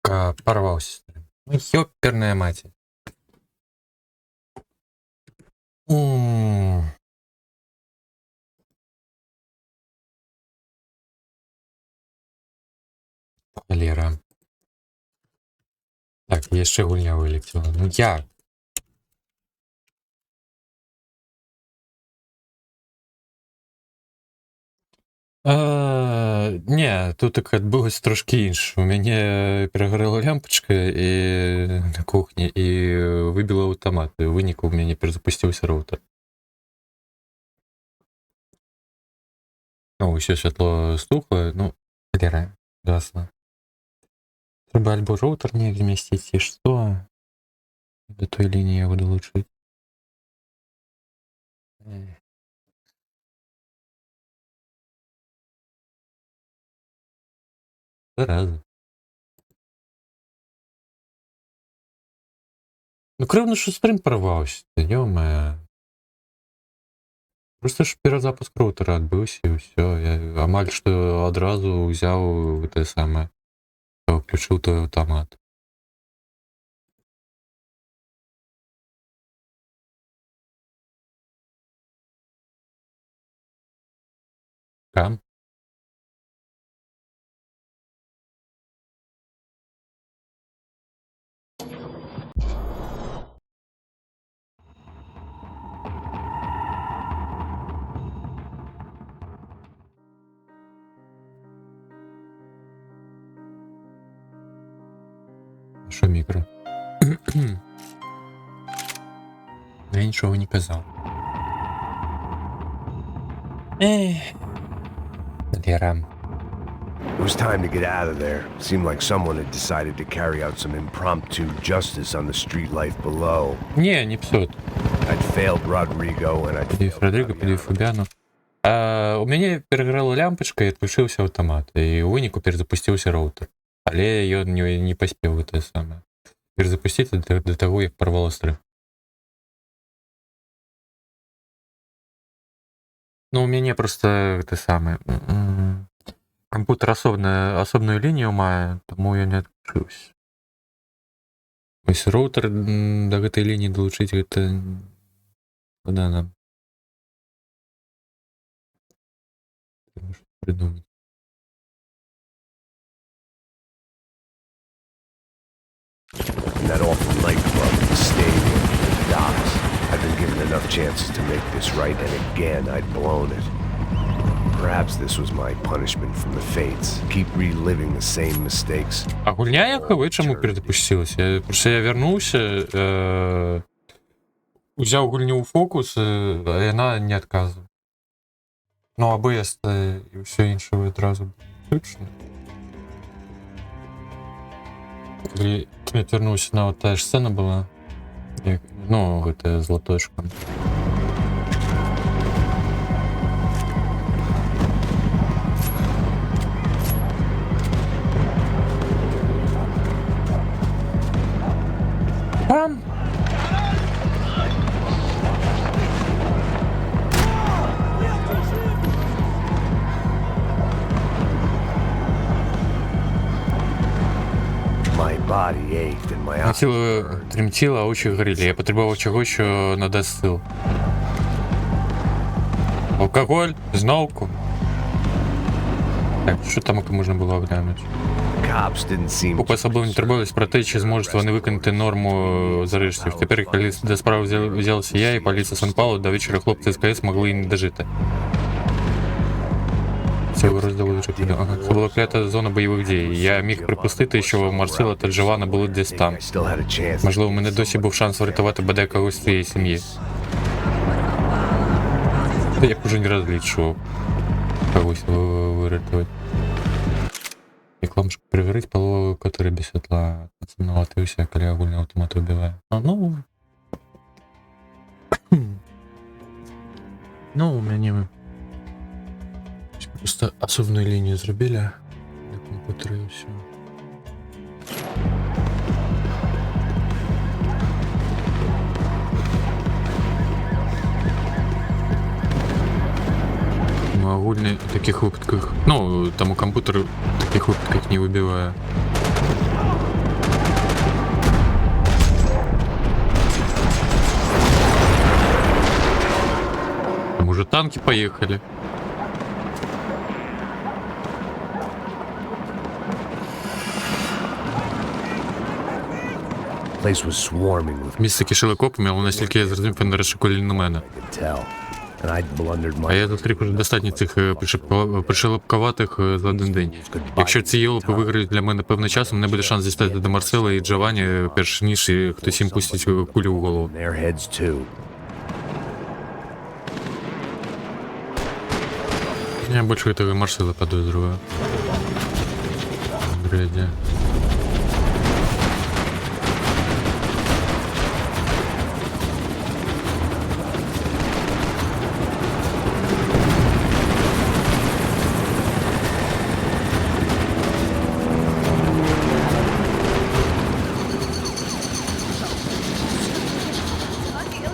Порвался. Ну, ёперная мать. Холера. Так, яшчэ гульня вылетела. Ну як? Не, тут так адбылось трошки інша. У мяне перагарела лямпачка і на кухні і выбіла аўтамат. І ў выніку у мяне перазапусціўся роутер. Ну, ўсё святло стухла, ну, холера, гасла. Трэба альбо роутер неяк змясціць, ці што? До той лініі яго далучыць. Зараза. Ну, крыўна, що стрим порваўся, ё-моё. Просто ж перазапуск роутера адбыўся і ўсё. Я амаль што адразу ўзяў гэтае самае, ўключыў той аўтамат. Там? Що мікро? Я нічого не казав. Лера. It was time to get out of there. Seemed like someone had decided to carry out some impromptu justice on the street life below. Не псот. I'd failed Rodrigo and I'd Подивив Родриго, подивив Фабіану. У мяне пераграла лямпачка і адключыўся аўтамат. І ў выніку перазапусціўся роутер. Але ён не паспеў гэтае самае. Перазапусціць да таго, як парвала стрым. Ну, у мяне просто гэта самае. Кампутер асобную лінію мае, таму я не адключыўся. Вось роутер да гэтай лініі далучыць гэта складана. Трэба што прыдумаць. that awful nightclub, the stadium, the docks. I've been given enough chances to make this right, and again I'd blown it. Perhaps this was my punishment from the fates. Keep reliving the same mistakes. А гульня як ви чаму перезапустилася? Просто я вернувся, узяв гульню у фокус, а вона не відказує. Ну, АБС і все інше одразу виключно. Коли я вернувся, на та ж сцена була, як, ну, это з латочком. Пам! Тіло тремтіло, а очі горіли. Я потребував чогось, що надасть сил. Алкоголь, зновку. Так, що там можна було оглянути? Купа особливо турбувались про те, чи зможуть вони виконати норму зрештів. Тепер, коли до справи взялася я і поліція Сан-Паулу, до вечора хлопці з КС могли і не дожити. Цього розділу дуже піде. Ага. Це була клята зона бойових дій. Я міг припустити, що Марсила та Джованна були десь там. Можливо, у мене досі був шанс врятувати бодай когось з цієї сім'ї. Я б уже не розлічував когось вирятувати. Рекламушку перегорить полового, который без світла оцінуватився, коли огульний автомат вибиває. Ну, у мене просто особную линию зробили для компьютера и все. Ну, огульный в таких выпадках, ну, там у компьютера в таких выпадках не выбиваю. уже танки поехали. Place was swarming with Місце кишело копами, але наскільки я зрозумів, вони розшикували на мене. I could tell. And I'd blundered А my я зустрів уже достатньо цих пришелепкуватих за один день. Якщо ці йолопи виграють для мене певний час, у мене буде шанс дістати до Марсела і Джованні, перш ніж хтось їм пустить кулю в голову. their heads too. Я больше этого Марсела подозреваю. Бредя.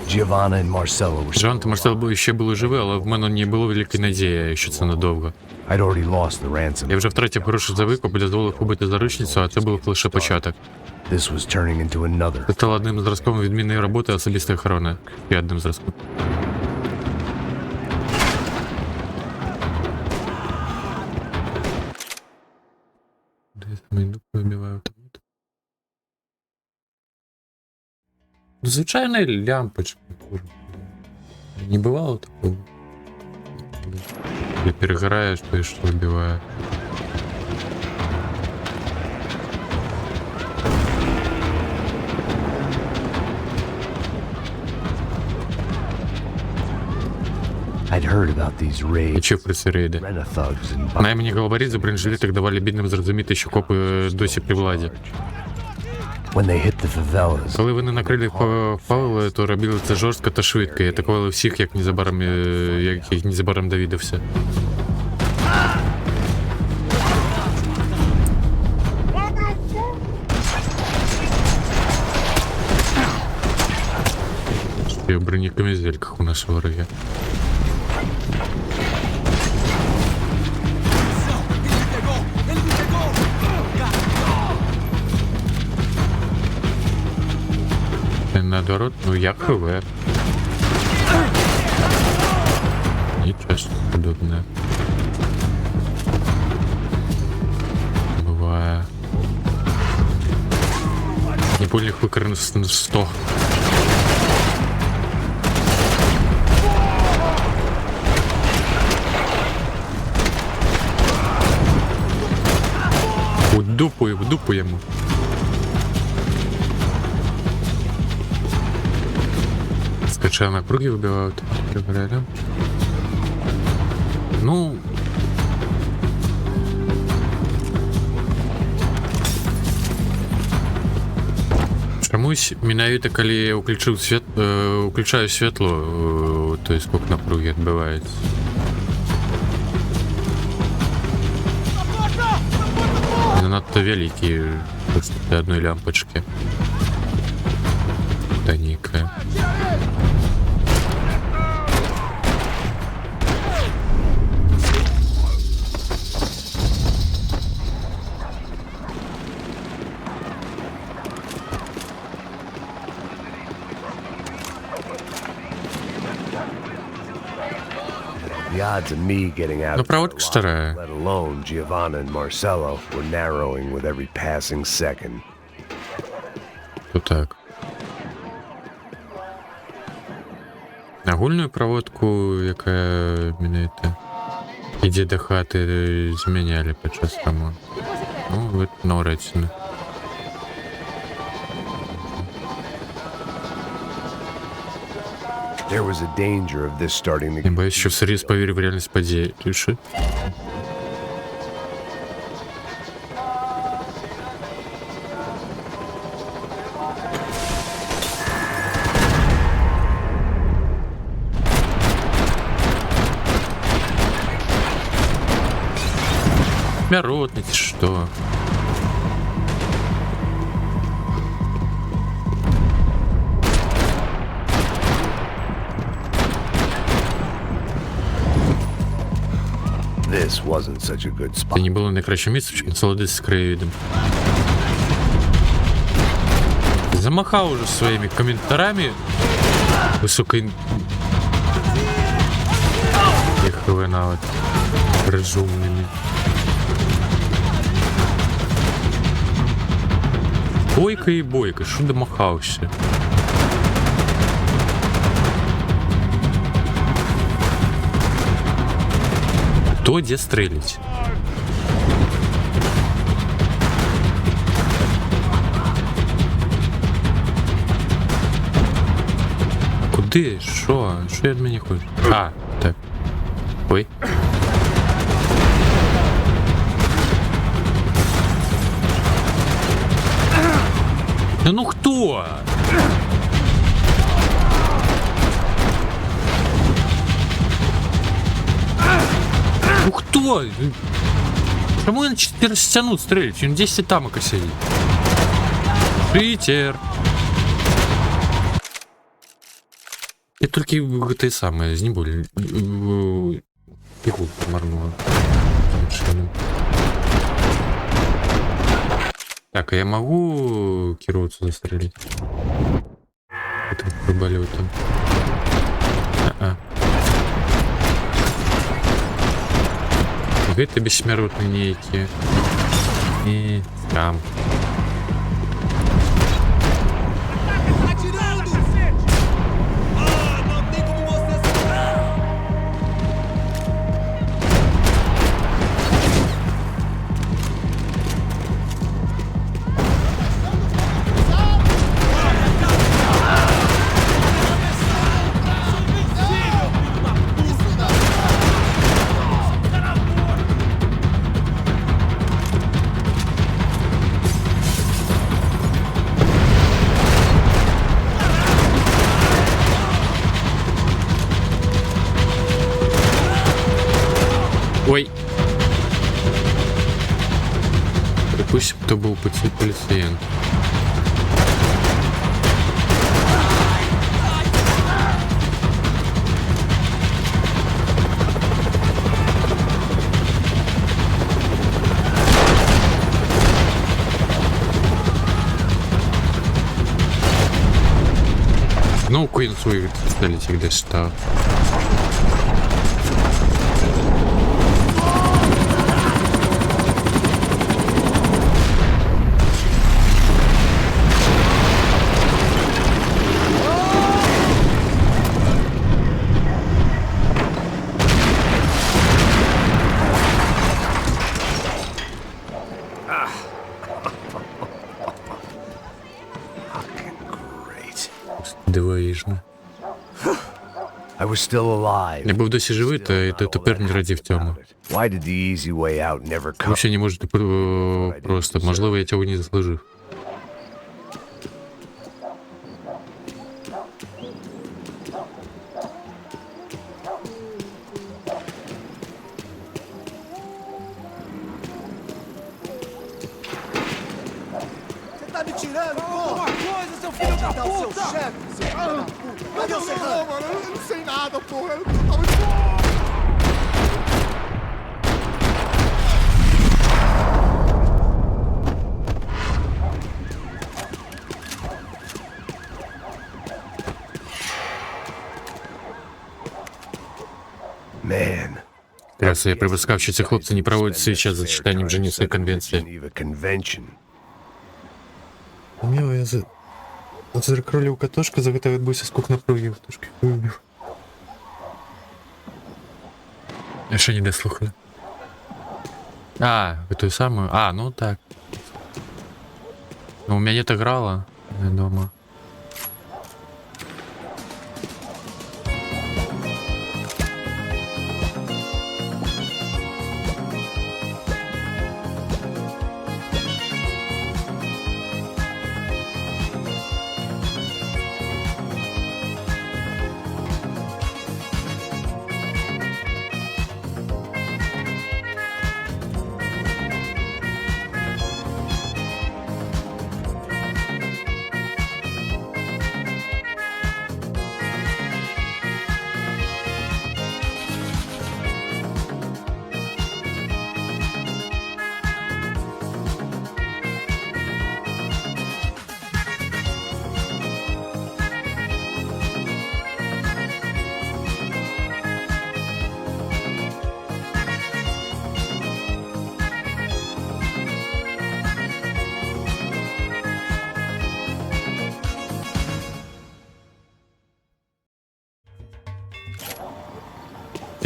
Giovanna and Marcello were Джон та Марсел ще були живі, але в мене не було великої надії, що це надовго. I'd already lost the ransom. Я вже втратив гроші за викуп і дозволив убити заручницю, а це був лише початок. This was turning into another. Це стало одним зразком відмінної роботи особистої охорони. І одним зразком. Десь мені вибиваю там. Ну, звичайна лямпочка. Не бывало такого. Ты перегораешь, то есть что выбивает. I'd heard about these І raids. чи про ці рейди? Rent-a-thugs and Наймені головоріз за бронежилетах давали бідним зрозуміти, що копи досі при владі. when they hit the favelas. Коли вони накрили Павла, то робили це жорстко та швидко і атакували всіх, як незабаром довідався. І в бронекамізельках у нас вороги. Наоборот, ну я ХВ. Ничего подобное. Бывает. Непольных выкорнов 100. В дупу ему. Скачаю на круги выбивают. Ну. Чомусь менавіта калі я уключаю святло, то есть сколько напруги адбываецца. Не надто вялікі для одной лямпочки. Тоненькая. The odds of me getting out Ну, of проводка there alive, старая. let alone Giovanna and Marcello, were narrowing with every passing second. То так. Агульную проводку, яка міняєте, іде до хати, зміняли під час ремонту. Ну, это навряд чи не. There was a danger of this starting to Я боюсь, що всерйоз повірю в реальність подій. Тише. Миротники, что? This wasn't such a good Це spot. не було найкраще місце, щоб насолодитися з краєвидом. Замахав уже своими комментариями высокой коли навіть розумними. Бойка і бойка, що домахався? Кто где стрелять? Куди? Що? Що від мене хочеш? А, так. Ой. Да ну хто? Ну кто? Кому он 4 стянут стрелять? Он 10 тамок сидит. Питер. Я только это самое, не более. Пиху морнула. Так, а я могу Кировцу застрелить? Это пробаливать там. Гэта бессмяротны нейкі. І там. Ой. Допустим, кто был полицейент. Ну, Queen свой стали всегда что. Дивовижно. I was still alive. Я був досі живий, та тепер не радів цьому. Why did the easy way out never come? Вообще не можете просто. Можливо, я цього не заслужив. Tá me tirando, porra! Coisa, seu filho da puta! Chefe, seu filho da puta! Cadê o Serrano? Não, mano, eu não sei nada, porra. Eu tava... Man. Раз я припускав, що ці хлопці не проводять свій час за читанням Женевської конвенції. Geneva Convention. Уміло я за... Закролів катошку, заготовив відбувся скок напругів. Трошки вибив. Я ще ніде слухаю. А, ви той самий? А, ну так. Ну, у мене так грало, я дома.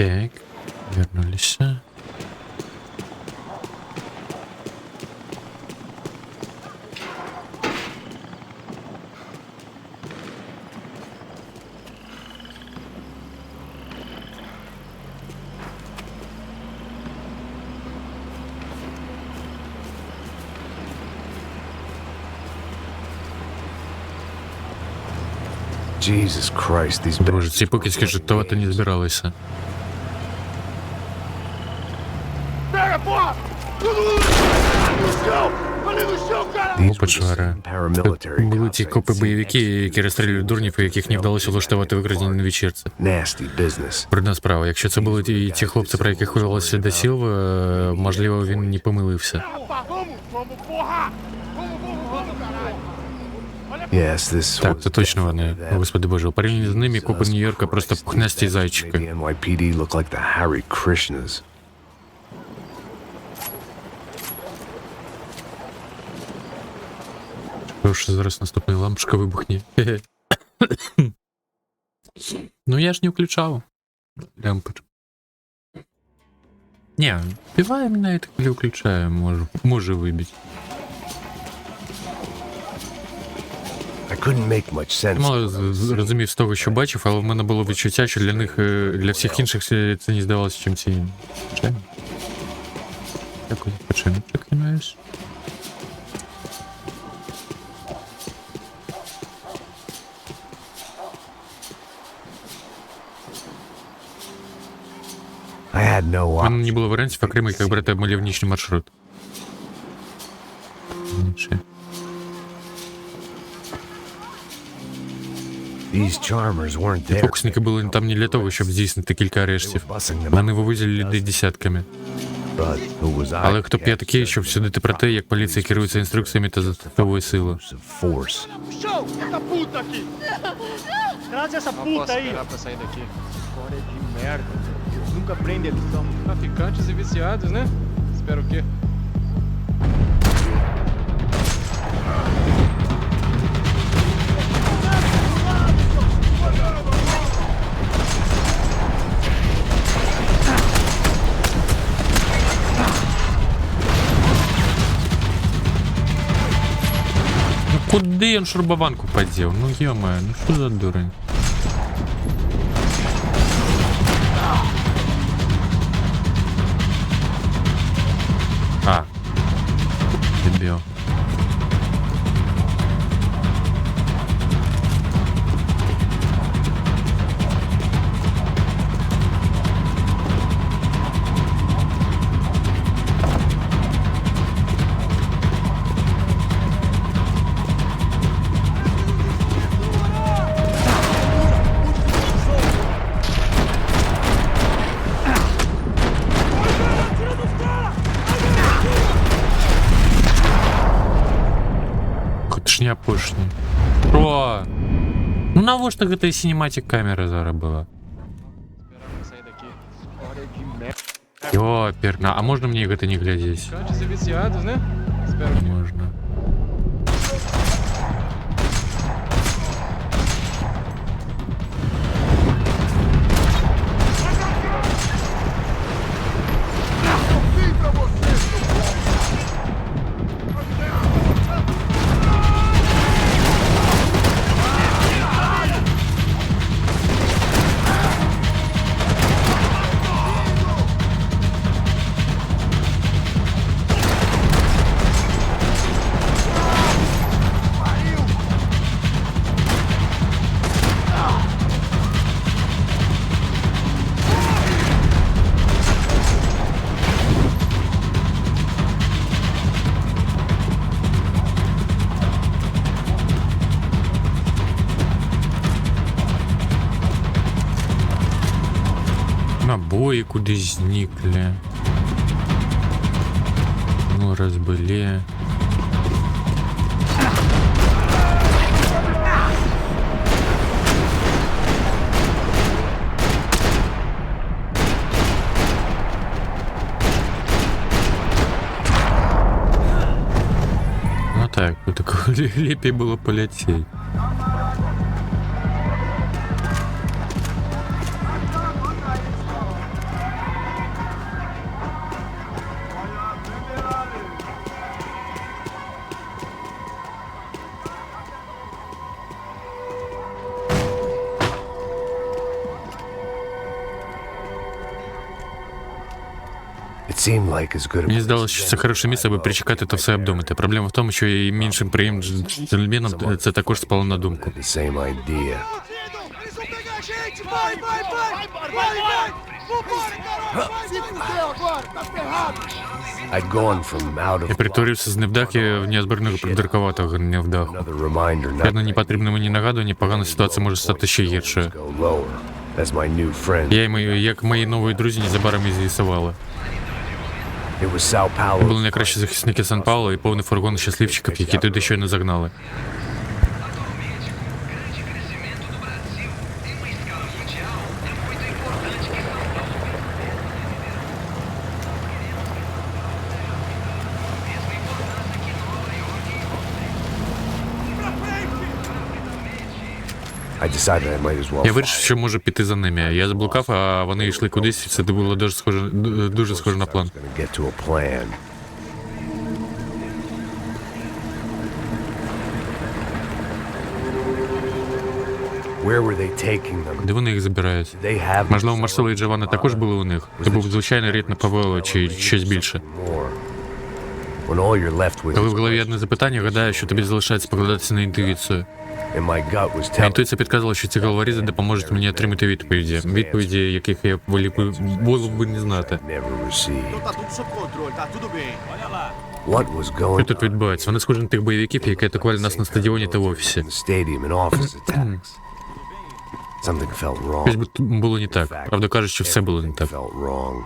Так, вернулись. Jesus Christ, these Боже, ці покидьки жартувати не збиралися. These Опа, чвара. paramilitary Були ті копи-бойовики, які розстрілюють дурнів, і яких не вдалося влаштувати викрадення на вечірці. nasty business. Брудна справа. Якщо це були ті хлопці, про яких виявилося до Сілва, можливо, він не помилився. Yes, this Так, was це точно вони. definitely them. Господи Боже, у порівнянні з ними копи Нью-Йорка просто пухнасті Made зайчики. the NYPD look like the Harry Krishnas. Тому що зараз наступна лампочка вибухне. Ну я ж не включав. Лямпочку. Не, пиваем на это или включаем, може вибити. I couldn't make much sense. Мало розумів з того, що бачив, але в мене було відчуття, що для них, для всіх інших це не здавалося чим ці. Якось починочок не маєш. I had no У мене option. не було варіантів, окрім як брати мальовничний маршрут. Інші. These charmers weren't there. Фокусники були там не для того, щоб здійснити кілька They арештів. were bussing them Вони out. вивозили людей десятками. But who was I? Але хто б я такий, щоб судити про те, як поліція керується інструкціями та застосовує силу? Use of force. Chão, essa puta aqui! Traz essa Não puta posso aí! esperar pra sair daqui. História de merda. Eles nunca aprendem a lição. Traficantes e viciados, né? Espero o quê? Ну куди він шурбованку подів? Ну ё-моё, ну що за дурень? А. Дебіл. Котшня пошні. Що? Ну навошта гэта синематик камера зараз була? Esperar pra sair daqui. História de merda. Ёперна, а можна мне гэта не глядзець? Traficantes e viciados, né? Espero o quê? Можна. Vem pra você, seu bosta! Набої кудись зникли. Ну, розбили. Ну так, такого лепей было полететь. seemed like as good a Мені place здалося, as що це any. хороше місце, аби причекати та все обдумати. Проблема в тому, що і іншим приємним джентльменам це також спало на думку. The same idea. Eles vão pegar a gente! Vai, vai, vai! Vai, vai! Vambora, caralho! Vai! Se fudeu agora! Tá ferrado! I'd gone from out Я of перетворився з невдахи в неозборного придуркуватого невдаху. another reminder not Певно, непотрібне мені нагадування, погана ситуація може стати ще гіршою. go lower. As my new friend. Я і мої, як мої нові друзі незабаром і з'ясували. It was Sao Paulo. Були найкращі захисники Сан-Пауло і повний фургон щасливчиків, які туди щойно загнали. I decided I might as well. Я вирішив, що можу піти за ними. Я заблукав, а вони йшли кудись, і це було дуже схоже на план. Gonna get to a plan. Where were they taking them? Де вони їх забирають? They have. Можливо, Марсело і Джованна також були у них? Це був звичайний рід на Павело чи щось більше. More. When all you're left with Коли в голові одне запитання, гадаю, що тобі залишається покладатися на інтуїцію. and my gut was А telling інтуїція підказувала, що ці головорізи допоможуть мені отримати відповіді, яких я волів би не знати. never received. Então tá tudo sob controle, tá tudo bem. Olha lá. What was Що going тут відбувається? Вони схожі на тих бойовиків, які атакували нас на стадіоні та в офісі. in the stadium and office attacks? Something felt wrong. Щось було не так. Правда кажуть, що все було не так. Felt wrong.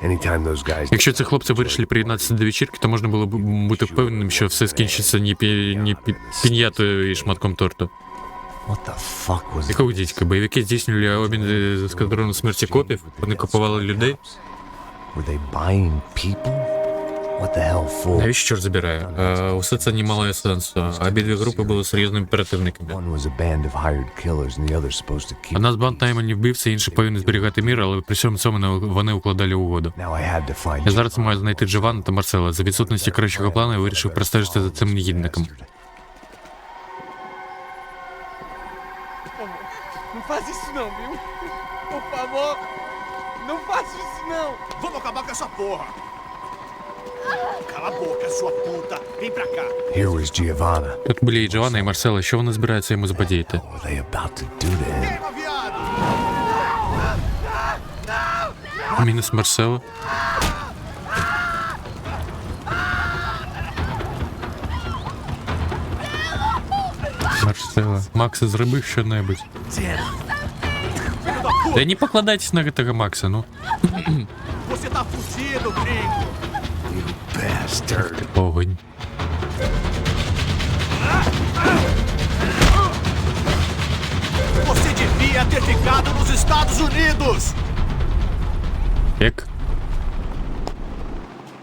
Anytime those guys. Якщо ці хлопці вирішили приєднатися до вечірки, то можна було б бути впевненим, що все скінчиться не піньятою і шматком торту. What the fuck was Якого дідька? Бойовики здійснювали обмін з ескадрону смерті копів, вони купували людей. Were they buying people? What the hell for? Навіщо чорт забирає? Усе це не мало сенсу. Обидві групи були серйозними оперативниками. One was a band of hired killers and the other supposed to keep. Одна з банд наймані вбивці, інші повинні зберігати мір, але при всьому цьому вони укладали угоду. Now I had to find Я зараз маю знайти Джованна та Марсела. За відсутності кращого плану я вирішив простежити за цим негідником. Não faz isso não, viu? Por favor, não faça isso não. Vamos acabar com essa porra! Cala a boca, sua puta! Vem pra cá! Here was Giovanna. Тут були і Джованна, і Марсела. Що вони збираються йому заподіяти? What were they about to do to him? Queima, viado! Мінус Марсела. Марсела. Макса, зроби що-небудь. Та не покладайтесь на этого Макса, ну. Você tá fudido, gringo! Bastard. Огонь. Você devia ter ficado nos Estados Unidos! Як?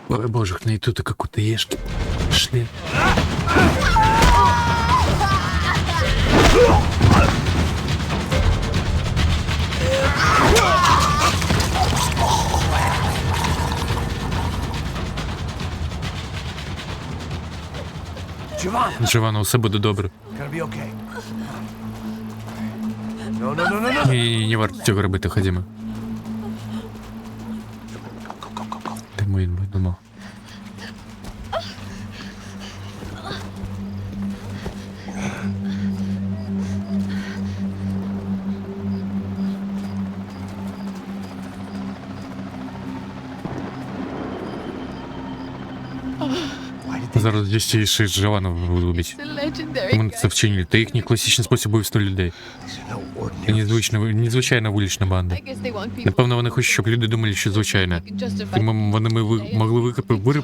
Ой, боже, не тут какую-то ешки. Шли. Giovanna, Джованна, усе буде добре. gonna be okay. No. Ні, не варто цього робити, ходімо. Де мій думав? Зараз дійсно Джованна вибить. The legendary Тому це вчинили. Це їхній класичний спосіб вбивства людей. Це незвичайна вулична банда. I guess they want people Напевно, вони хочуть, щоб люди думали, що звичайне. who can justify. Тому вони могли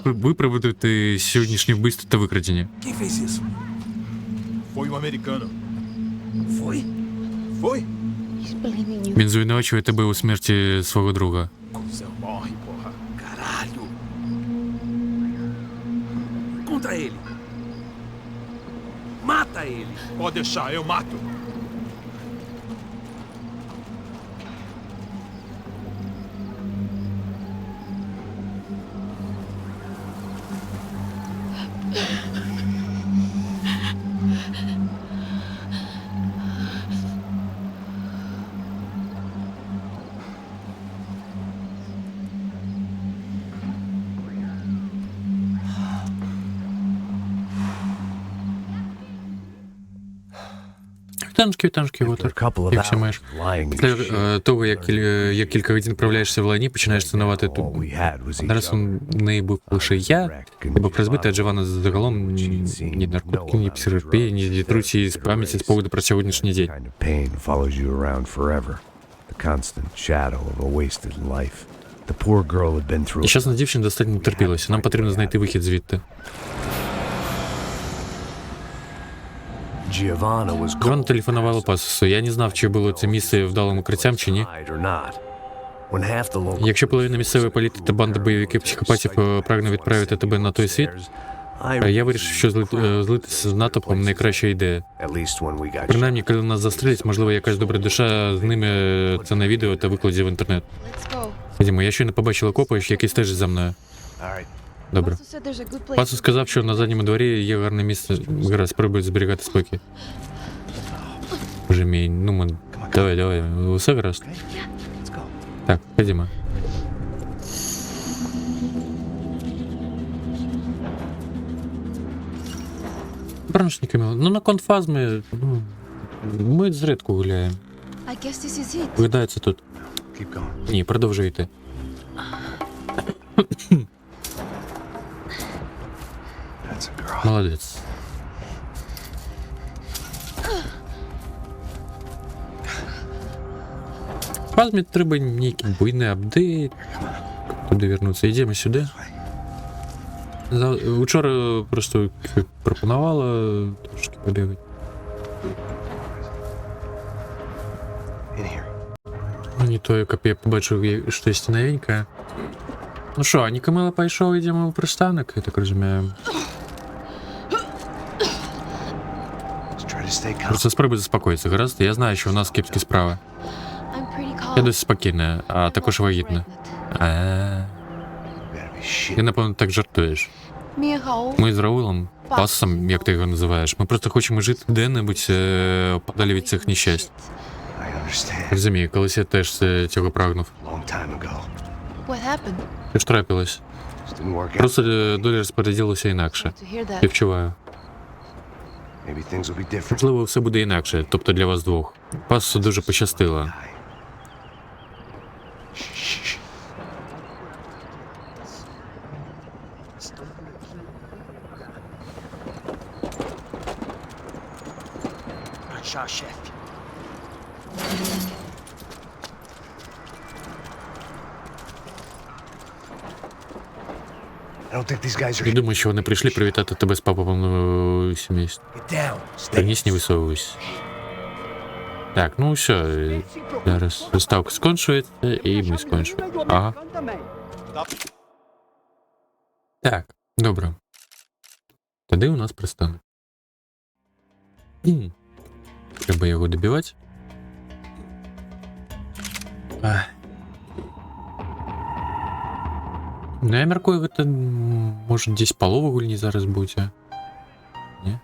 виправдати сьогоднішнє вбивство та викрадення. Quem fez isso? Foi um americano. Foi? Foi? He's blaming you. Він звинувачує тебе у смерті свого друга. Você morre, porra. Caralho! Contra ele! Mata ele! Pode deixar, eu mato! Танчики, After Вотер. a couple of Як все hours маєш. of lying in Після the shit, того, як кілька годин відправляєшся в лайні, починаєш цінувати all тут. we had was each Зараз у other. неї був лише я, Wreck and бо розбита, адже вона загалом ні наркотики, ні психотерапії, ні дітруці з пам'яті з поводу про сьогоднішній день. Kind of pain follows you around forever. The constant shadow of a wasted life. The poor girl had been through. Нещасна дівчина достатньо не терпілася. Нам потрібно знайти вихід звідти. Giovanna was Джон телефонувала Пасусу. Я не знав, чи було це місце вдалим укриттям чи ні. or not. When half the local Якщо половина місцевої політи та банда бойовиків психопатів прагне відправити тебе на той світ, я вирішив, що злитися з натовпом найкраща ідея. At least when we got Принаймні, коли нас застрелять, можливо, якась добра душа з ними це на відео та викладе в інтернет. Let's go. Ходімо, я щойно побачила копа, який стежить за мною. All right. Добре. Also said there's a good place. Пасу сказав, що на задньому дворі є гарне місце. Гаразд, спробують зберігати спокій. Боже мій, ну ми... Давай, усе гаразд. Так, ходімо. Браншниками. Ну на конфаз ми зрідку гуляємо. I guess this is it. Видається тут. Keep going. Ні, продовжуй йти. That's a girl. Молодець. Фазмі треба який буйний апдейт. Туди вернутися. Йдемо сюди. Вчора просто пропонувала трошки побігати. In here. Не то, як я побачив щось новеньке. Ну що, Ані Камила пішов, йдемо в пристанок, я так розумію. Let's try to stay calm. Просто спробуй заспокоїтися, гаразд? Я знаю, що у нас кепські справи. I'm pretty calm. Я досить спокійна, а також вагітна. Pregnant. Better be shit. Ти, напевно, так жартуєш. Мія Хаул. Ми з Раулом, Пасом, як ти його називаєш, ми просто хочемо жити де-небудь подалі від цих нещасть. I understand. Розумію, колись я теж цього прагнув. Long time ago. What happened? Що ж трапилось? Just didn't work out. Просто доля розподілилася інакше. To hear Я that. вчуваю. Maybe things will be different. Можливо, все буде інакше, тобто для вас двох. Пасу дуже пощастило. Die. Shh. I don't think these guys are. Я думаю, що вони прийшли привітати тебе з папом сімейства. Get down. Stay. Верніше, не висовуйся. Так, ну все, зараз доставка скончується, і ми скончуємо. Ага. Так, добре. Тоді у нас пристанок. Треба його добивати. Ах. Ну, я міркую, ви там, може, десь полова гульні зараз будете. Ні?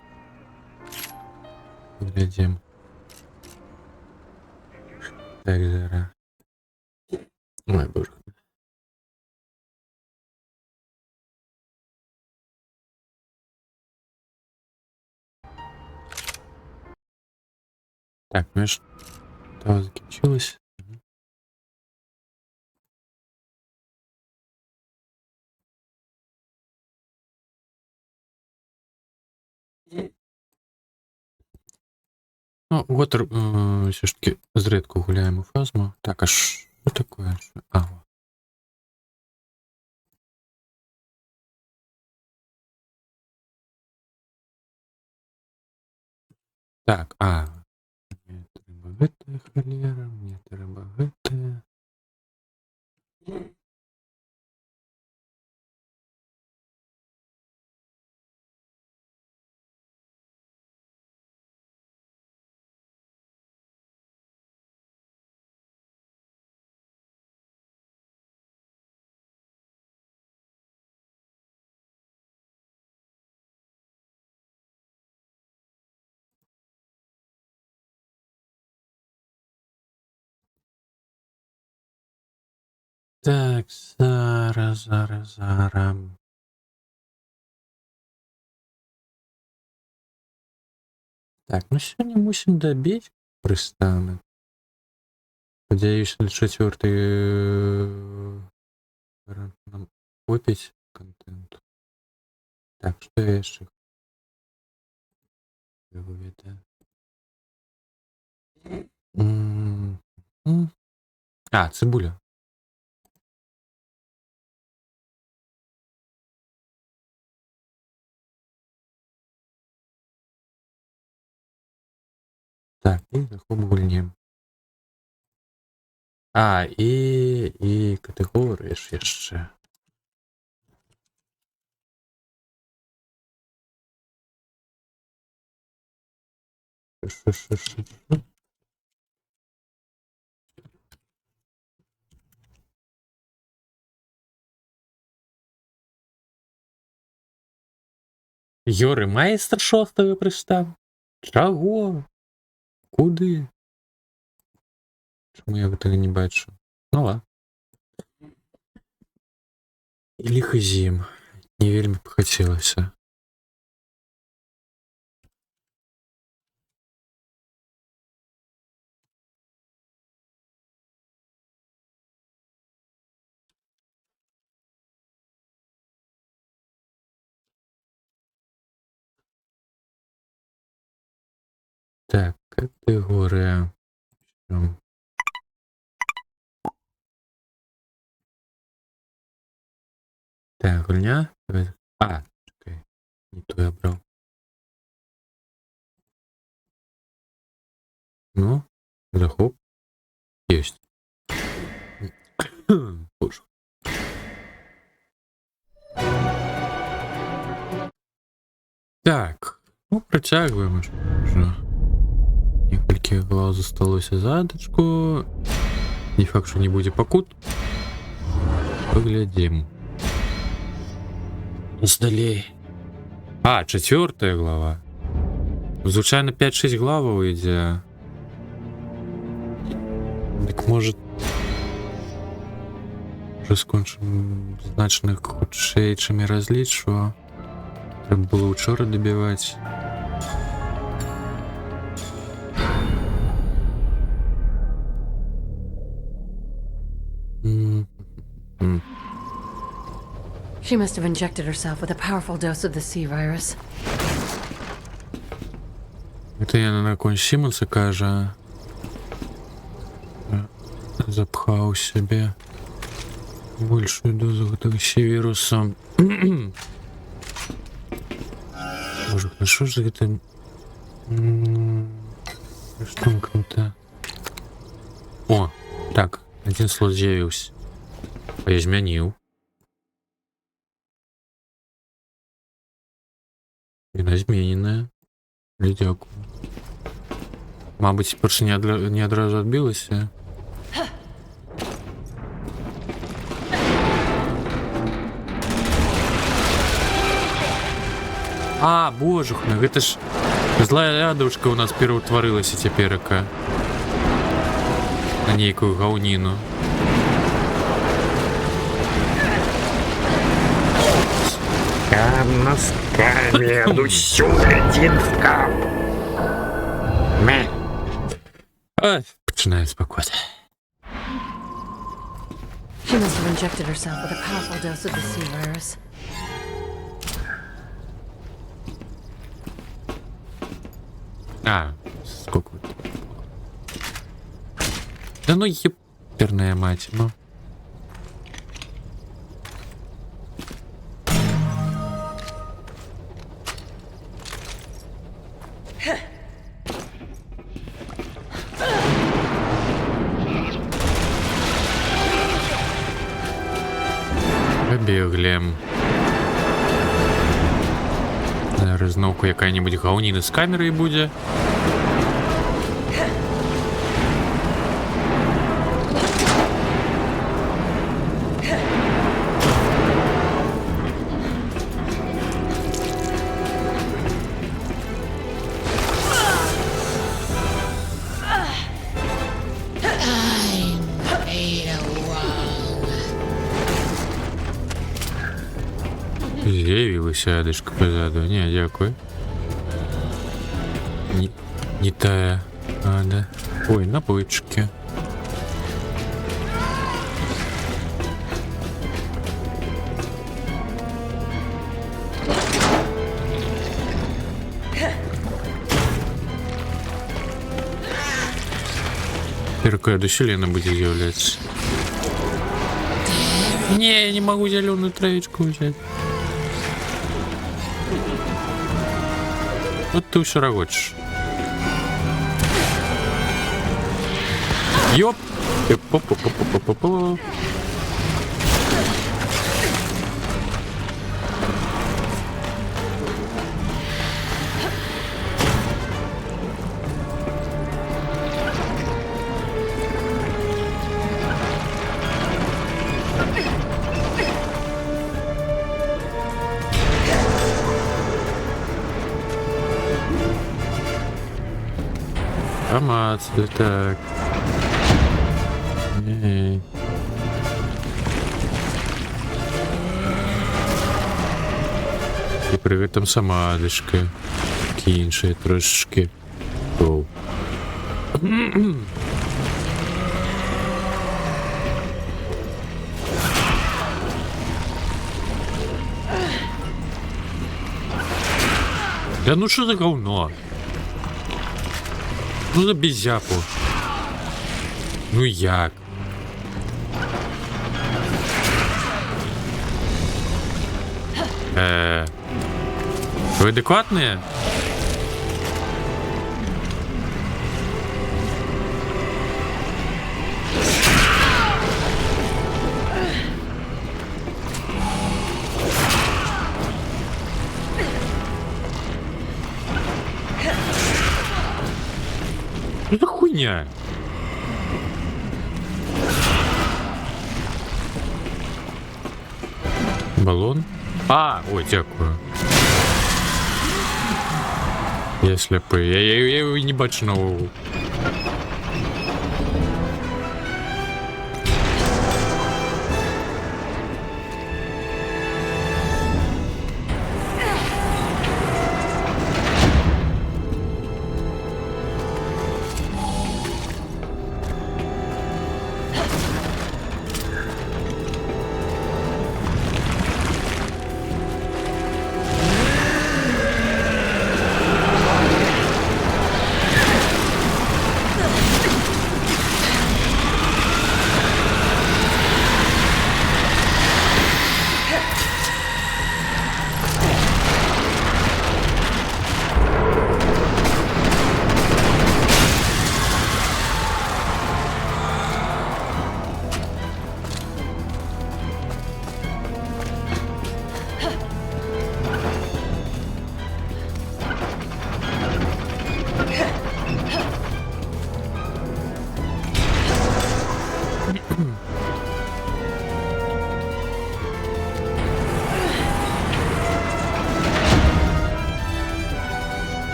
Глядім. Так, зараз. Ой, боже. Так, ну ж, того закінчилось. Ну, Готер, все ж таки, зрідку гуляємо фазму. Так, а що таке? А, во. Так, мені треба гити, холєра, мені треба гити. Так, зараз. Так, ну сёння мусім дабіць прыстанак. Спадзяюся, на чацвёрты варыянт нам купіць контент. Так, што яшчэ? А, цыбуля. Так, і захоп гульні. А, і катэгорыі ж яшчэ. Ш. Йори майстер 6-го пристав? Чаго? Куди? Чому я гэтага не бачу? Ну ладно. І ліха зім. Не вельмі пахацелася. Так, категорія. Так, гульня. А, чекай. Не то я брав. Ну, захоп. Есть. Боже. Так, ну працягваем уже. Некалькі глав засталося задачку. Не факт, що не будзе пакут. Паглядзім. Далей. А, 4-я глава. Звычайна 5-6 главаў ідзе. Дык может уже скончым значна хутчэй, чым я разлічваў. Трэба было учора дабіваць. She must have injected herself with a powerful dose of the C virus. Это я на конь Сімонса кажа. Запхаў сябе большую дозу гэтага C-віруса. Боже, ну що ж гэта штумкнута? О, так, один слот з'явіўся. А я змяніў. Яна змененая. Дзякую. Мабыць, перш не адразу адбілася. А, божухна, гэта ж злая лядаўчка у нас пераўтварылася цяперака на нейкую гаўніну. Носками дусю один в кап. Ай, пачинаю спакойно. She must have injected herself with a powerful dose of the C virus. А, сколько? Да ну еперная мать, ну. Побегли. Разновку якая-нибудь гаўніна з камерай будзе. З'явілася адышка позаду. Не, дякую. Не тая. А, да. Ой, набойчики. Какая до селена будет являться. Не, я не могу зеленую травичку взять. Вот ты все рогочешь. Ёп! Ёп-по-по-по-по-по-по. Помацали, так. Эй. І при этом сама дишка. Кінше трошки. Оу. Да ну що за говно? Ну за безяпу. Ну як? Вы адекватные? Что за хуйня? Баллон? А, ой, дякую. Я слепий. Я його не бачу на увагу.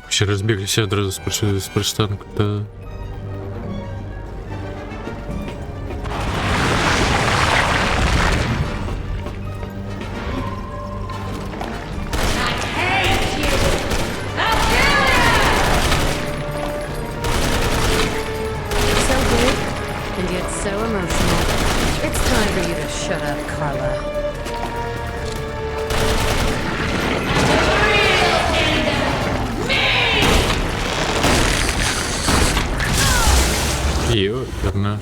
Ще розбіглися одразу з пристанку, та... So big, and yet so emotional. It's time for you to shut up, Carla. Ёперно.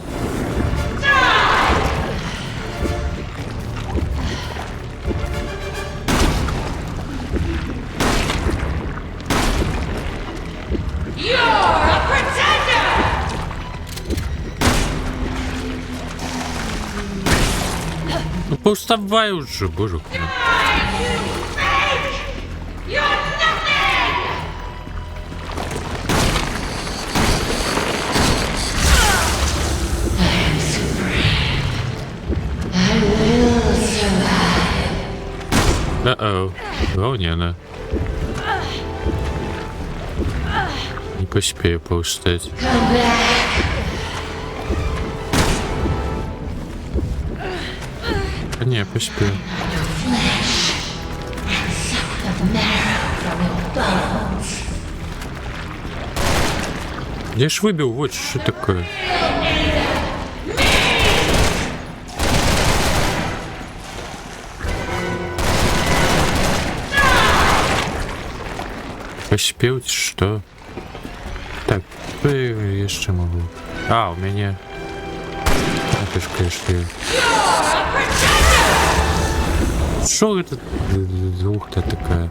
Ну повставай уже, боже мой. Uh-oh. Волнена. Не поспею поустать. А не, поспею. Я ж выбил, вот что такое. Поспел, что? Так, что я еще могу? А, у меня... Это ж, конечно... Что это звук-то такая?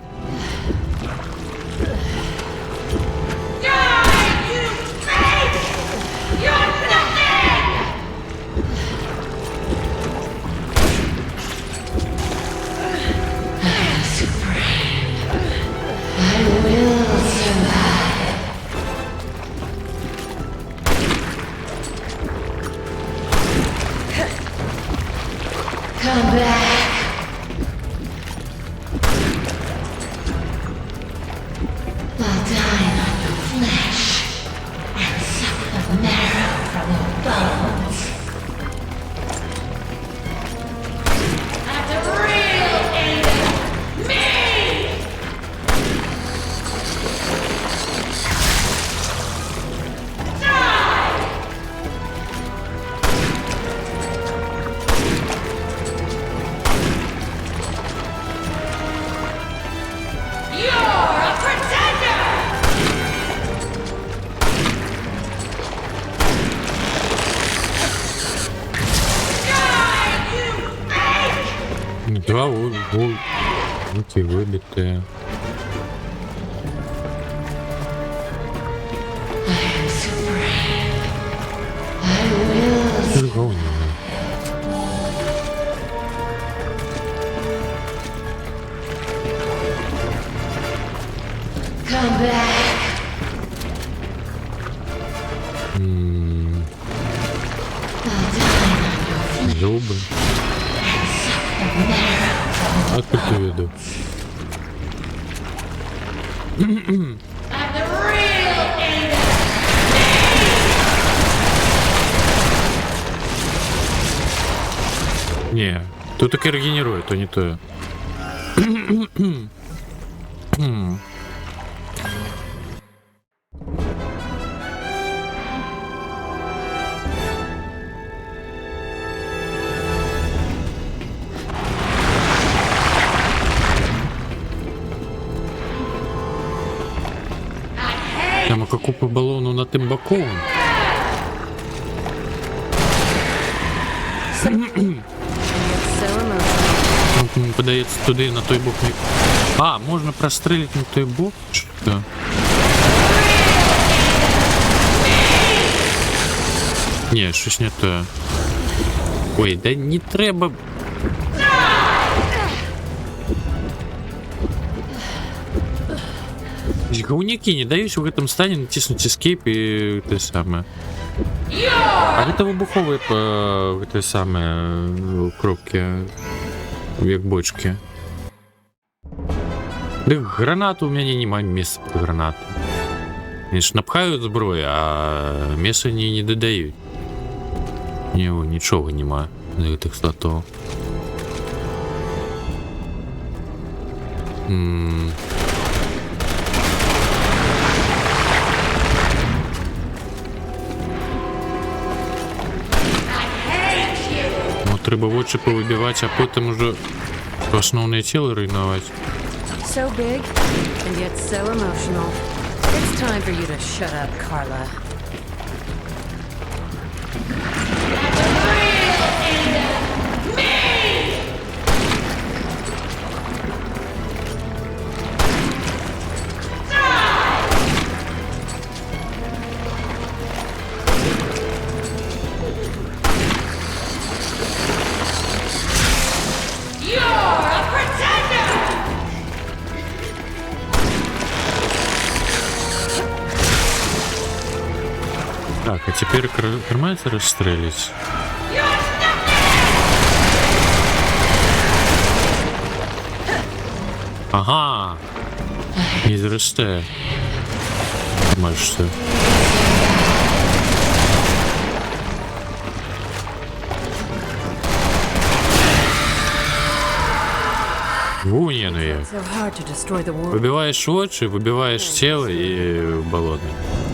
Come back. I'll dine on your flesh and suck the marrow from your bones. I'm the real Aiden. Me! Два руки выбитые. Другого не надо. Come back. Зубы. А как ты веду? Не, тут таки регенерует, то не то. Там как купа балону на тим боку. Подається туди, на той бок. А, можна прострелити на той бок? Що? Ні, щось не то. Ой, да не треба. Говняки, не даюсь в этом стане натиснуть escape и то самое. А это выбуховые по те самые кропки, як бочки. Да гранату у меня немає места под гранату. Они ж напхают зброю, а места они не додають. Нічого нема за этих слотов. Треба в очі повибивати, а потім уже основне тіло руйнувати. So big and yet so emotional. It's time for you to shut up, Carla. Так, а теперь кармайся расстрелить. Ага. Не зросте. Понимаешь, что? Не, ну я. So hard to destroy the world. Выбиваешь очи, выбиваешь тело и баллоны.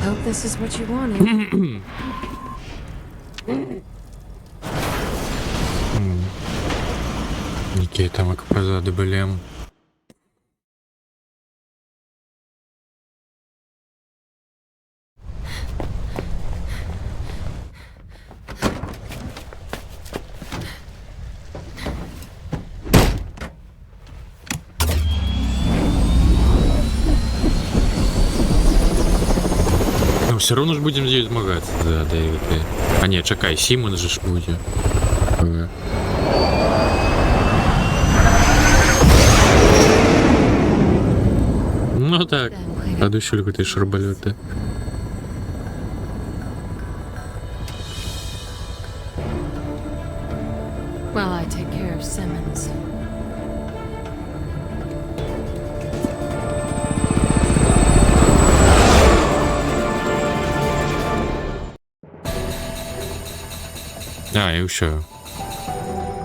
hope this is what you wanted. Який там як позаду блем. Ну, все равно ж будем здесь змагатися, да, Дэвид. А не, чекай, Сімон же ж буде. Ага. Ну так, а душульку ти шарбалюти. While I take care of Simmons. А, і все.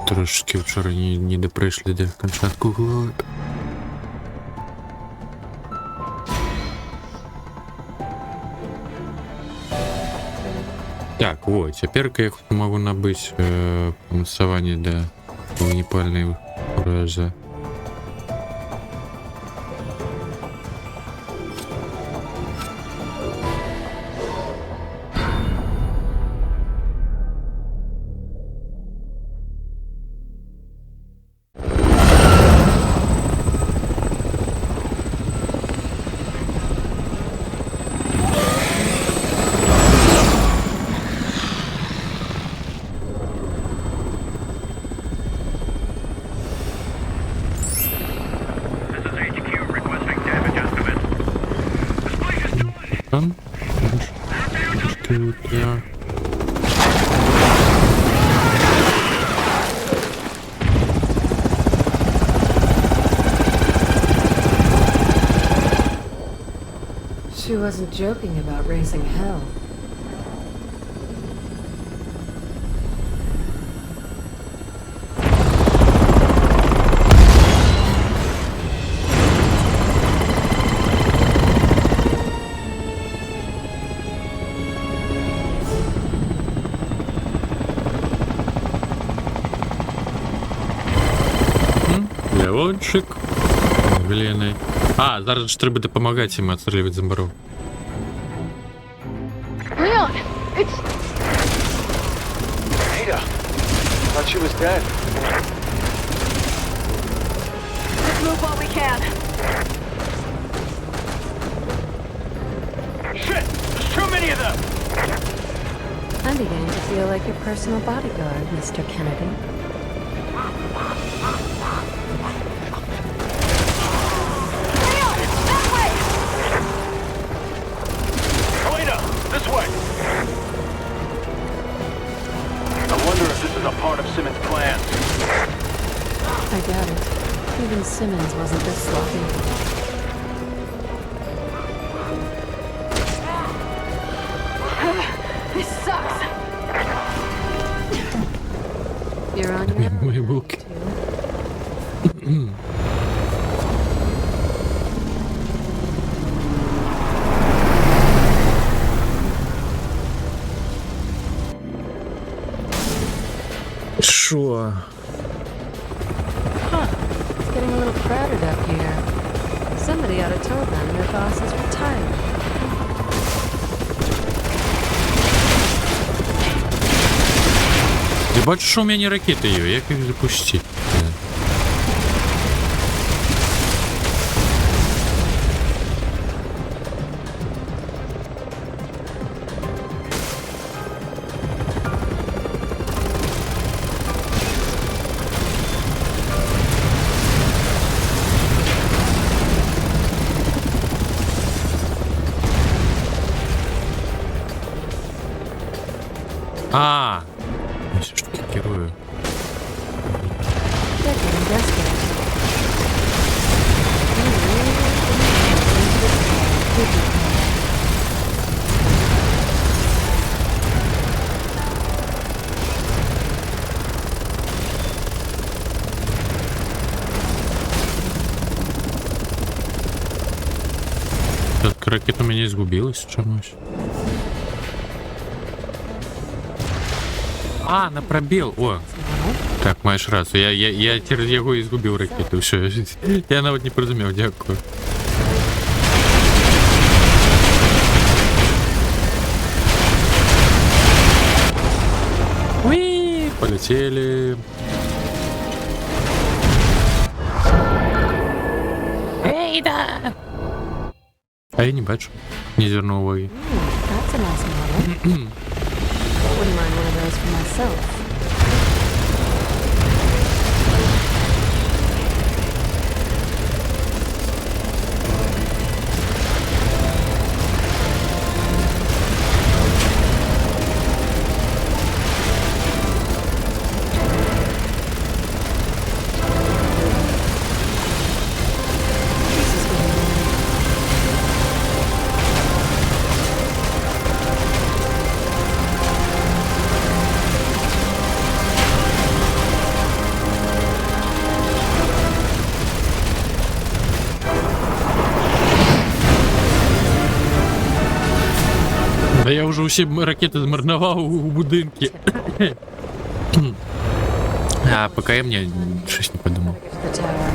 Трошки вчора не доприйшли до початку глави. Так, вот, теперь я могу набыть саванне до вогнепальной угрозы. Там? Тут я. She wasn't joking about raising hell. Леончик. Гленой. А, зараз ж треба допомагати їм відстрілювати зомбарів. Leon, it's... Ada, thought she was dead. Let's move while we can. Shit! There's too many of them! I'm beginning to feel like your personal bodyguard, Mr. Kennedy. Leon, that way! Elena, this way! I wonder if this is a part of Simmons' plan. I doubt it. Even Simmons wasn't this sloppy. This sucks! You're on your own, Мої булки. too. Шо? It's getting a little crowded up here. Somebody ought to tell them their boss is retired. Я бачу, що у мене ракети є, як їх запустити? А, все ж таки керую. They're getting desperate. Так, ракета у меня изгубилась чомусь. А, на пробел. О. Так, маєш рацію. Я через його і згубив ракету. Все. Я навіть не порозумів, дякую. Уи, полетели. А я не бачу. Не звернув уваги. That's a nice model. Wouldn't mind one of those for myself. This is getting weird. Да я вже усі ракети змарнував у будинки. А поки я мені щось не подумав. The tower.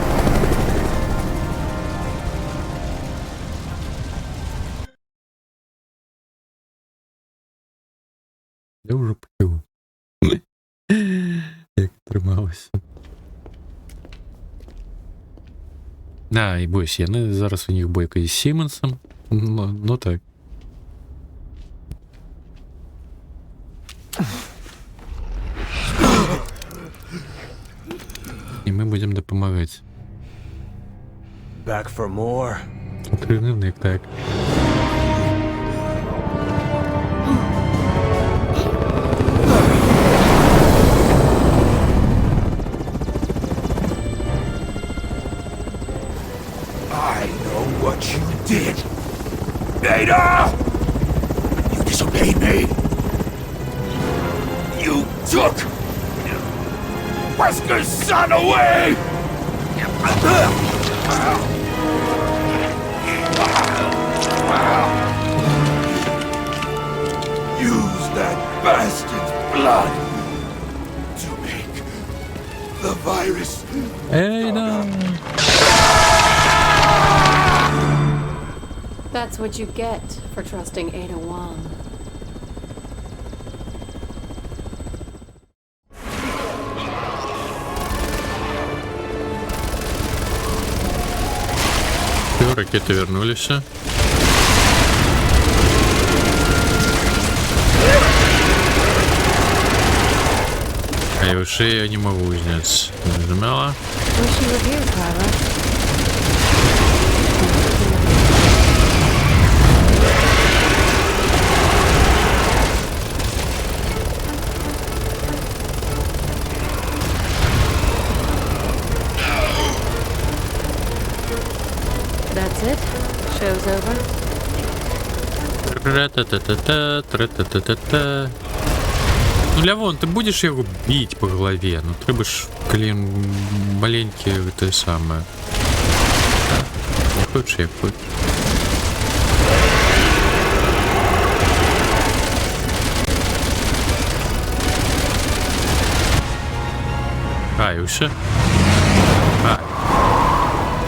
Я вже пив. Як трималося. А, і бойся, я не зараз у них бойка із Сімонсом. Ну так. І ми будемо допомагати. Back for more. Тренівник, так. I know what you did. Ada! You disobeyed me. You took Wesker's son away! Use that bastard's blood to make the virus. Ей, да! That's what you get for trusting Ada Wong. Все, ракеты вернулись. А его шею я не могу снять. Нажимала. Wish you were here, Kyra. That's it? Show's over? Тра-та-та-та-та, тра-та-та-та-та. Ну, Лявон, ты будешь его бить по голове? Ну, треба ж, блин, маленькие, это самое. Не хочешь, я хочу. А, и все? А.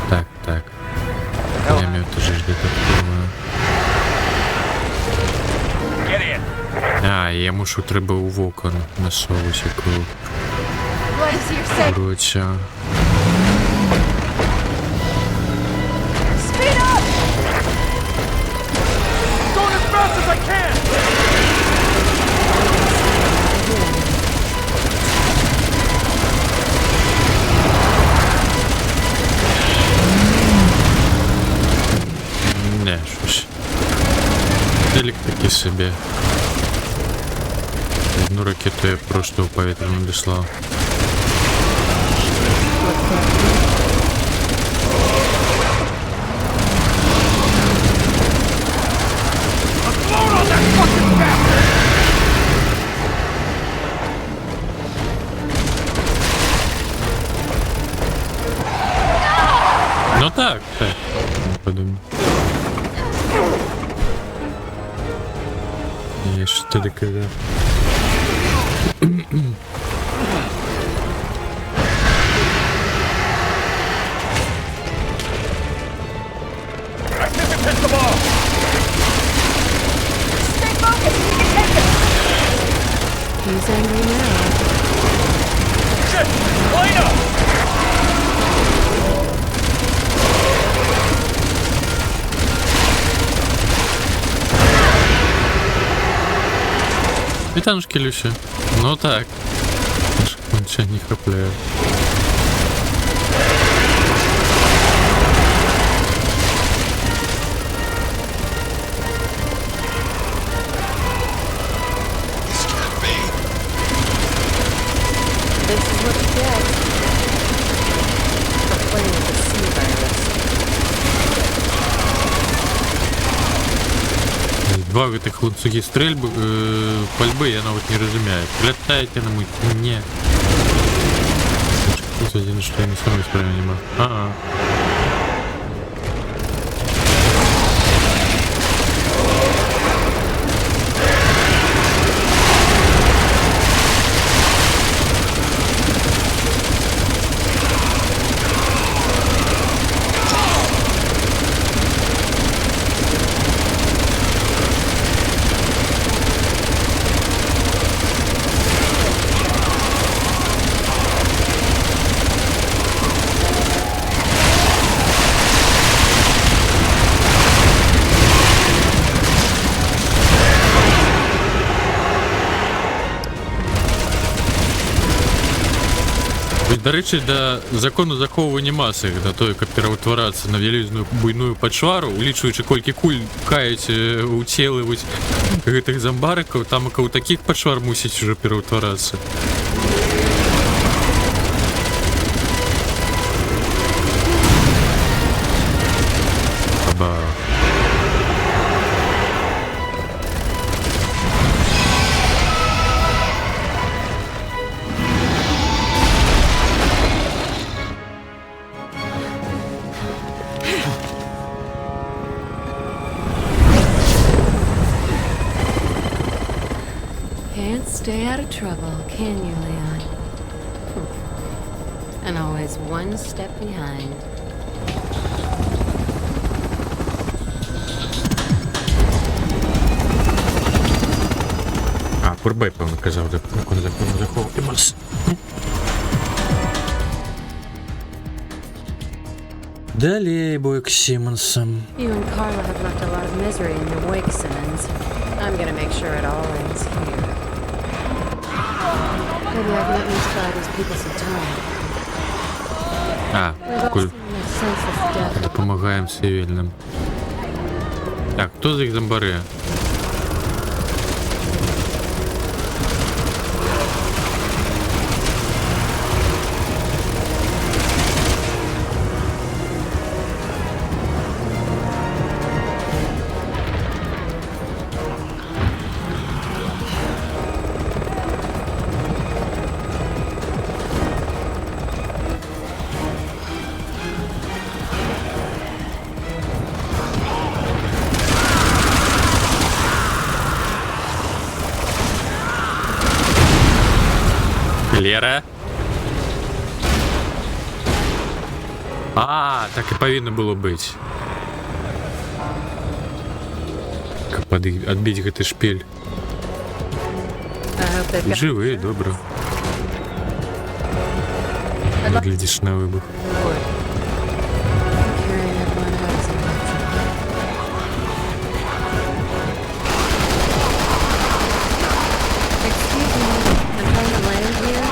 Так, так. Я имею тоже ждать такого. А, я мушу треба у вокон насовувати яку. Короче. Going as fast as I can! Не, щось. Телек такий собі. Одну ракету я просто у повітря надіслав. Ну так, так. Подумаю. Я что доказал. He's angry now. Вітанушки, Люся. Ну так. Аж конче не хапляю. This is what you get for playing with the sea virus. Два гэтых ланцугі стрельбы, пальбы я нават не разумею. Прилетаете на мой... Не. Тут один, что я не самой справа не могу. Дарэчы, да закону захоўвання масы, да тое, каб пераўтварацца на вялізную буйную пачвару, улічваючы колькі куль каюць у целы вось гэтых замбарыкаў, тамака ў такіх пачвар мусіць ужо пераўтварацца. Аба. Can't stay out of trouble, can you, Leon? And always one step behind. А, Пурбай, певно, казав, закон закону захоўвання масы. Далее бой к Симмонсам. You and Carla have left a lot of misery in your wake, Simmons. I'm gonna make sure it all ends here. Maybe I can at least buy these people some time. А, We've all куль. seen the senseless death of Допомагаем цивільним. Так, хто з їх зомбари? Лера? А, так і повинно було бути. Каб адбіць гэты шпіль. I hope they've got Живий, добре. I'd like Глядиш на вибух. wood. Carrying everyone out is an option. Excuse me, I'm trying to land here.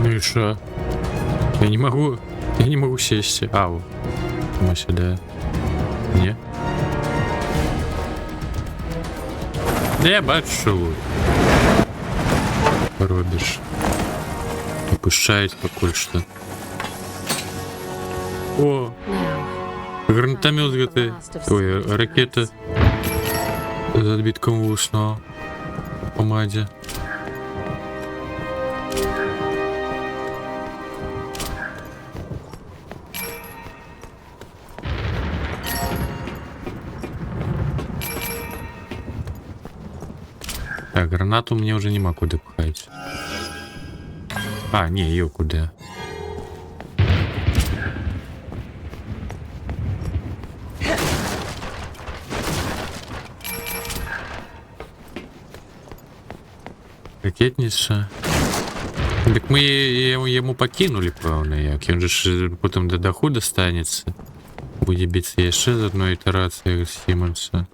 Ну и шо? Я не могу сесть. Ау. Ми сюди. Ні? Я бачу. Робиш. Опущають поки що. О, Now, гранатомет готовий. Ой, ракета. З відбитком вушного. Помаді. Так, гранату мне уже нема куди пхать. А, не, ее куда. Ракетниця. Так ми йому покинули, певно, як. Він же ж потім до даху достанеться. Буде битися ще з одної ітерації Сімонса.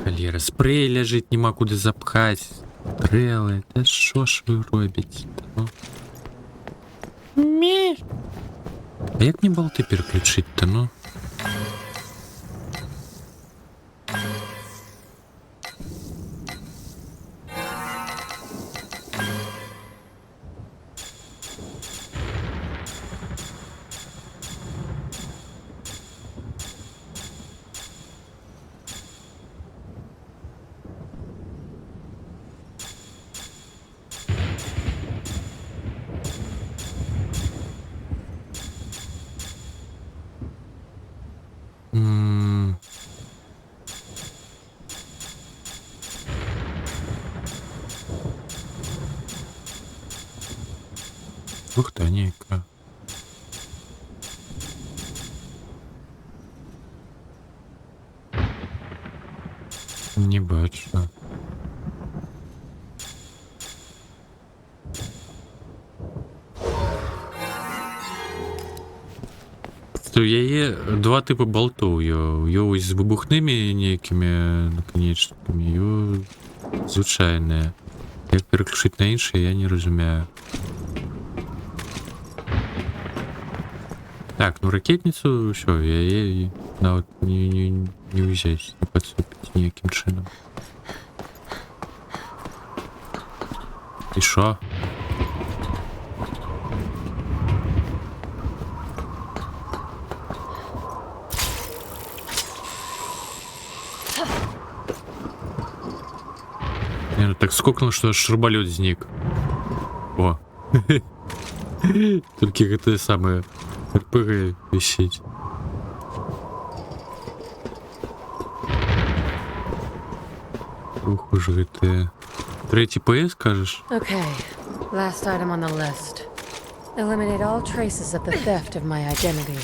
Валера, спрей лежить, нема куди запхати. Стріли, та що ж ви робите? Мі. А як мені болти переключити-то, ну? Ух ты, Ника. Не бачу. Є два типи болтов. Його з вибухними ніякими наконечниками, його звичайне. Як переключити на інше, я не розумію. Так, ну ракетницю, все, я її не взять, не подцепить ніяким чином. І що? Я так скокнул, что аж шурболет зник. О. Только это самое РПГ висеть. Ух уж это. Третий ПС, скажешь? okay, last item on the list. Eliminate all traces of the theft of my identity.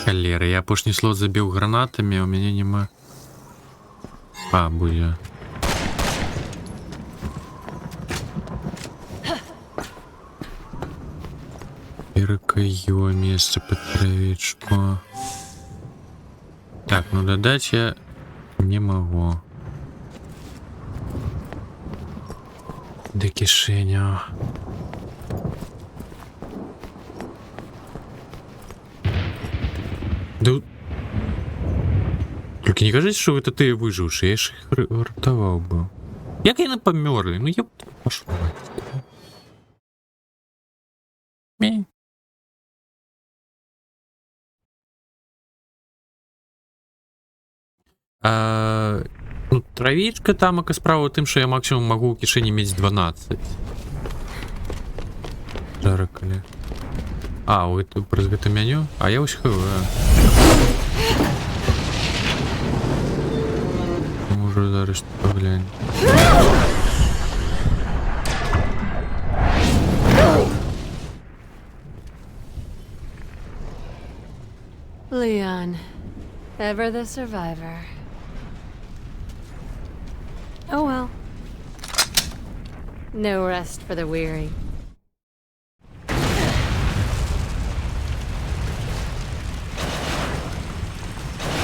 Холера, я пошний слот забил гранатами, а у меня нема. А, будет. Перекаю место под травичку. Так, ну додать я не могу. До кишеня. Да... Только не кажется, что это ты выживший, я ж их ротовал бы. Як я не померли, ну я пошел. Мі. Ну, травічка там, яка справа тим, що я максимум можу у кишені мати 12. Жарокалі. А, ой, тут про це меню? А я ось хв. Може зараз поглянь. Leon, ever the survivor. Oh well. No rest for the weary.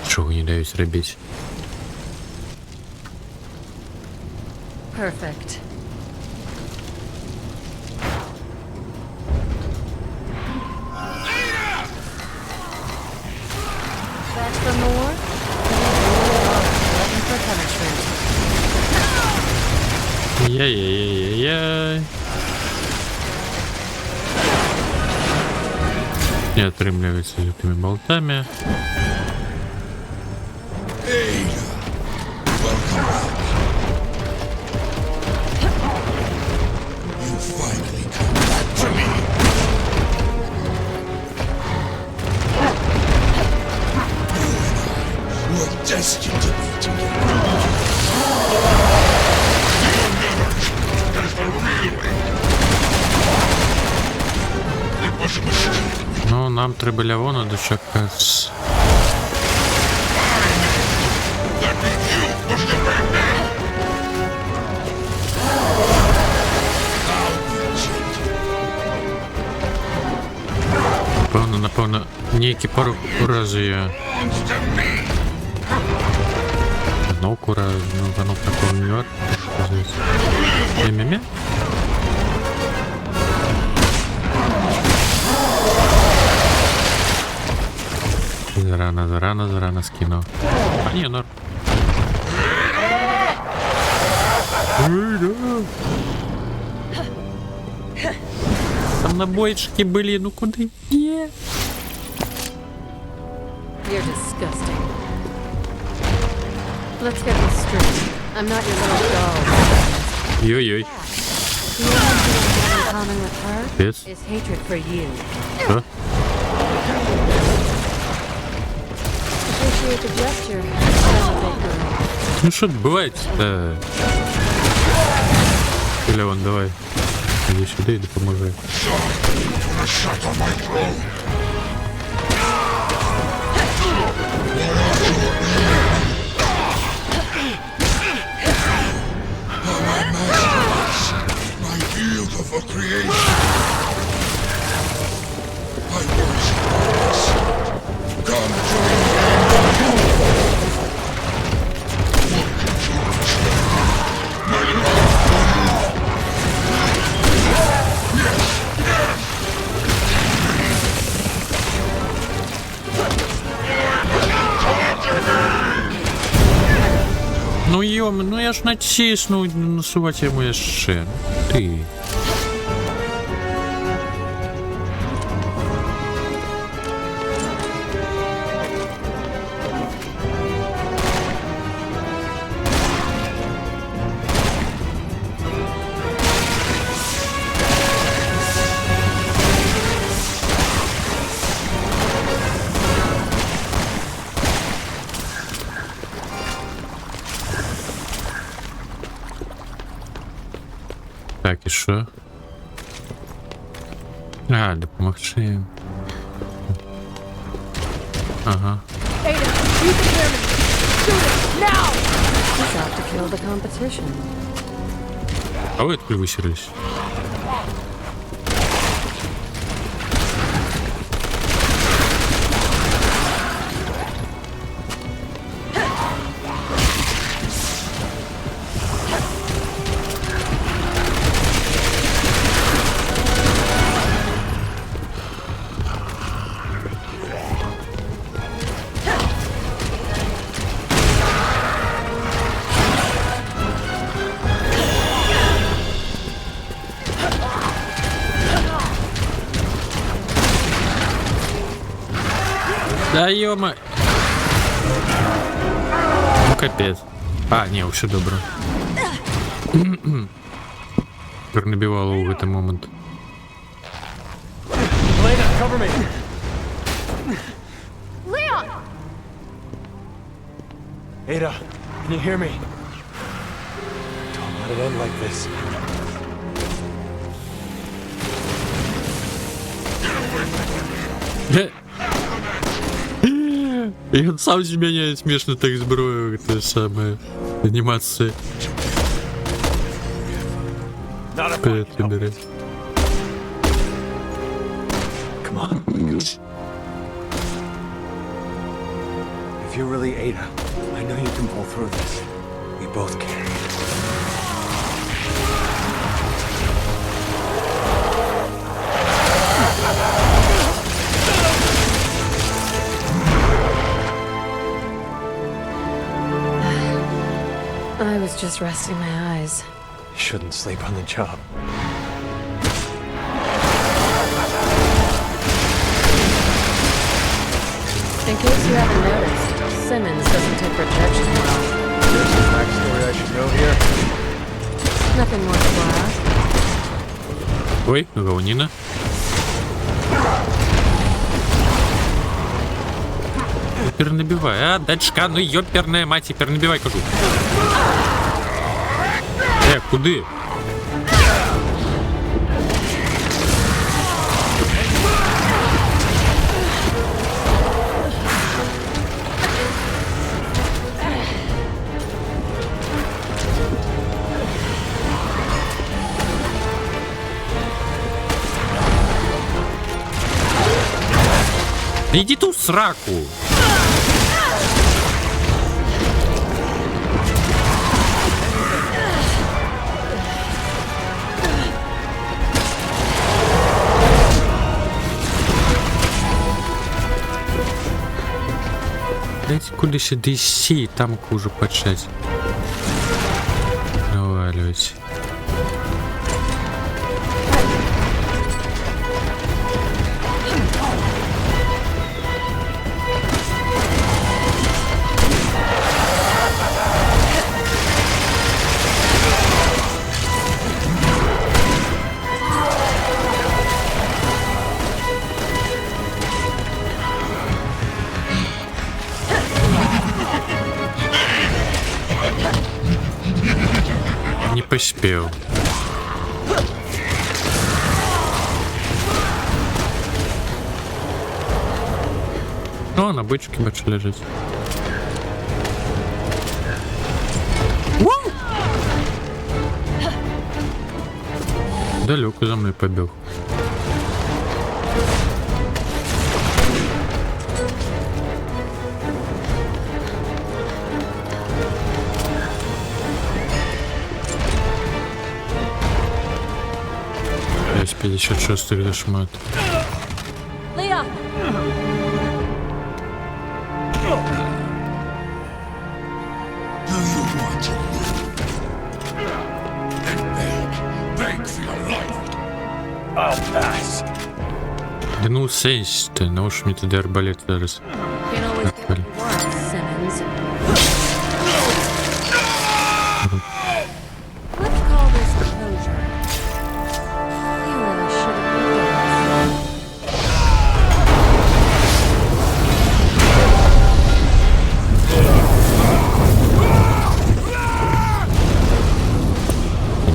Чого не даюсь робити? Perfect. Back for more? Looking for punishment. Яй-яй-яй-яй-яй. Не отрымливается этими болтами. Ну, нам треба Лявона дочекатися. Напевно, ніякі урази є. Ну, кура, ну, воно такого не варто. Мя-мя-мя. Зарано скинув. А ні, норм. Там набойчики были, ну куда? Нет. You're disgusting. Let's get this straight. I'm not your little doll. Ой-ой. The only thing we have in common with her Yes. is hatred for you. Что? Appreciate the gesture. Celebrate girl. Ну что бывает? Леон, давай. Иди сюда и допоможи. Ну ём, ну я ж натиснув насувати йому ще. Ти. Так, і що? А, допомогти їм. Ага. He's out to kill the competition. А ви откуда висірились? Да ёма. Ну капец. А, не, все добре. Набивало в этот момент. Elena, cover me. Leon! Ada, can you hear me? Don't let it end like this. И он сам меняет смешно так зброю, это самое анимация. Перебирать. Come on. If you're really Ada, I know you can pull through this. We both can. I was just resting my eyes. Shouldn't sleep on the job. In case you haven't noticed, Simmons doesn't take rejection well. There's some backstory I should know here. Nothing worthwhile. Ой, говнина. Теперь набивай. А, дочка, ну ёперная мать, теперь набивай, кажу. Куды? Иди ту в сраку. Дайте куда сюда идти, там уже почать. Проваливать. Не поспел. О, на бочке бачу лежить. Далеко за мной побег. С 56-х дошмат. Leon! Да ну сенс ты, ну уж мне туда арбалет зараз. Can't always get what you want, Simmons. Let's call this closure. You really should have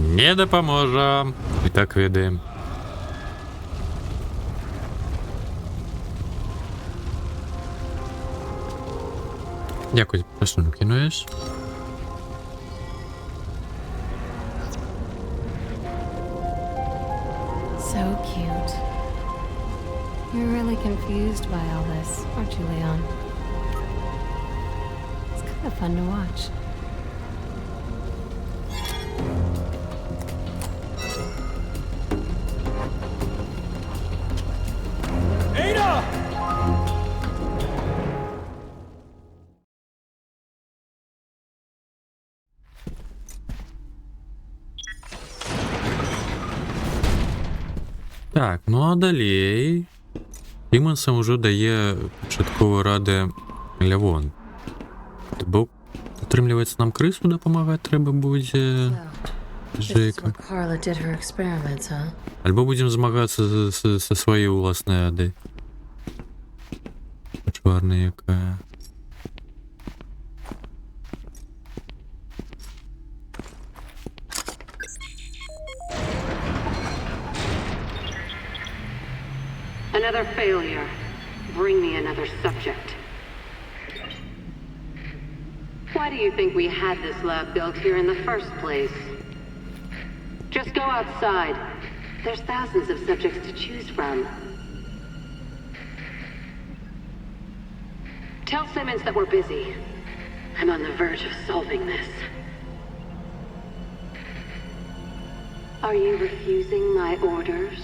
been Не допоможем. І так ведаємо. Дякую, просто кинуєш. so cute. You're really confused by all this, aren't you, Leon? It's kind of fun to watch. Так, ну а далей Сімонсам уже дає початкові ради Лявон. Бо отримлюється нам крису допомагати треба буде This is Жейка. what Carla did her experiments, huh? Альбо будемо змагатися зі своєю власною адою. Чорна яка. Another failure. Bring me another subject. Why do you think we had this lab built here in the first place? Just go outside. There's thousands of subjects to choose from. Tell Simmons that we're busy. I'm on the verge of solving this. Are you refusing my orders?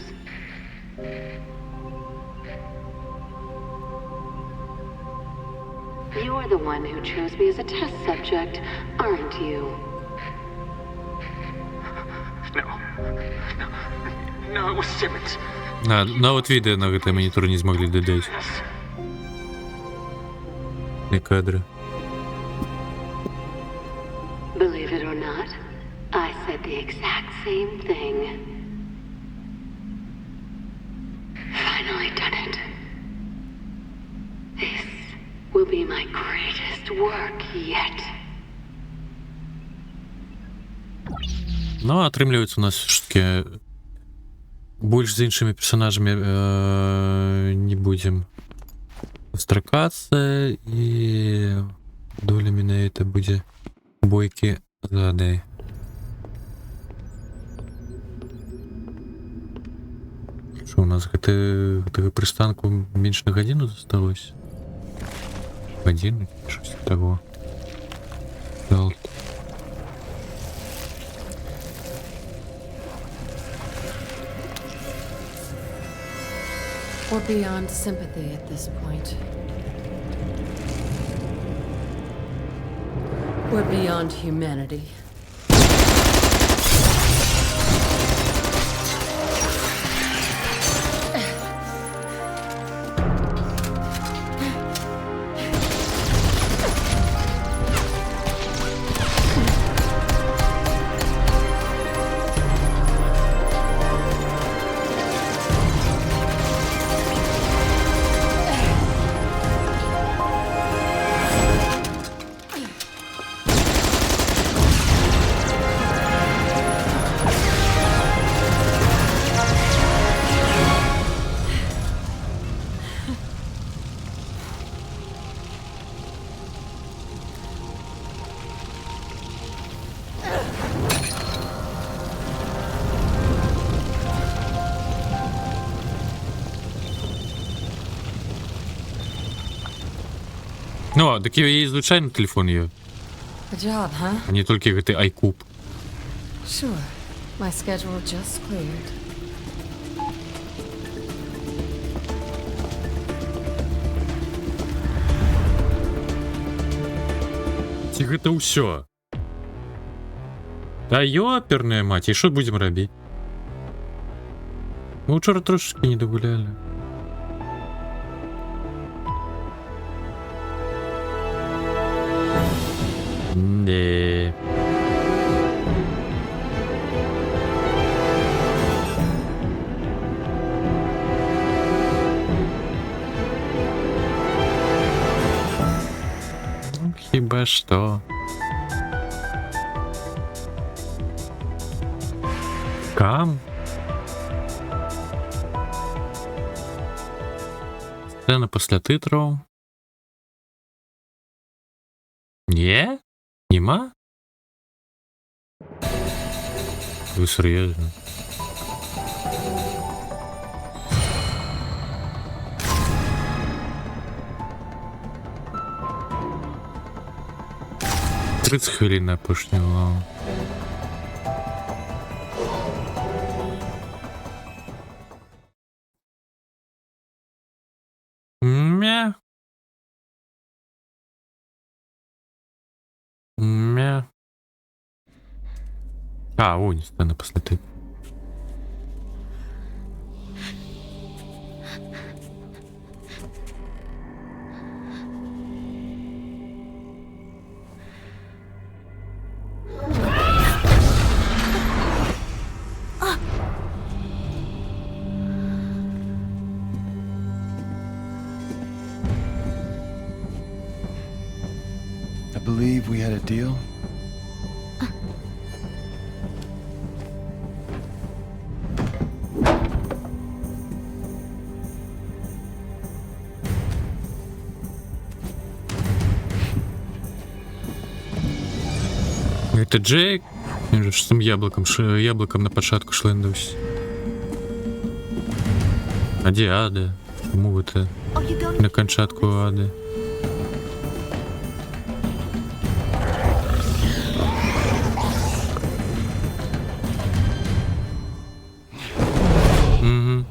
You're the one who chose me as a test subject, aren't you? No, Simmons. Нават відэа на гэты манітор не змаглі дадаць. І кадры. Believe it or not, I said the exact same thing. Finally done it. This will be my greatest work yet. Ну, атрымліваецца у нас все-таки больш з іншымі персонажамі не будзем сустракацца і доля менавіта будзе бойкі за Адай. Што у нас гэтага прыстанку менш на гадзіну засталось? Гадзіну, щось таго. We're beyond sympathy at this point. We're beyond humanity. Ну, так і звичайно телефон є. Good job, huh? А не тільки гэты iCube. Sure. My schedule just cleared. Ці гэта ўсё. Да ёперная маці, і што будзем рабіць? Мы ўчора трошечки не дагулялі. Не. Ну, хіба што. Кам? Сцена пасля тытраў. Не? Нема? Вы серьезно? Тридцать хвилин на апошнього. Мя. Мя. А, о, не сцена после ты. I believe we had a deal. Это Джейк? Він же ж з тим яблуком на початку шлендався. А де Ада? Чому це на кончатку Ади? Угу.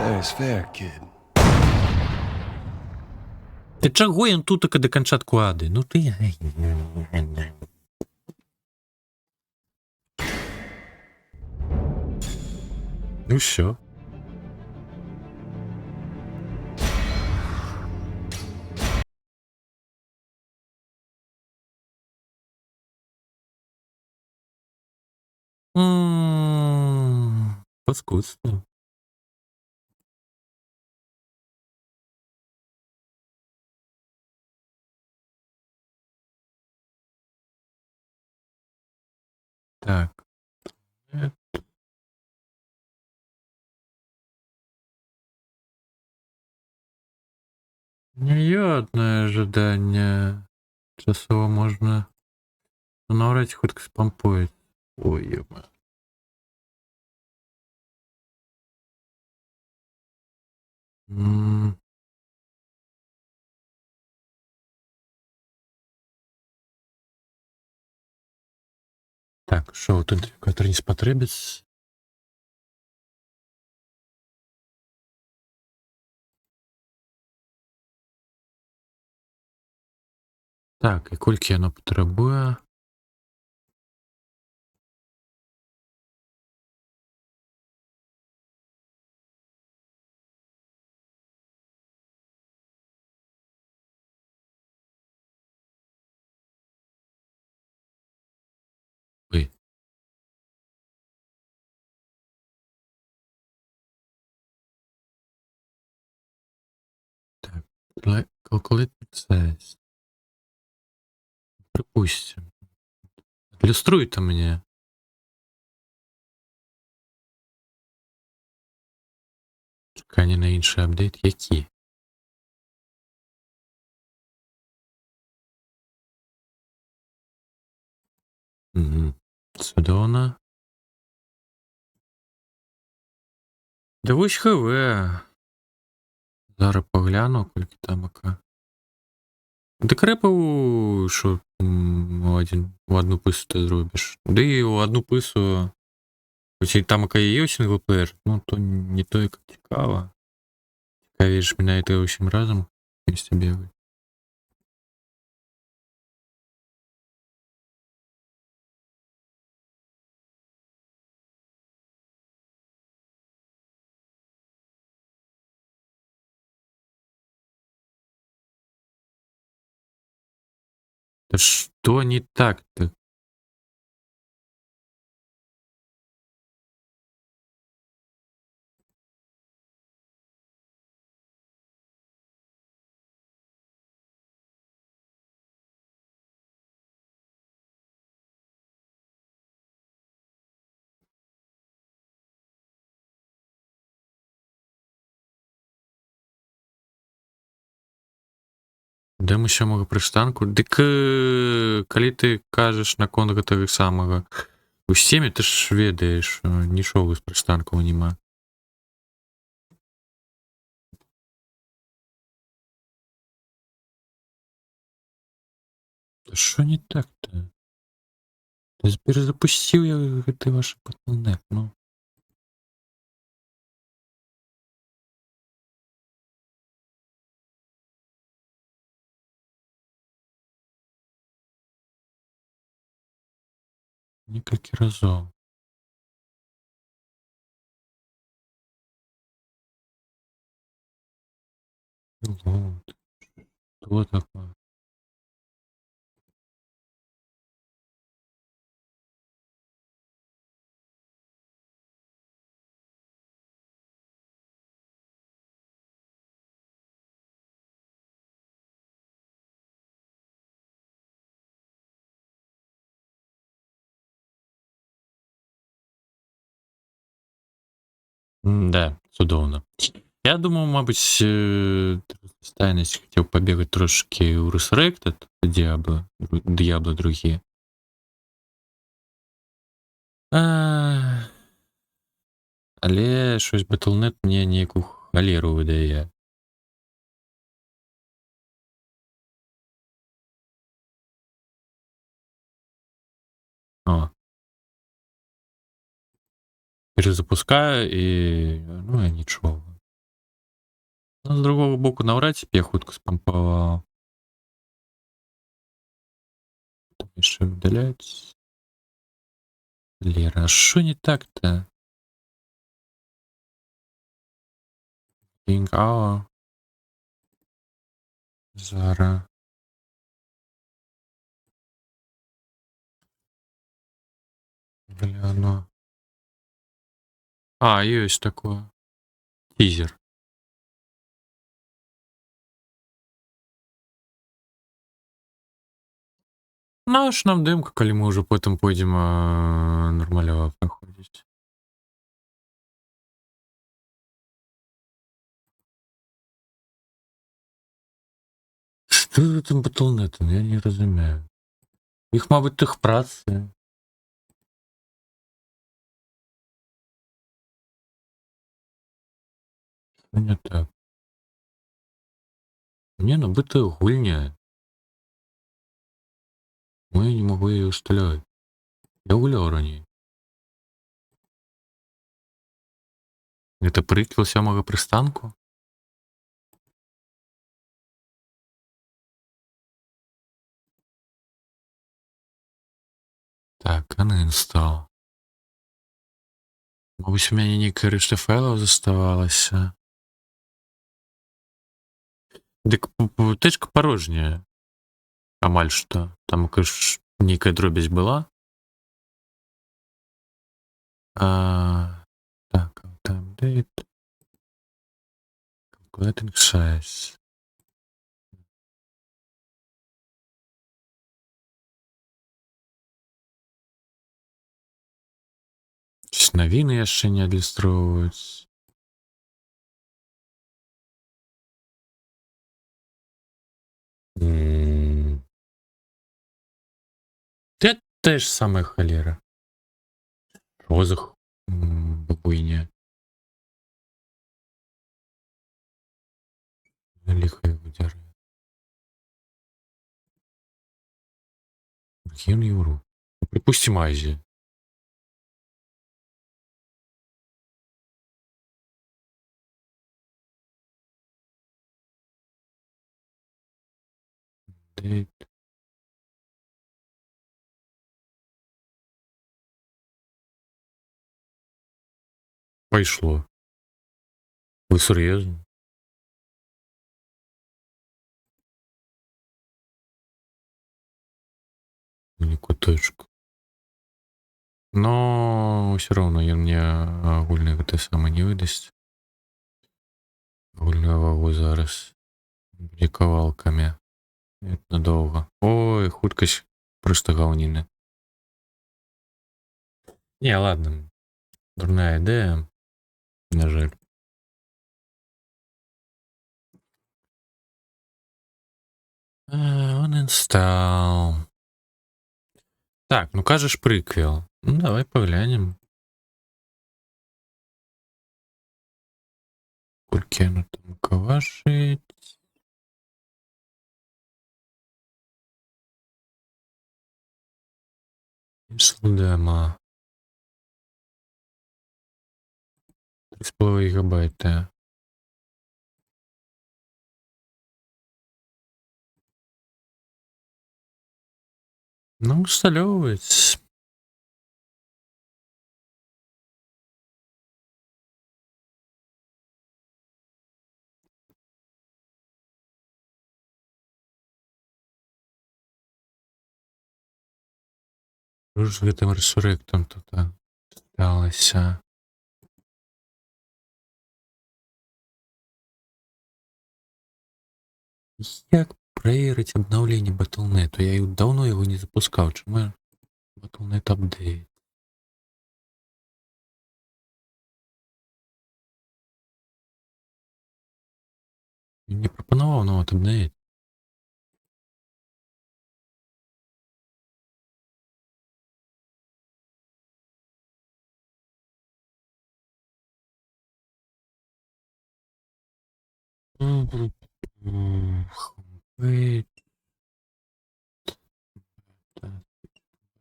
Fair is fair, kid. Ты чаго ён тутака да канца адклады? Ну ты... Ну всё. Паскудство. Так. Неёднае жаданне. Часова можна... Ну, наўрад ці хутка спампуецца. Ой, ёма. Так, што аўтэнтыфікатар не спатрэбіцца? Так, і колькі яно патрабуе? Ой. Так, calculate size. Припустим. Ілюструйте мені. Чекання на інший апдейт. Які? Угу. Судона. Да вось ХВ. Зараз погляну, колькі там яка. Дык рэпаў, що у одну пису ти зробиш. Да і у одну пису, хоч і там яка є синглплеєр, ну то не то, як цікаво. Цікавіше мене це усім разом вместе бігати. Да что не так-то? Де мы ще могли прыштанку? Дык калі ты кажаш наконт гэтага самага у сцеме, ты ж ведаеш, нічога з прыштанкаў няма. Що не так-то? Ты перезапусціў я гэты ваш патнет, ну. Некалькі разоў. Вот. Что такое? Да, цудоўна. Я думаў, мабыць, стайнасць хацеў пабегаць трошкі ў Resurrected, Diablo 2. Але щось Battle.net мне нейкую халеру выдае. О. Перезапускаю і... ну, і нічого. Ну, з другого боку, навряд ці б я хутко спампував. Там ще видалять. Лера, а що не так-то? King Hour. Зара. Гляну. А, есть такое. Тизер. Ну, аж нам демка, коли ми вже потім пойдемо нормалювати проходить. Що за там батлнетом? Я не розумію. Їх, мабуть, тих праці. Що не так? Мне набита гульня. Мы не могу ее усталять. Я гулял ранее. Это приквел сьомого пристанку? Так, uninstall. Мабуть, у меня некая решта файлов заставалася. Дик течка порожняя. Амаль что. Там, конечно, некая дробязь была. Так, update. Calculating size. Навіны яшчэ не адлюстроўваюць. Це те ж саме холера. Розах бабуйня. Лихо его дерет. Архивный Евро. Припустим, Азия. Date. Пойшло. Ви серйозно? Не куточку. Но все равно я мне агульный гэта самое не выдаст. Агульную вагу зараз. Будзе кавалкамі. Это надолго. Ой, хуткасць просто гаўніна. Не, ладно. Дурная ідэя. На жаль. Uninstall. Так, ну кажешь приквел. Ну, давай поглянем. Колькі оно там кавашить. Демо. 3,5 гигабайта. Ну, усталёвывается. Что ж з гэтым рэсуректам тут сталася? Як праверыць абнаўленне Battle.net? Я давно его не запускаў. Чаму Battle.net апдейт? Не прапанаваў нават апдейт. Wait.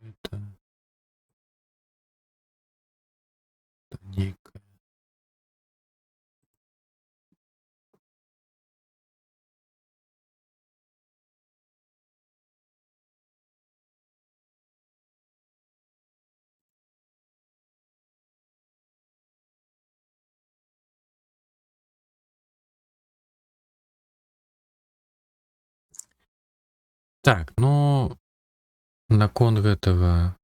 Это некая. Так, ну наконт гэтага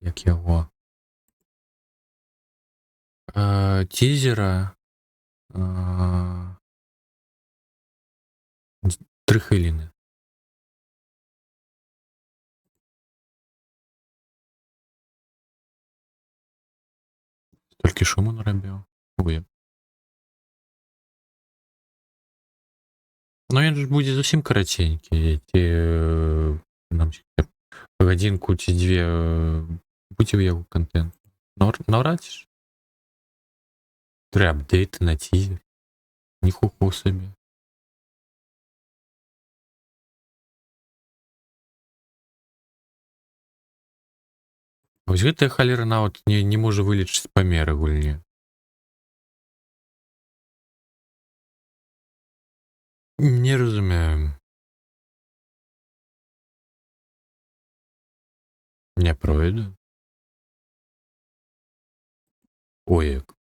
як яго тизера 3 хвіліны. Толькі шуму нарабіў. Ой. Ну ён ж будзе зусім караценькі, ці нам гадзінку ці дзве будзе ў яго контент. Наўрад ці ж. Трэ апдейты на тизер. Ніхуху сабе. Вось гэтая халера нават не можа вылічыць памеры гульні. Не разумею. Не пройду. Ой, як.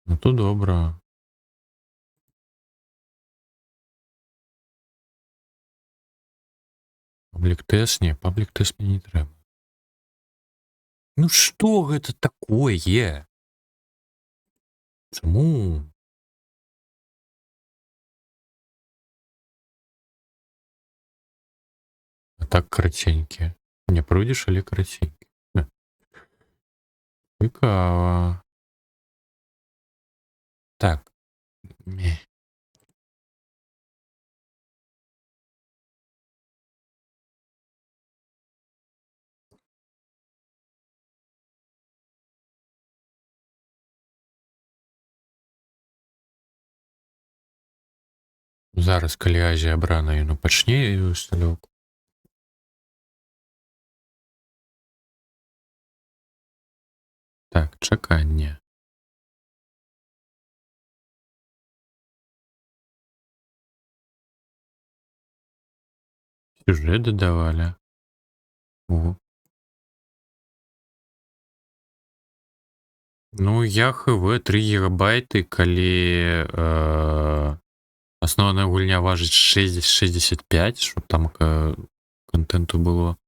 Ну то добра. Паблік-тэст? Не, паблік-тэст мне не трэба. Ну што гэта такое? Чаму? А так караценькі. Не пройдзеш, але караценькі. Цікава. Так. Зараз, калі Азія абрана, яно пачне усталёўку. Так, чаканне. Сюжэт дадавалі. О. Ну, я ХВ 3 гигабайты, калі асноўная гульня важыць 65, щоб там контенту было.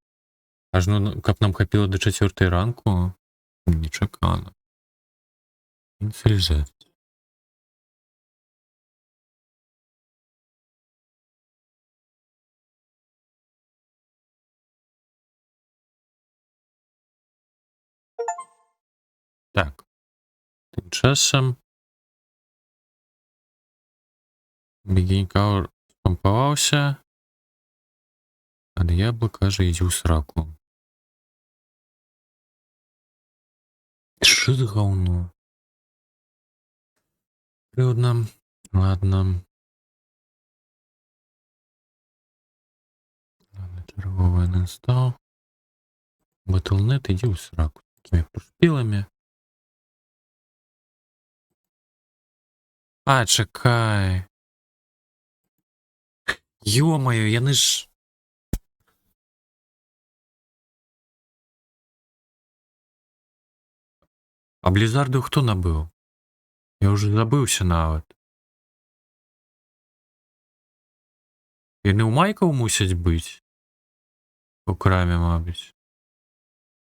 Аж ну, каб нам хапіла до 4 ранку, нечакана. Інфільзет. Так. Тым часам Бегенькаур спампаваўся, а Д'ябла кажа, ідзі ў сраку. Што за гаўно? Прыўдна. Ладно. Ладно, чарговы анінстал. Battle.net, ідзі ў сраку. Такімі пушпіламі. А, чакай. Ё-маё, яны ж... А Блізарду хто набыў? Я ўжо забыўся нават. Яны ў майкаў мусяць быць? У краме, мабыць.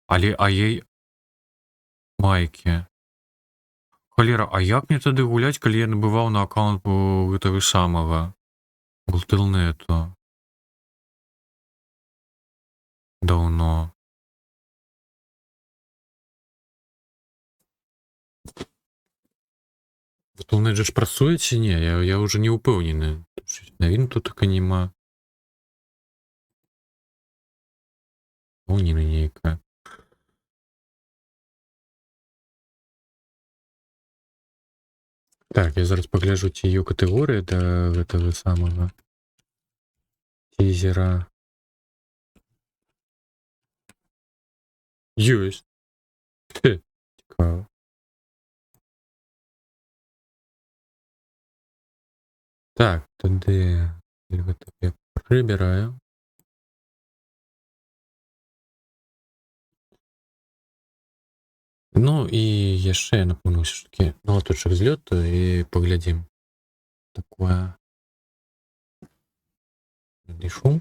Але, а ей... Майкі. Халера, а як мне тады гуляць, калі я набываў на аккаунт гэтага самага? Battle.net. Даўно. Battle.net же ж працуе ці не? Я ўжо не ўпэўнены. Навін тут так і нема. Паўніна нейкая. Так, я зараз пагляджу, ці ёй катэгорыя да гэтага самага тизера. Ёсць. Цікава. Так, тады гэта я прыбіраю. Ну і яшчэ я напомню ўсё ж такі налаточак злёту і паглядзім. Такое надышу.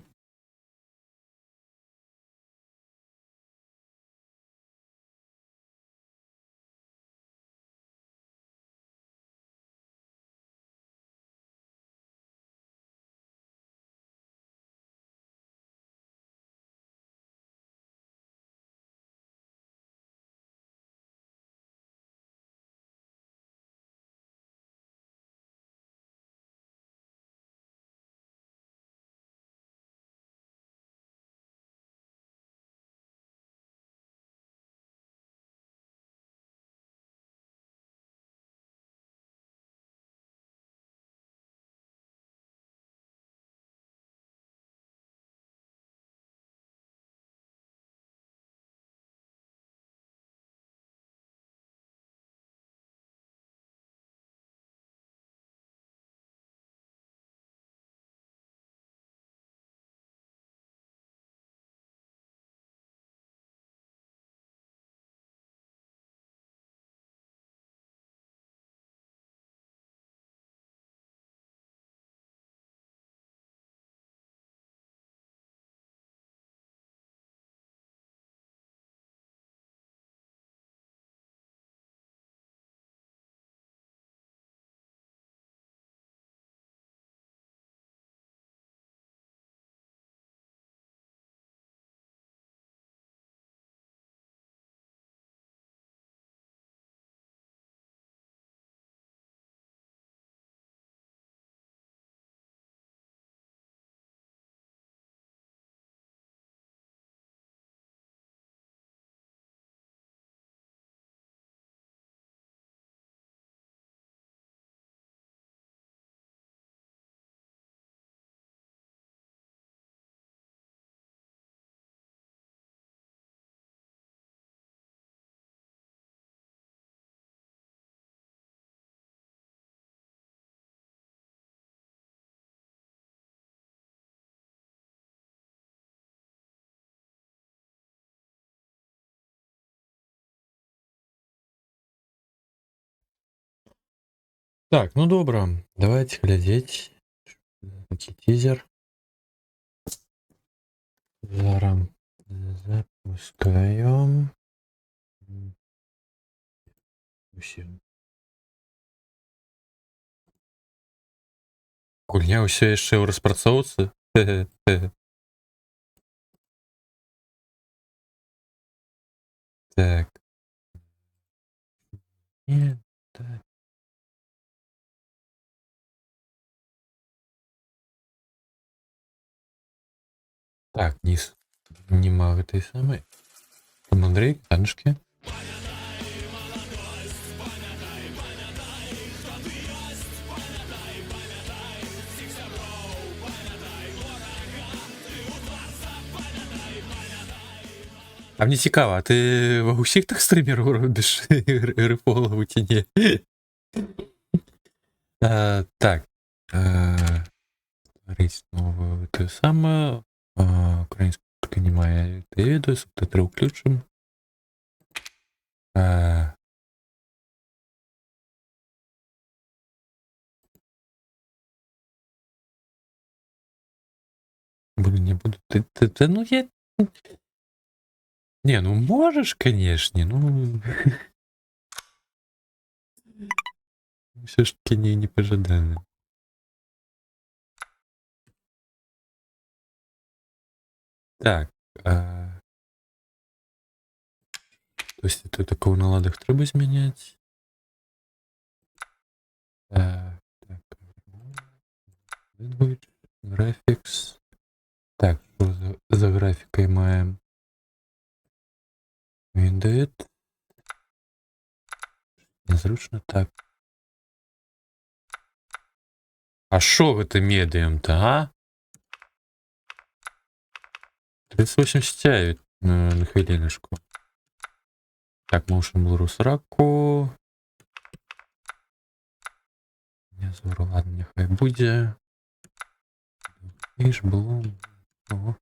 Так, ну добра, давайте глядзець. Такі тизер. Зараз запускаем. Усім. Гульня ўсё яшчэ ў распрацоўцы. Так. Не, так. Так, низ. Нема гэтай самай. Там Андрей, танчки. А мне цікава, а ти ва ўсіх так стрімераў робіш грыфолаву ці не? Так. Стварыць новую тое самае. Украінская толькі не мае ты ведаю, субтытры ўключым. Буду, не буду. Ты, ну я... Не, ну можешь, конечно, ну... Все ж таки не пожадано. Так. То есть это такого на ладах треба змяняць. Так. Графикс. Так, что за графикой маем? Виндет. Незручно так. А шо гэта медыям-то, а? 38 Ti на хвилиночку. Так, motion blur сраку. Не зору, ладно, нехай буде. Иж блум. Ого.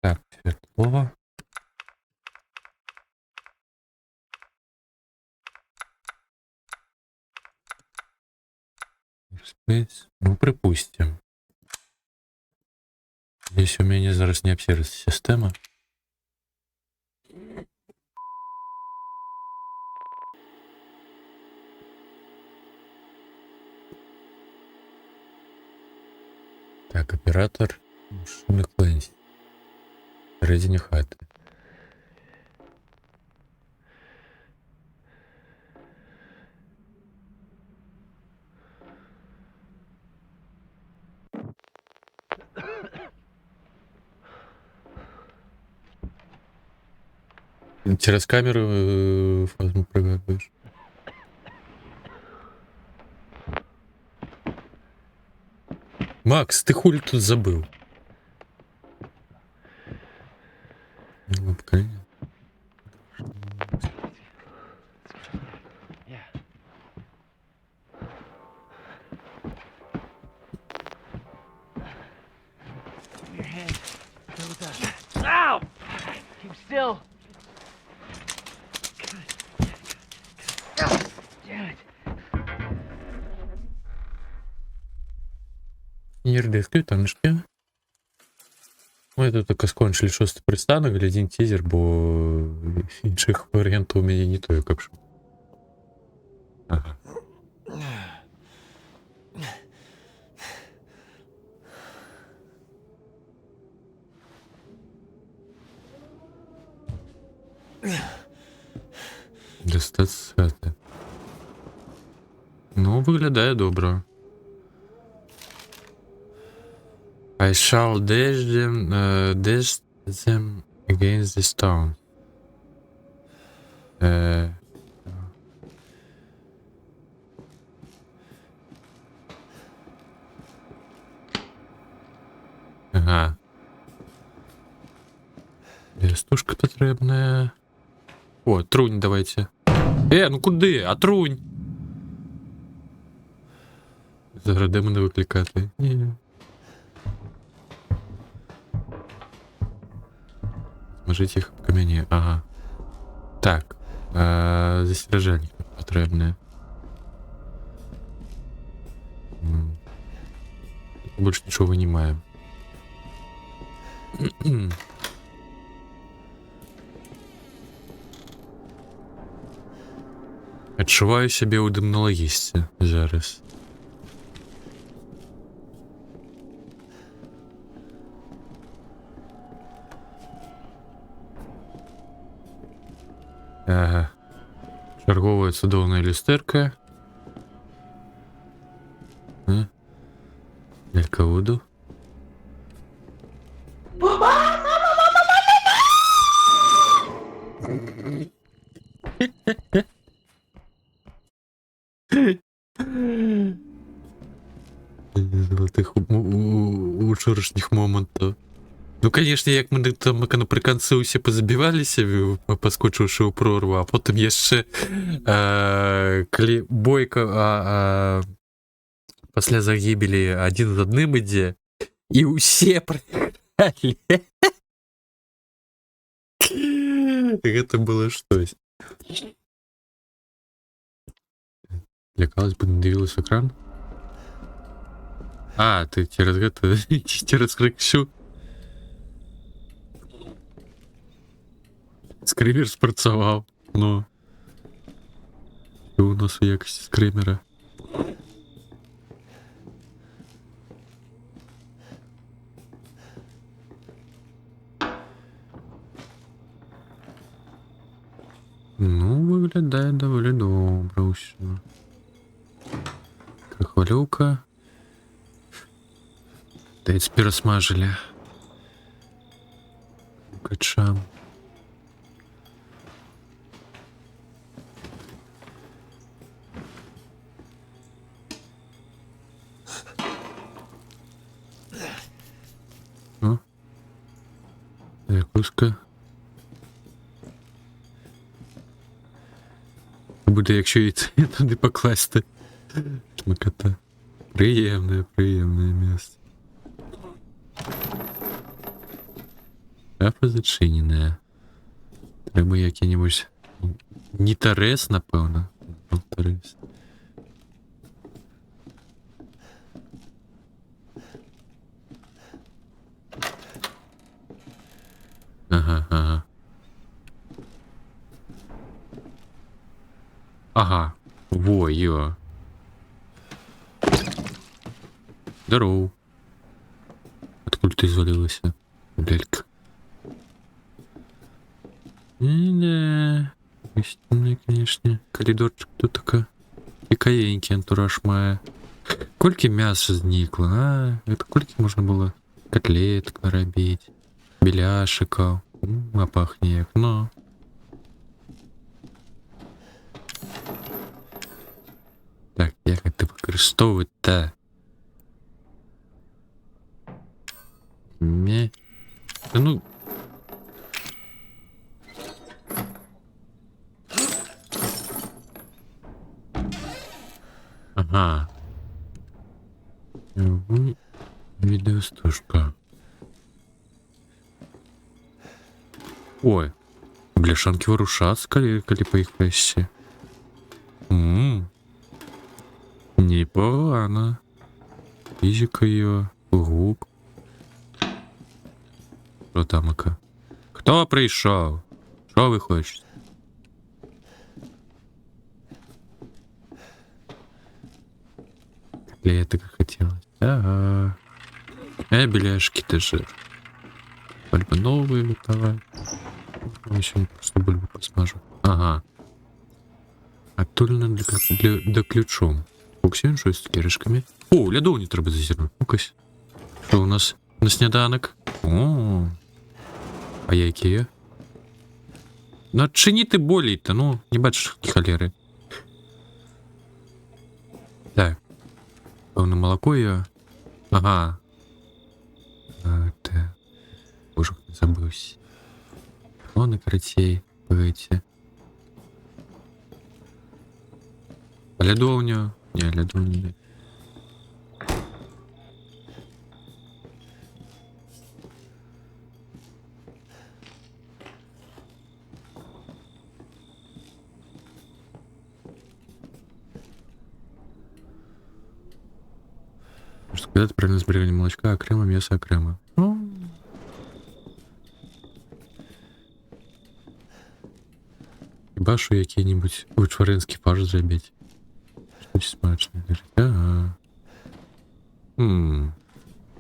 Так, светло. Space. Ну, припустим. Здесь у меня зараз не обсервится система. Так, оператор. Машина Клэнси. Всередині хати. Через камеру фазму прогадываешь. Макс, ты хули тут забыл? Ну, поколение. Ow! Keep still. Damn it. Нердиски, танчики. Ми тут тільки скончили 6-й пристанок, глядім тизер, бо інших варіантів у мене не то, як що. Ага. Достать з хати. Ну, виглядає добре. I shall dash them against the stone. Ага. Листушка потребная. О, трунь давайте. Ну куди? А трунь? Загради мене викликати. Ні. Смажить їх в камені. Ага. Так. Застереження потрібне. Більше нічого не маємо. Відчуваю себе у димнологісті зараз. Ага. Черговая цудовная люстерка. Лялька Вуду. Золотых учорашніх моментів. Ну, конечно, як ми там наприкінці усі позабивалися, поскочивши у прорву, а потім є ще бойка після загибелі один з одним іде, і усі проіграли. Це було щось. Лякалась бы, не дивилась в экран? А, ты через это, через крикшу. Скример спрацював. Ну. І у нас у якості скримера. Ну, виглядає доволі добре усе. Хвалюка. Да и теперь смажили. Качам. О. Закуска. Буде, якщо і туди покласти. Смакота. Приємне місце. Шафа зачинена. Треба який-небудь ніторез, напевно. Ніторез. Ага. Во, ё. Здорово. Откуда ты извалилась? Лелька. Да. Истинный, конечно. Коридорчик тут такой. И каенький антураж мая. Кольки мяса зникло, а? Это кольки можно было котлеток наробить. Беляшиков. А пахне як, но. Так, як это використовувати-то? Не. Да ну. Ага. Видеостушка. Ой. Бляшанки ворушатся, коли по их прессе. Непогано. Физика ее. Губ. Что там, Ака? Кто пришел? Что вы хочете? Котлеток хотелось. Ага. Беляшки тоже. Бульбы новые выпивать. Еще просто бульбу посмажу. Ага. Оттулено для ключом. Буксин, что с киришками. О, лядову не треба зазирнуть. Ну-ка. Что у нас на сніданок? О. А які? Ну, отчините болей-то, ну, не бачиш холери. Так. Певно, молоко я. Ага. Так. Боже, забывся. Вон и каратей. Погодите. А лядова у него? Не, лядова не. Когда-то правильно сберегание молочка, окрема, мясо, окрема. Хіба що який-нибудь вичваринський фарш зробити. Щось смачне. Ага.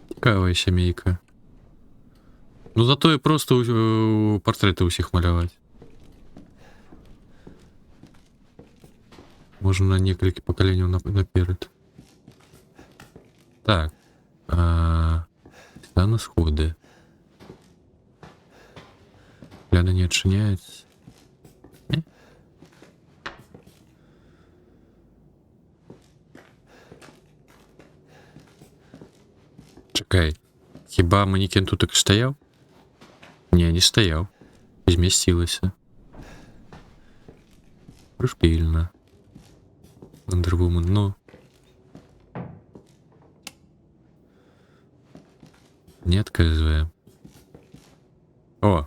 Цікава сімейка. Ну зато і просто портрети усіх малювати. Можна на несколько поколений наперед. Так. Сюда на сходы. Гляда не отчиняется. Чекай. Хіба манекен тут так стоял? Не стоял. Зместился. Пришпильно. Вандервумен, ну. Не отказываем. О!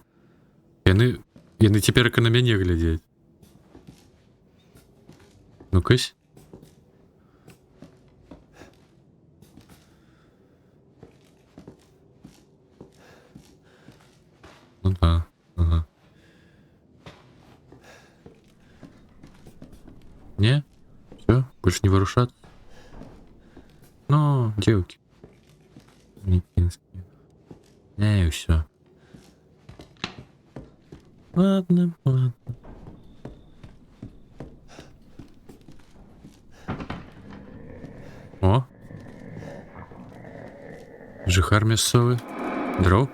Яны теперь на мяне глядеть. Ну-кась. Ну да, ага. Не? Все? Больше не ворушат? Ну, девки. Никинские. И все. Ладно. О! Жихар мясовый. Дров.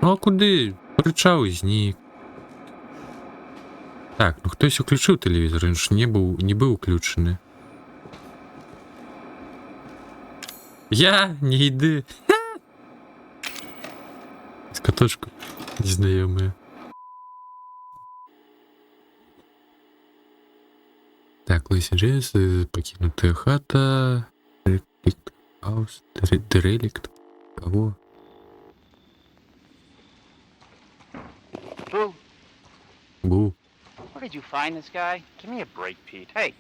Ну а куди? Причал і знік. Так, ну хтось включив телевізор, він ж не був включений. Я? Не йди. З катошку незнайомая. Так, Лысый Джейс, покинутая хата, Реликт Хаус, Дереликт. Кого? Boo. Бу. Where did you find this guy? Give me a break, Pete. Hey,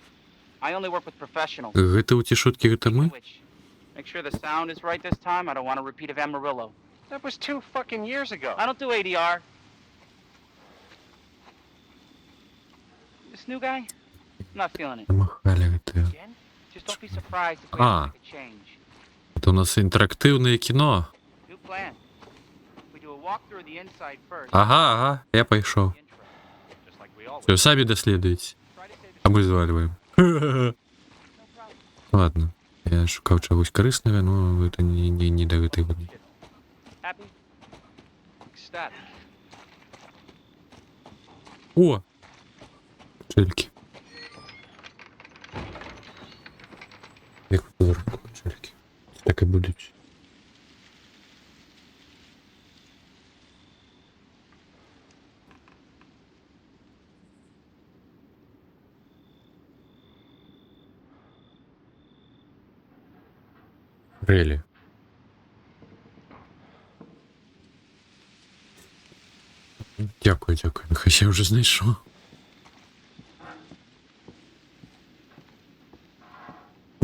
I only work with professionals. Гэта у ті шутки, гэта ми? Make sure the sound is right this time. I don't want a repeat of Amarillo. That was 2 fucking years ago. I don't do ADR. This new guy? I'm not feeling it. Замахали это. Again? Just don't be surprised if we Ah. have to make a change. Это у нас интерактивное кино. New plan. We do a walkthrough of the inside first. Ага, я пошел. Intro. Just like we always Все, сами доследуйте. try to say this. А мы зваливаем. No problem. Ладно. Я шукав чогось корисного, но это не до этой воды. Happy? Ecstatic. О! Качельки. Як поверху качельки. Так і будуть. Релі. Дякую, дякую. Нехай я вже знайшов.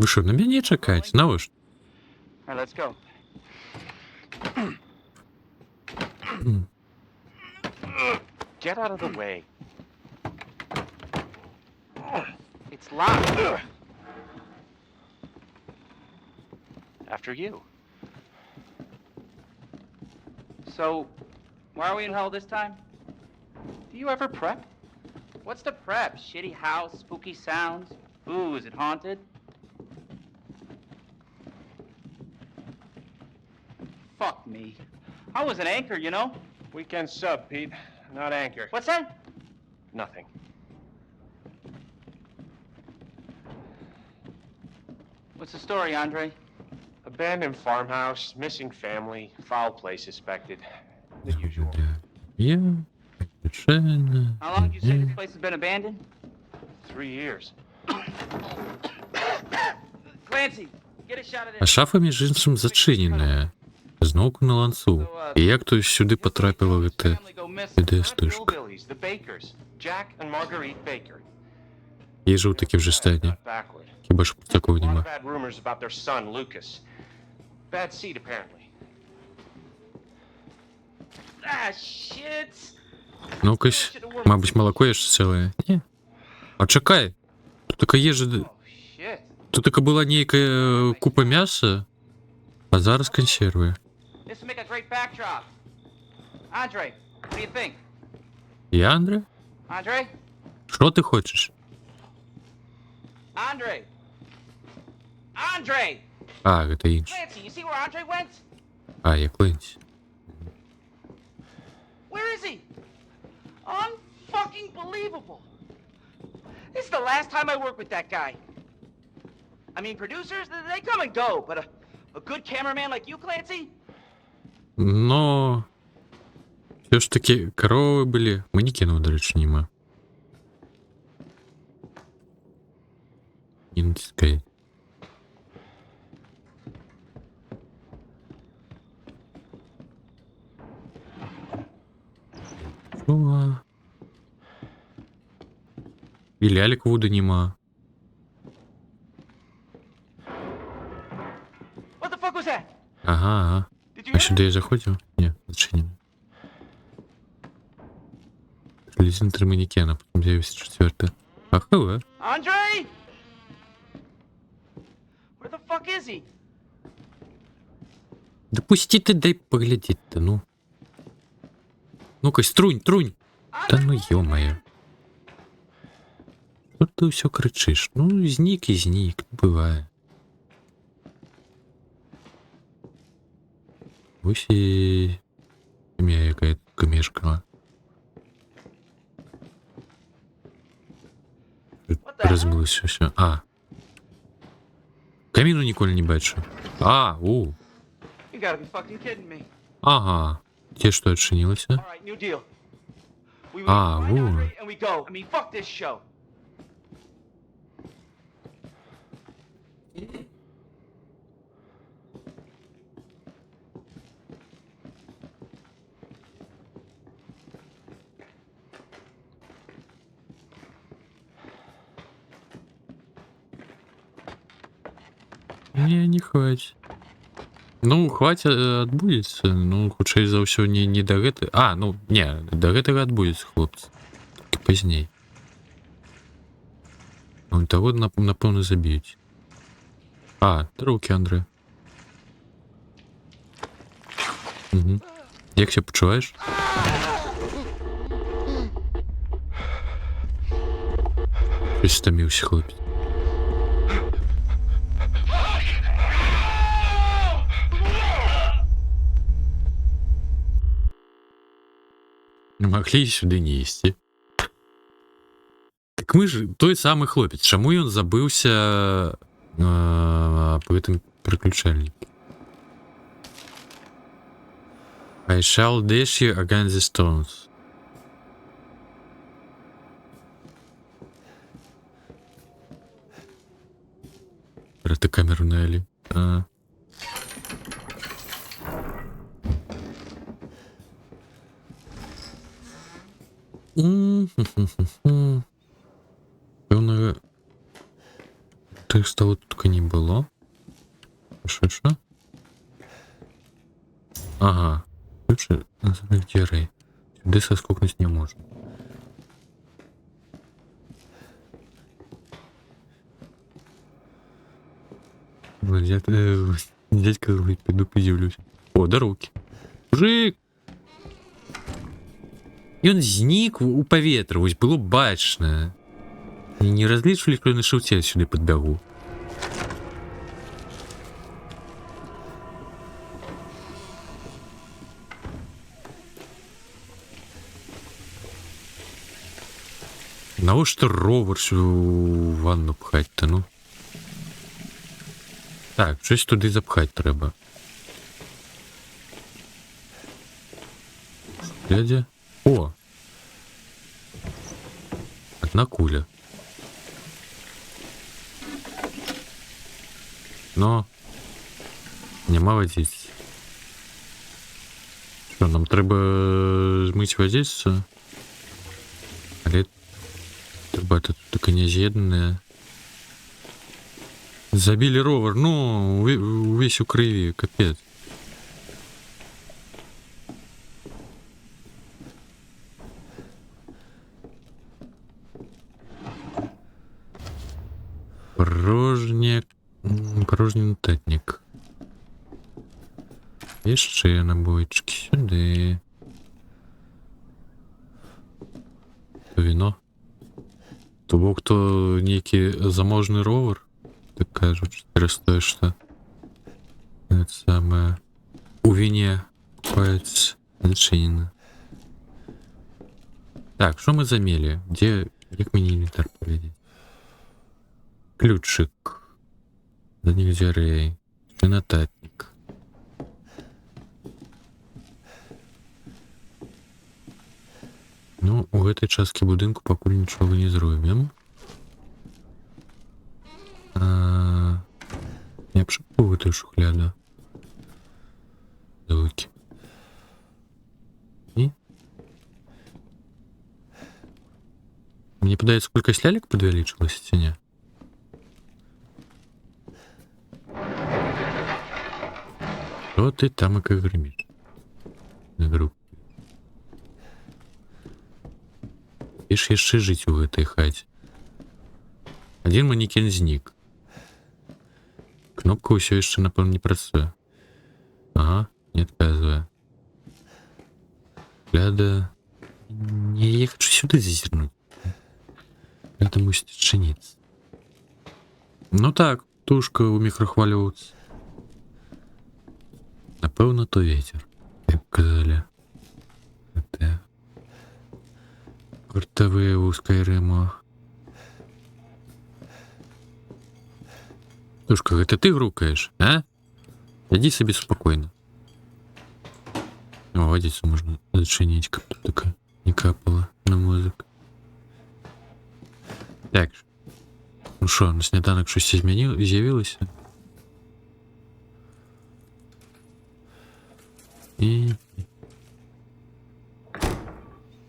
Ви що, на мене чекаєте? На що? All right, let's go. Get out of the way. It's locked. After you. So, why are we in hell this time? Do you ever prep? What's the prep? Shitty house, spooky sounds? Ooh, is it haunted? Fuck me. I was an anchor, you know? Weekend sub, Pete. Not anchor. What's that? Nothing. What's the story, Andre? Abandoned farmhouse, missing family, foul play suspected. The usual. Я печально. How long do you say this place has been abandoned? 3 years. Clancy, get a shot of А this. шафа, між іншим, зачинена. Знову на ланцу. І як то сюди потрапило це? Family go missing. Іде Not стежка. hillbillies, the Bakers. Jack and Marguerite Baker. Є жив таки вже стані. Not backward. Хіба ж такого A lot of нема. bad rumors about their son, Lucas. Bad seed, apparently. Ah, shit. Ну, якось, мабуть, молоко є ж ціле. Ні. А чекай. Тут така є ж... Oh, shit. Тут така була ніяка купа м'яса, а зараз консерви. This would make a great backdrop. Andre, what do you think? Я, Андре? Andre? Що ти хочеш? Andre! Andre! А, це інше. Clancy, you see where Andre went? А, я Кленсі. Where is he? Unfucking believable. This is the last time I work with that guy. I mean, producers, they come and go, but a good cameraman like you, Clancy? Но... Все ж таки, корови були. Манекенів, до речі, нема. Не натискай. Що? І ляльок воду нема. What the fuck was that? Ага, ага. Did you А hear сюди я заходив? Ні, зачинено. Лізін 3 манекена, потім з'явився 4. А хелло? that? Andre? Where the fuck is he? Да пустите, дай поглядеть-то, ну. Ну-ка, трунь, трунь. Та ну ё-моё. Що ти все кричиш? Ну, знік і знік, буває. Ось і... Сім'я яка мешкала. Розбилося все. А. Каміну ніколи не бачу. А, у. You gotta be fucking kidding me. Ага. Те, что отшинилось, а? All right, new deal. We Ah, find ooh. Andre and we go. I mean, fuck this show. Не хватит. Ну, хватит, адбудзецца. Ну, хутчэй за ўсё не да гэты. А, ну, не, да гэтага адбудзецца, хлопцы. Толькі пазней. Он того, напевно, заб'ють. А, руки, Андре. Угу. Як себе почуваєш? Щось стомився, хлопець. Не могли сюди не їсти. Так мы ж той самый хлопец. Чаму ён забыўся по гэтым прыключальніку? I shall dash you against the stones. Это камеру Нелли. Певно, тих стало тут не було. Що? Ага. Лучше назовних дверей. Сюди соскокнуть не можна. Дядька говорить, піду подивлюсь. О, до руки. Мужик! Ён знік у паветра, вось было бачна. Не разлічвалі, што на шаўце сюды падбягу. Навошта ровар у ванну пхаць-то, ну? Так, щось туди запхати треба. Дядя. О! Одна куля. Но нема водиці. Що, нам треба змить водицю? Але треба тут таке не з'єднане. Забили ровер, ну, весь у крови, капец. Порожній нотатник. Яшчэ набойчики сюди. Віно. То бок то нейкі заможны ровер. Так кажуть, через что это самое у вине покупается зачинено. Так, что мы замели? Где, как мне инвентарь поведеть? Ключик. Задних дверей. Нотатник. Ну, у этой частки будинку покуль ничего не зробим. Я пошел в эту шухляду. Звуки. И? Мне подается, сколько слялек подвеличилось в стене. Вот ты там и как гремишь. На группе. Ишь яшчэ жить у этой хате. Один манекен знік. Кнопка ўсё яшчэ, напэўна, не працуе. Ага, не адказвае. Гляда... Не, я хочу сюды зазірнуць. Гляда мусіць адчыніцца. Ну так, тушка ў мікрахвалёўцы. Напэўна, то ветер, як казалі. Это... Картавыя ў Скайрыму. Тушка, это ты грукаешь, а? Иди себе спокойно. О, водицу можно зачинить, как тут такая не капала на мозг. Так. Ну что, на сніданок щось з'явилося? І...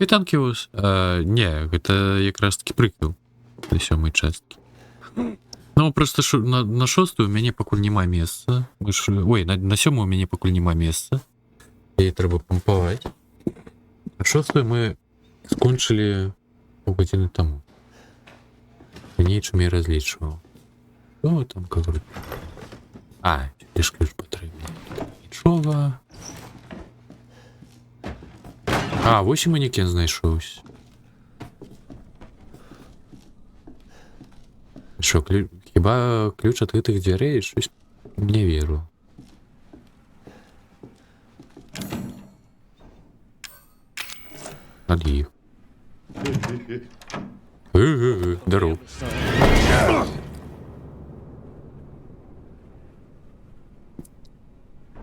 Вітанки вас. Не, это якраз таки приквел до 7-й частки. Ну, просто на 6-ю у мяне пакуль няма месца. Ой, на 7-ю у мяне пакуль няма месца. Яе трэба пампаваць. А 6-ю мы скончылі паўгадзіны таму. Складнее, чем я различивал. Что там, который... А, лишь ключ потребен. Ничего. А, 8 манекен знайшовся. Що, хіба ключ від тих дверей? Щось не вірю. Надо їх. Здоров.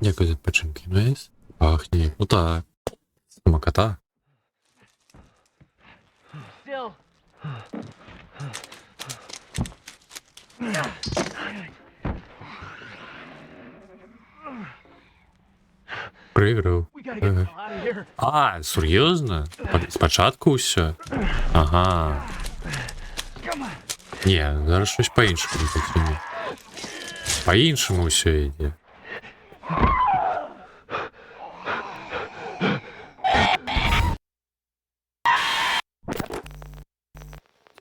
Дякую за печеньки, найс. Пахне. Ну так. Самокота. Проиграв. А, серйозно? Спочатку все? Ага. Ні, зараз щось по-іншому потрібно. По-іншому все йде.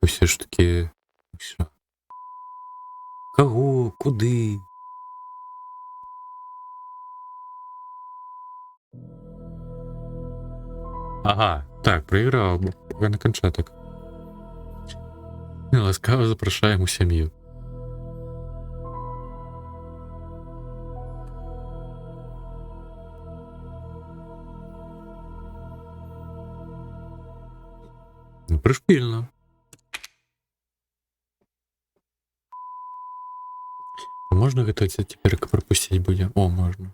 Все ж таки... Все. Кого? Куди? Ага, так, проіграв, поки на кончаток. Ласкаво запрошаємо у сім'ю. Ну, пришпільно. Можна готовиться тепер пропустить будем? О, можна.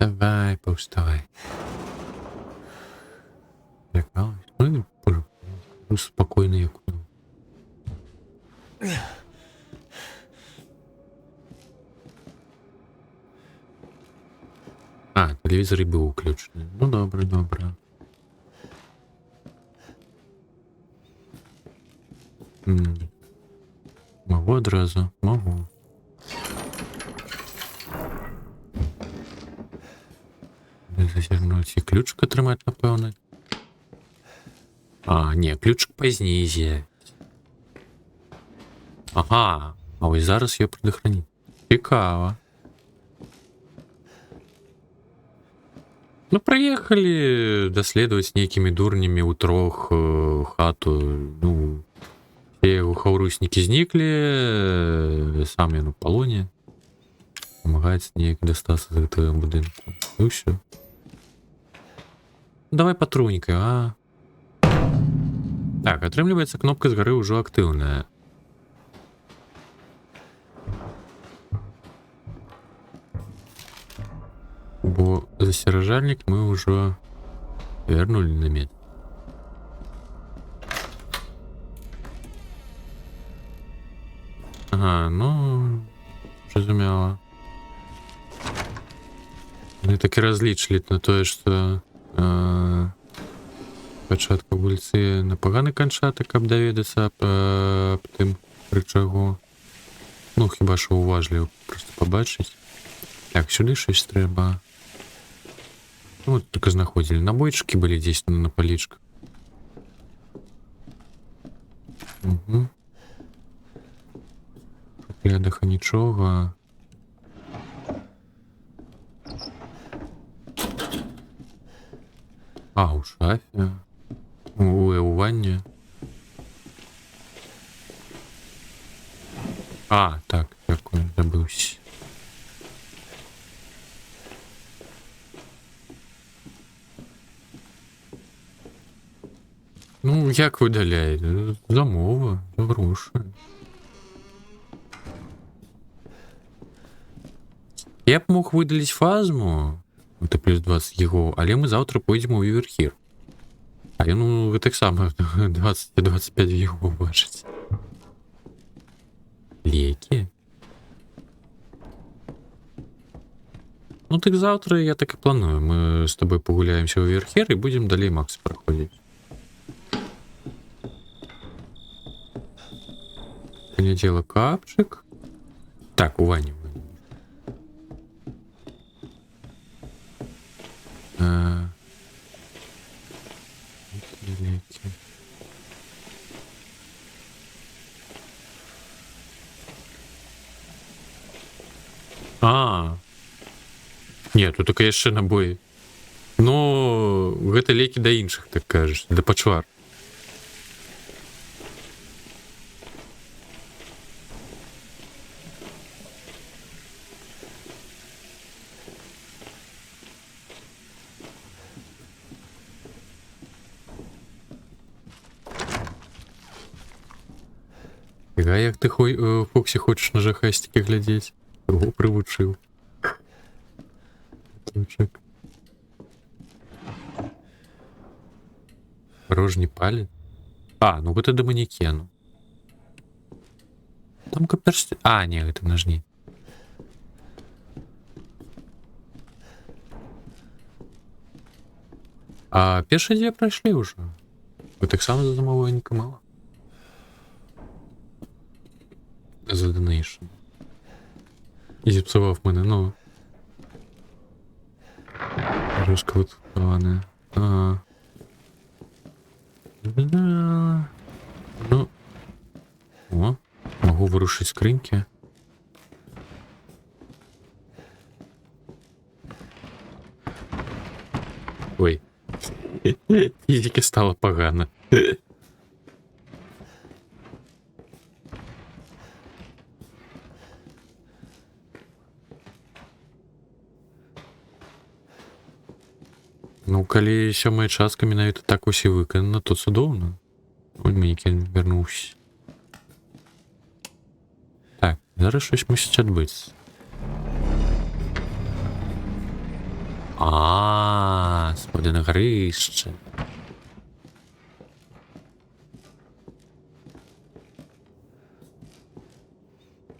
Давай, повставай. Лякалась? Ну, боже, спокойно як. А, телевізор і був включений. Ну, добре, добре. Могу одразу, могу. Зазирнуть і ключик отримати, напевно. А, ні, ключик пізніше. Ага, а ось зараз його предохранить. Цікаво. Ну, проехали доследовать с некими дурнями у трох хату. Ну, все его хаурусники зникли, сам я на полоне. Помагается ніяк достаться з этого будинку. Ну все. Давай патрунькай, а. Так, атрымліваецца, кнопка з гары ўжо актыўная. Бо засяражальнік мы ўжо вярнулі на место. Ага, ну, зразумела. Они так і разлічылі на тое, што спачатку гульцы на паганы канчатак, каб даведацца аб тым рычагу. Ну, хіба што уважліва проста пабачыць. Так, сюды щось трэба. Ну, вот только знаходзілі. Набойчыкі былі дзесь на палічках. Угу. Шуфлядаха нічога. А, у шафе. У ванне. А, так, дякую, забыўся. Ну, як видаляє? Замова, за гроші. Я б мог видаліць фазму, это плюс 20 його, але ми завтра пойдемо у Віверхір. А я, ну, так само 20-25 його бачить. Леки? Ну, так завтра я так і планую. Ми з тобою погуляємося у Віверхір і будемо далі Макс проходити. Понеділок капчик. Так, у Вані. А. Не, тут только яшчэ набоі. Ну, гэта лекі да іншых, так кажаш, да пачвар. Фіга, як ты Фоксі хочаш на жахасцікі глядзець. Кого прывучыў? Ключик. Порожний палец. А, ну гэта да манекену. Там каперсти... А, не, гэта нажні. А першыя дзве прайшлі ўжо. Вы таксама за замовленніка мала. За донейшн. І зіпсував мене, ну. Рожка витворена. Ага. Ну. О, могу вирушити скриньки. Ой. Тільки стало погано. Ну, калі сёмая частка менавіта так усе выканана, то цудоўна. Ой, манекен вярнуўся. Так, зараз щось мусіць адбыцца. Спады на гарышча.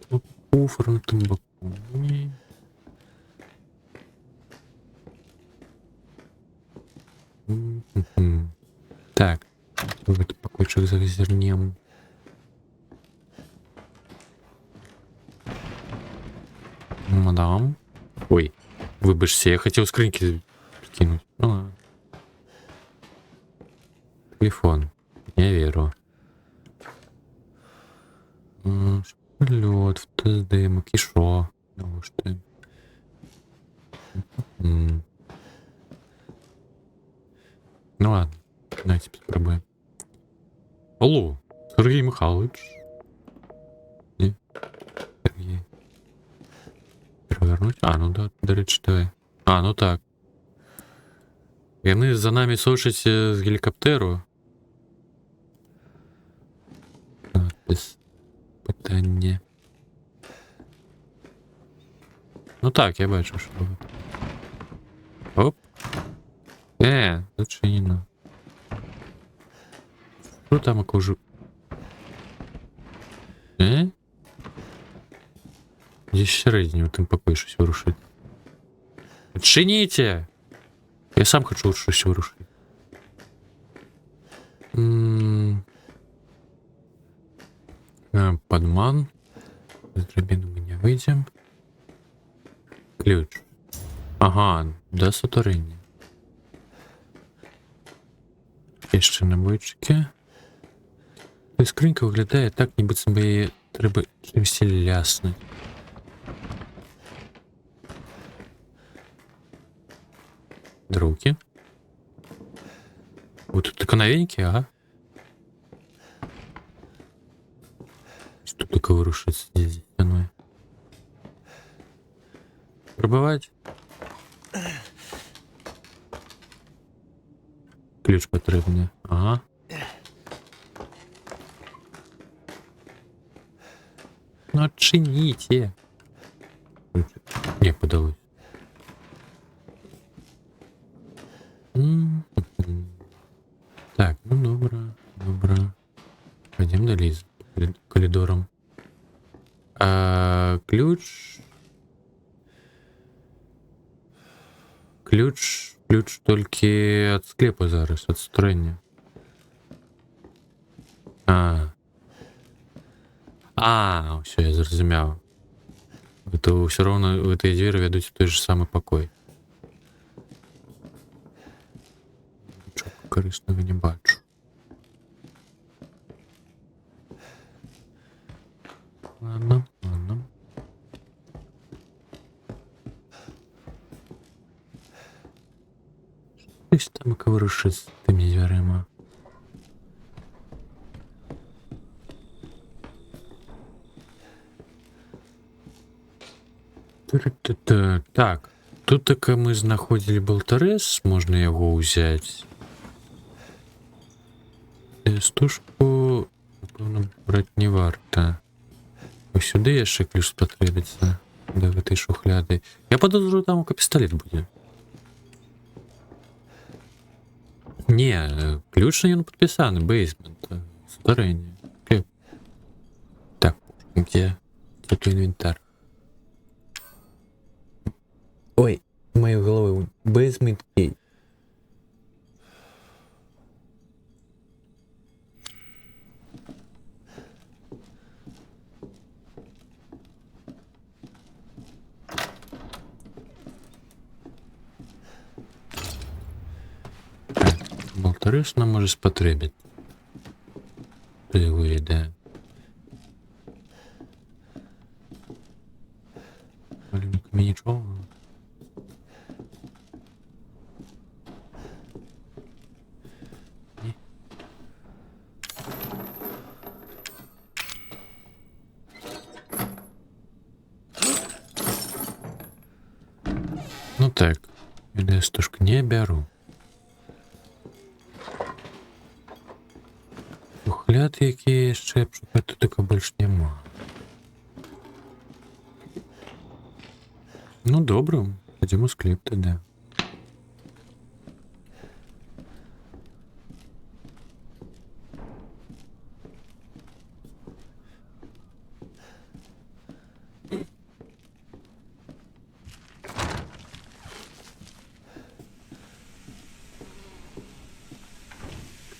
Тут куфар на тым баку. Так, в этот покойчик зазернем. Мадам. Ой, выбачьте, я хотел скриньки кинуть. Ну, ладно. Телефон. Не верю. Лед в ТСД, макишо. Ну что? Ну ладно, давайте попробуем. Алло, Сергей Михайлович. Не? Сергей. Перевернуть? А, ну да, до речі, давай. А, ну так. Яны за нами сочать з гелікоптеру. Без питання. Ну так, я бачу, що було. Оп. Зачинено. Що там окажу? Здесь середньо, тим покой щось вирушить. Отчините! Я сам хочу щось вирушити. Подман. С драбины мы не выйдем. Ключ. Ага, до сотворення. Є ще набойчики. І скринька виглядає так, ніби це її треба чимось ляснути. Други. Вот тут только новенькие, ага. Что только вырушится здесь стеной. Пробывать. Ключ потребный. Ага. Ну отчините. Не подалось. Так, ну добро. Пойдем далі коридором. Ключ тільки від склепа зараз, від строєння. Все, я зрозумів. То все равно эти двери ведут в той же самый покой. Ничего корисного не бачу. Ладно. Хтось там ворушить з тими дверима. Так, тут таки ми знаходили болторез, можна його взяти. Стужку, напевно, брати не варто. Ось сюди я ще ключ спотребиться. До этой шухляди. Я подозрюю, там пістолет буде. Не, ключ на ньому підписаний, бейсмент. Сударення. Так, где? Тут інвентар. Ой, мою голову. Бейсмент кей. Болторез нам може спотребити. Хто його йде? Мені нічого. Ні. Ну так, я стушку не беру. Ухляд, які ще б шукати, така більш нема. Ну добре, ходімо з кліп тоді.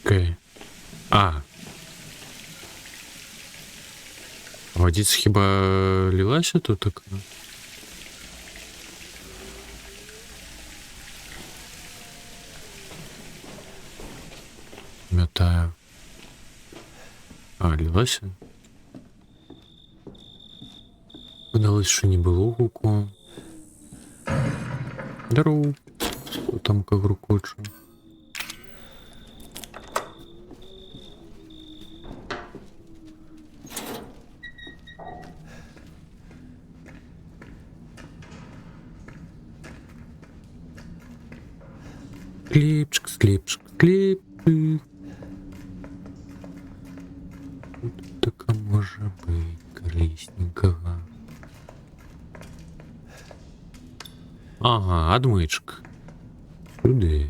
Окей. Водица хіба лилася тут така? Пам'ятаю. Лилася? Подалось, що не було гуку. Здорово. Там как рукочу. Клипчик, клипчик, клипчик. Тут така може бути колісненького. Ага, отмычка. Сюди.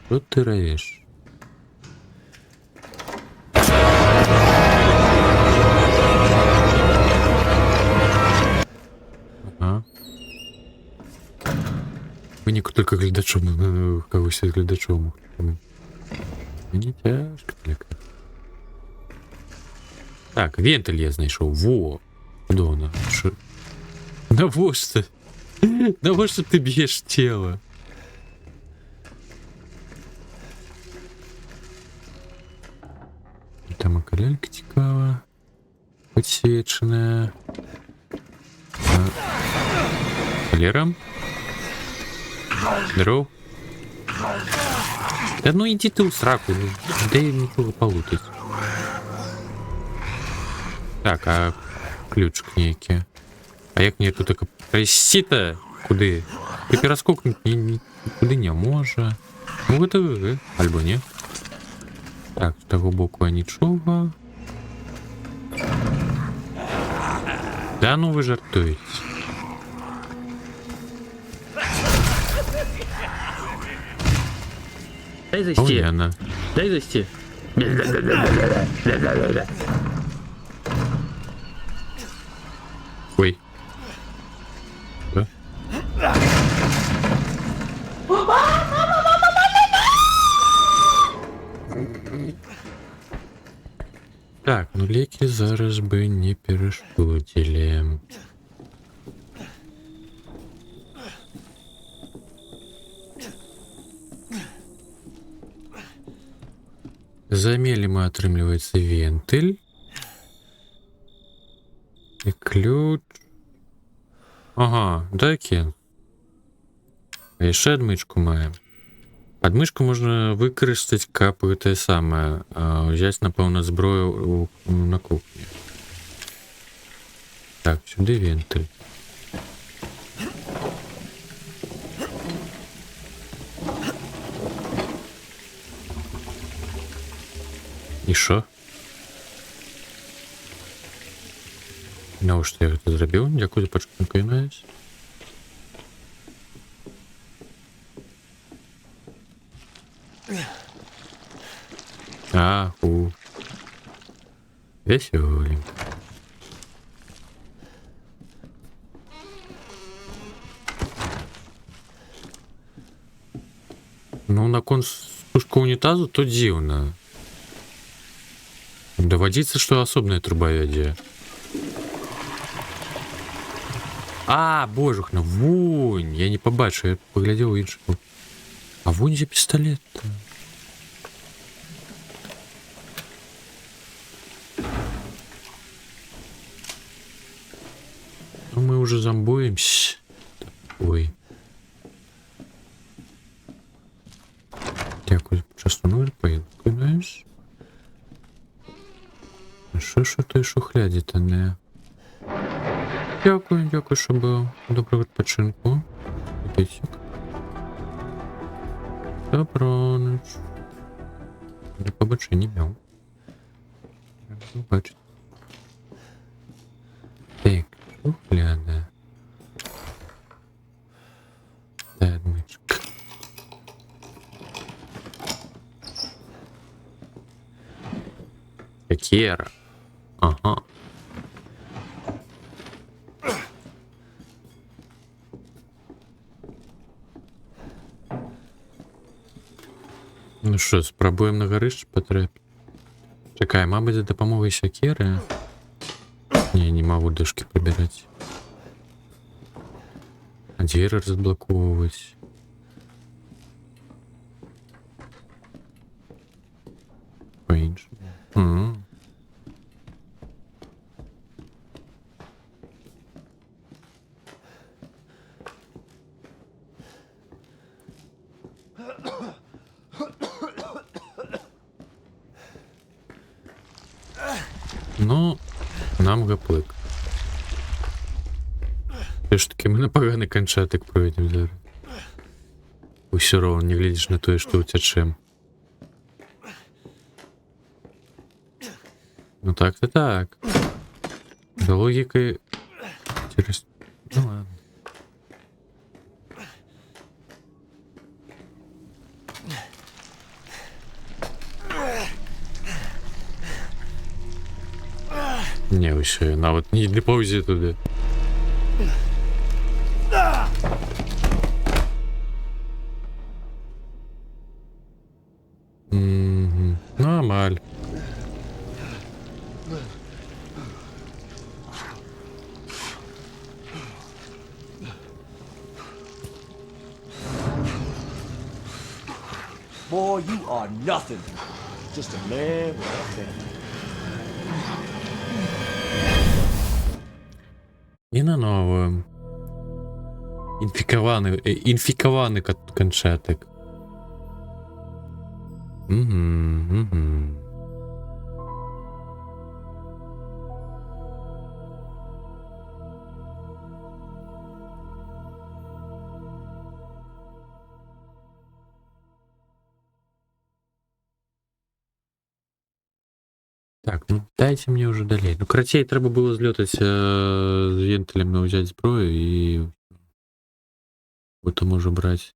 Що ти робиш? Ага. Выника только глядачом, когось із глядачом. Мені тяжко, бляка. Так, вентиль я знайшов. Во! Куди вона? Що? Навошта? Навошта ти б'єш тіло? Там окалялька цікава. Подсвечена. Валера? Здорово. Да ну иди ты в сраку, ну, дай ничего полутать. Так, а ключик некий. А як мне тут так пройти-то? Куди? Ти перескокнути нікуди не може. Ну это альбо не. Так, з того боку нічого. Да ну ви жартуєте. Дай зайти. Дай зайти. Ой. Да? Так, ну леки зараз бы не перешкодили. Замели мы, отрымливается, вентиль. И ключ. Ага, да, Кен. А яшчэ адмычку маем. Адмычку можна выкарыстаць, каб гэтае самае ўзяць, напэўна, зброю на кухні. Так, сюды вентыль. І шо? Навошта я гэта зрабіў? Дзякуй за пачатку інвайс. Весёленько. Ну, наконт спуску унітазу, то дзіўна. Даводзіцца, што асобная труба вядзе. Божухна, вунь! Я не пабачыў, я паглядзеў іншы. А вунь дзе пісталет-то? Ну, мы уже зомбуемся. Ой. Дякую, часто номер поїду. Знаєш? Що ж у той шухляді-то не? Дякую, що був. Доброго відпочинку. Пітік. Доброніч. До побачення, мяу. Бачите. Так, шухляда. Та адмичка. Кера. Ага. Ну що, спробуємо на горище потрапити. Чекай, мабуть, за допомогою сякери. Не, не могу дошки прибирать. А двери разблоковывать. По-іншому. Ну, нам гаплик. Все ж таки, ми на поганий канчатик пройдемо зараз. Усё ровно не глядиш на то, що утечем. Ну так-то так. За логикой... Через... Ну ладно. Не, вообще, навіть не повзі туди. Нормаль. Boy, you are nothing. Just a man with a family. І на нову. Інфікований канчатик. Угу. Так, ну дайте мне уже далей. Ну, карацей, треба было злётаць з вентылем, но взять зброю и потом уже брать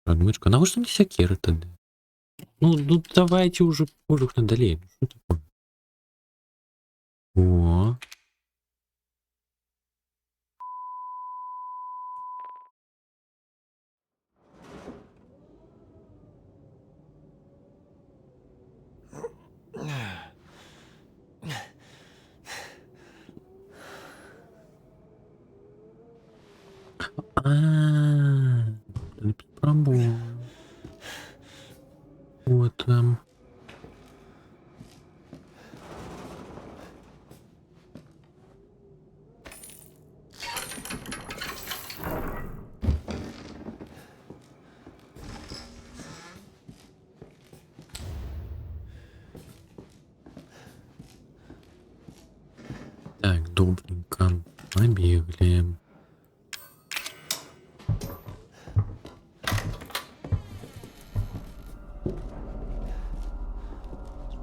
адмычку. Навошта мне сякеры тады? Ну давайте уже пожух на далей. Ну, что такое? О. Попробую. Вот там. Добренько. Побегли.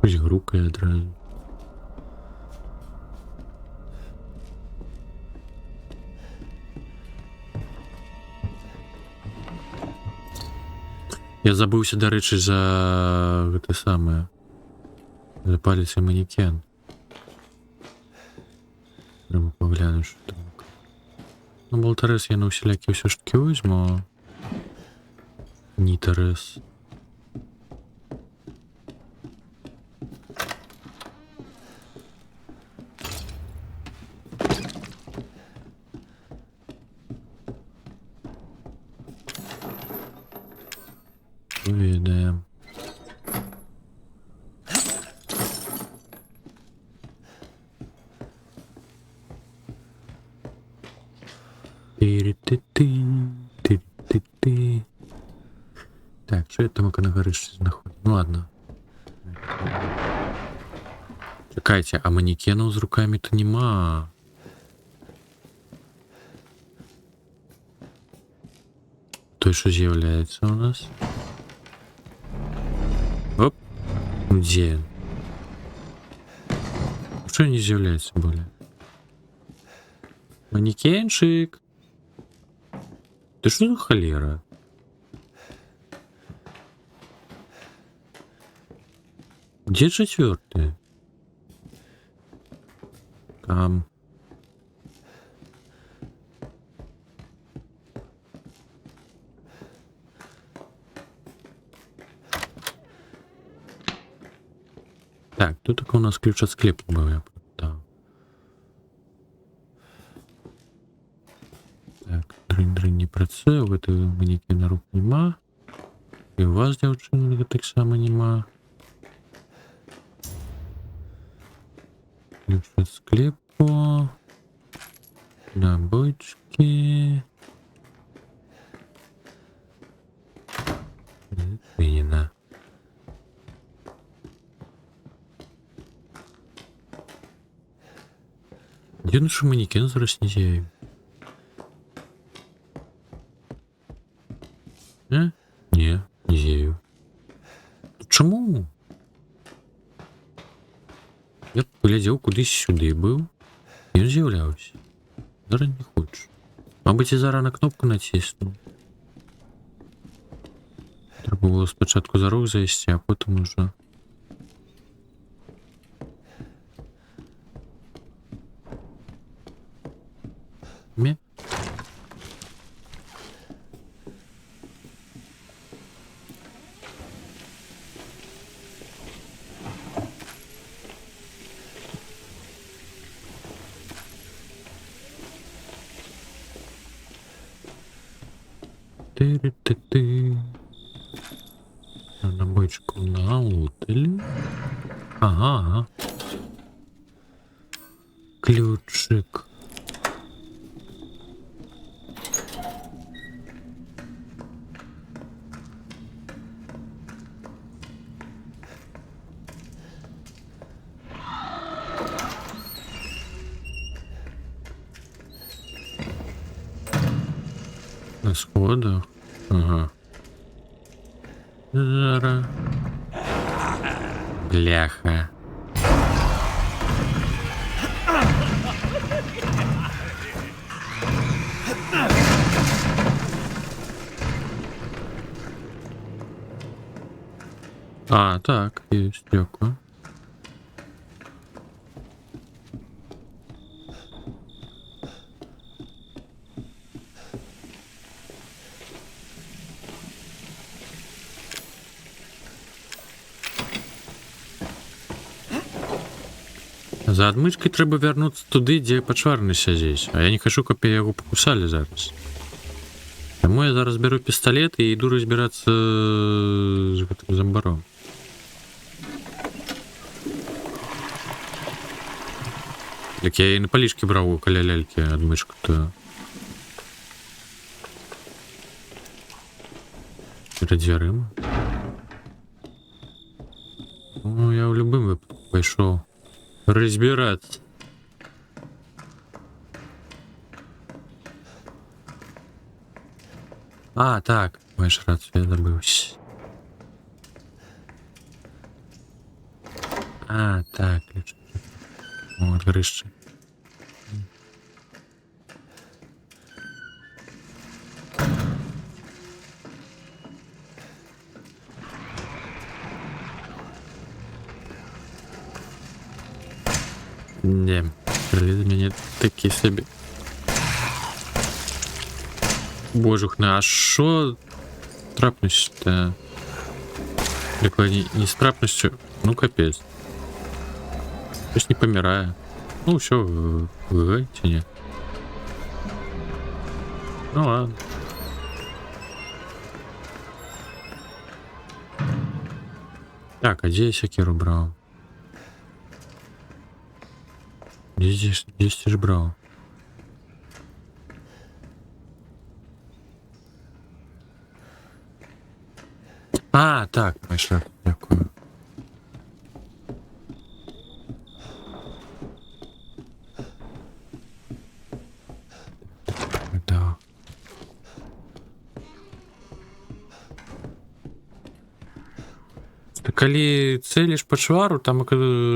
Пусть грукає одразу. Я забыўся, дарэчы, за гэта самае. За палец і манекен. Трэба паглянуць, што там. Ну, болтарэс я на ўсялякі ўсё ж такі возьму. Нітарэс. Выведаем. Ты. Так, что я там на горышце знаходжу? Ну ладно. Чакайце, а манекенаў з рукамі-то нема. Той, что з'яўляецца у нас. Оп. Где? Что не з'яўляецца более? Манекенчик. Ты что за холера? Где четвертый? Там. Так, тут такой у нас ключ от склепа был, я да. Так, дрынь не працуе, в этой манекена рук нема. И у вас, дзяўчыны, так само нема. Ключ от склепу. Набойчики. Заценено. Где наш манекен зараз не з'явив? Не, не з'явив. Чому? Я глядзеў кудись сюди быў. І ён з'яўляўся. Зараз не хочу. Мабыць, і зараз на кнопку націсну. Трэба было спачатку за рог зайсці, а потым уже. Ме? Ты. Набойчику наутили. Ага. Ключик. На сходах. Ага. Жара. Бляха. А, так, есть, дякую. За адмычкай трэба вярнуцца туды, дзе пачварны сядзець, а я не хачу, каб яго пакусалі зараз. Таму я зараз бяру пісталет і іду разбірацца з гэтым замбаром. Як я і на палічкі браў каля лялькі адмычку, то перад дзвярыма. Ну, я ў любым выпадку пайшоў разбираться. А, так, маєш рацію, я забився. А, так, ключ. О, горище. Не, приліз мені такі собі. Божухне, а що трапностью-то? Не с трапностью, ну капец. То есть не помирая. Ну все, выгайте не. Ну ладно. Так, а где я секиру брал? Здесь ты же брал. А, так, майже дякую. Да. Так, калі целишь по швару, там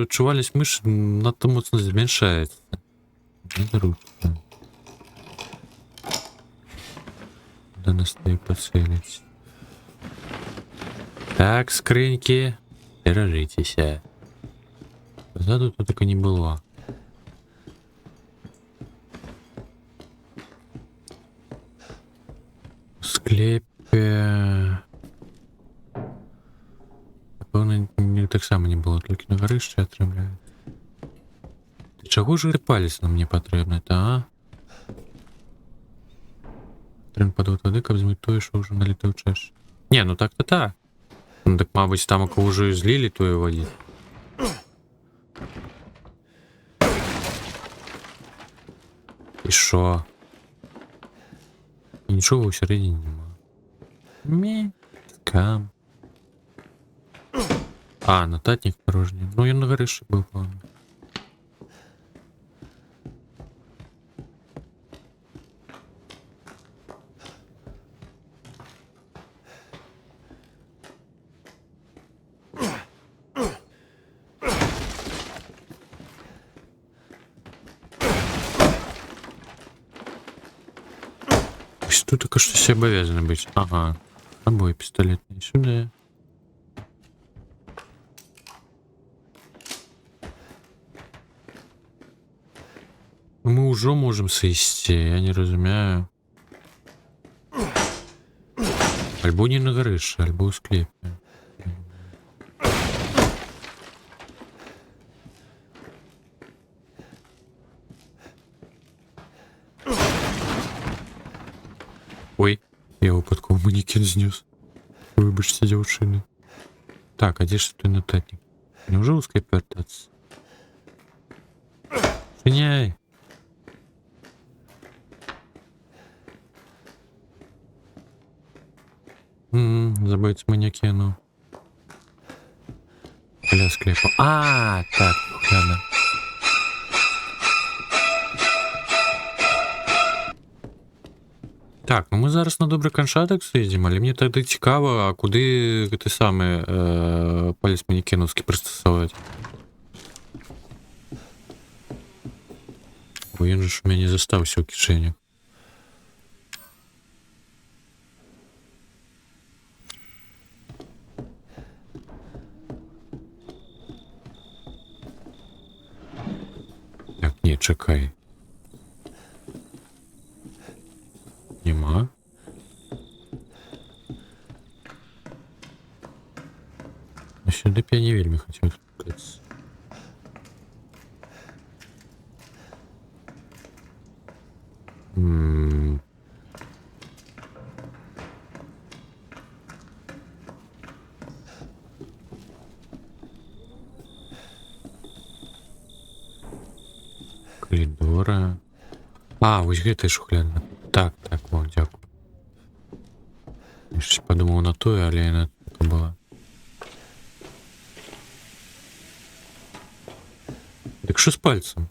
чувальность мыши надто моцно зменшаецца. Незручно. Да нас не поцелить. Так, скрыньки, держитесь. Позаду тут так и не было. В склепе... Напевно, так само не было, тільки на горище отрымляют. Чего же палец нам не потребно-то, а? Трен подвод воды, каб змыть тое, що вже налітав чаш. Не, ну так-то так. Ну так, мабуть, там, ако вже злили тое воді. І що? І нічого всередині нема. Скам. А, нотатник порожній. Ну, я на горище був, ладно. Тут только что все обязаны быть. Ага. Обои пистолетные сюда. Мы уже можем сойти, я не разумею. Альбо не на горище, альбо у склепе. Ой, я випадково манекен знес. Вибачте, дівчини. Так, а де ж той нотатник? Неужели у скайпе вертаться? Швиняй! Забыть манекену. Для склепа. А, так, ладно. Так, ну ми зараз на добрий каншаток з'їздимо, але мені тоді цікаво, а куди ти саме палець манекеновський пристосовувати? Бо він же ж у мене застався у кишені. Так, ні, чекай. Нема. А сюди б я не вельми хотів спускатися. Коридора. А, ось гэта шухляда. Так, так, о, дякую. Я щось подумав на то, але я не така була. Так що з пальцем?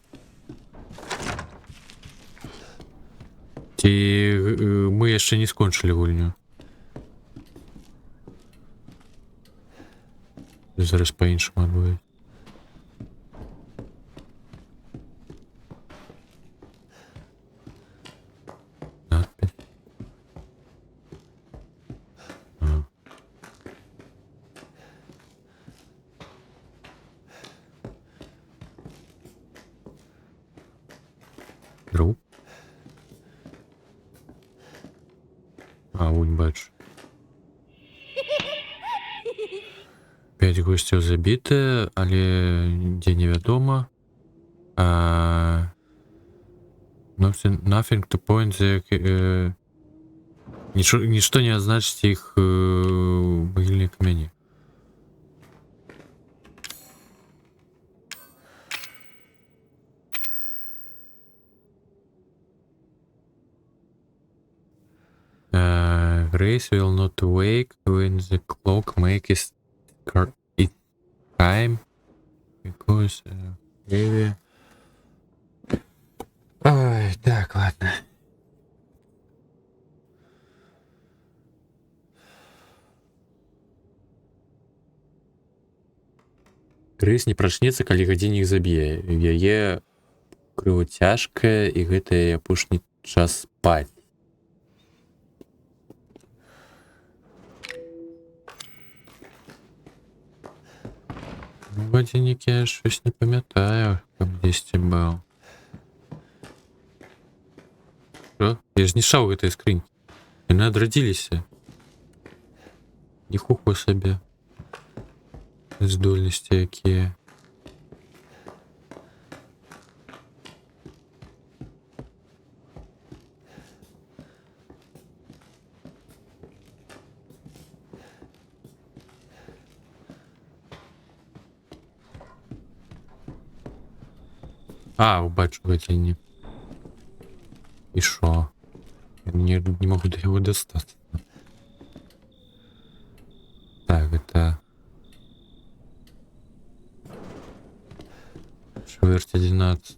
Ці ми яшчэ не скончылі гульню. Зараз па-іншаму адбываецца. Надпись. Труп. Вунь бачу. 5 госцяў забітыя, але дзе невядома. Nothing to point the... Нічто не азначыць іх магільныя камяні. Grace will not wake when the clock makes it time because baby. Ой, так, ладно. Грэйс не прачнецца, калі гадзіннік заб'е. Яе крыва цяжкая, і гэта яе апошні час спаць. Гадзіннік я щось не памятаю, каб дзесьці быў. Що? Я знішаў гэтыя скрынькі. Яны адрадзіліся. Ніхуха сабе. Здольнасці якія. Бачу гадзіннік. І шо? Я не могу до его достать. Так, это... Четверть 11.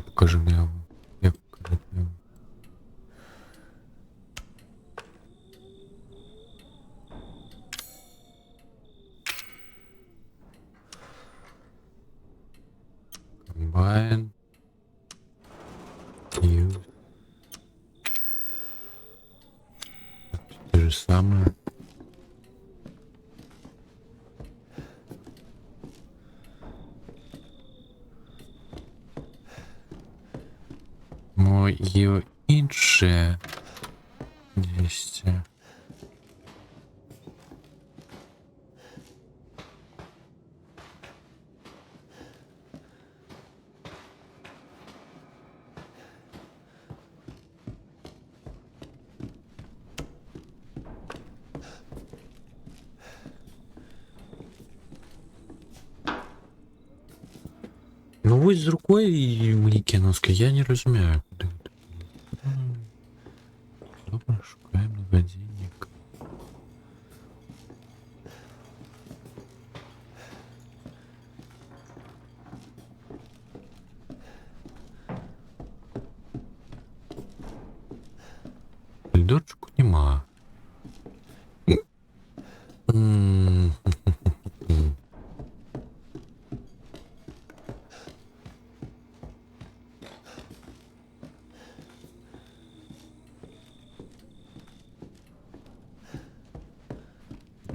Покажи мне его. Я покажу его. Combine. Use. То же самое. Моє інше 200. Ну вот с рукой манекеновской я не разумею. Добре, шукаємо годинник. Льдочку нема.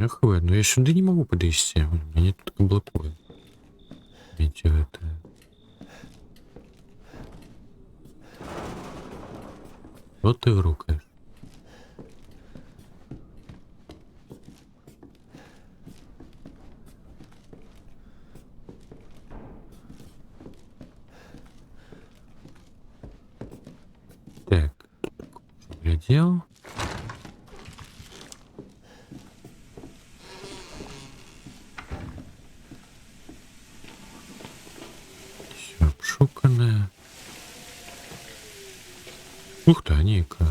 Эх вы, но я сюда не могу подойти. Меня тут блокует. Видите это. Вот ты рукаешь. Так, глядел. Обшуканная. Ух ты, Ника.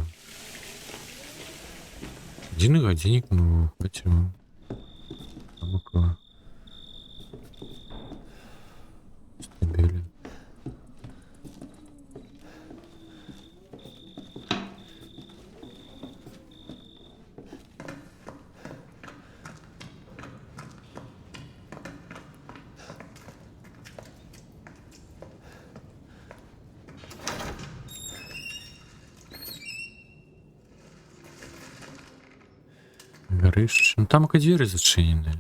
Один годинник, ну, хотим. А ну-ка. горыш. Ну там двери зачинены.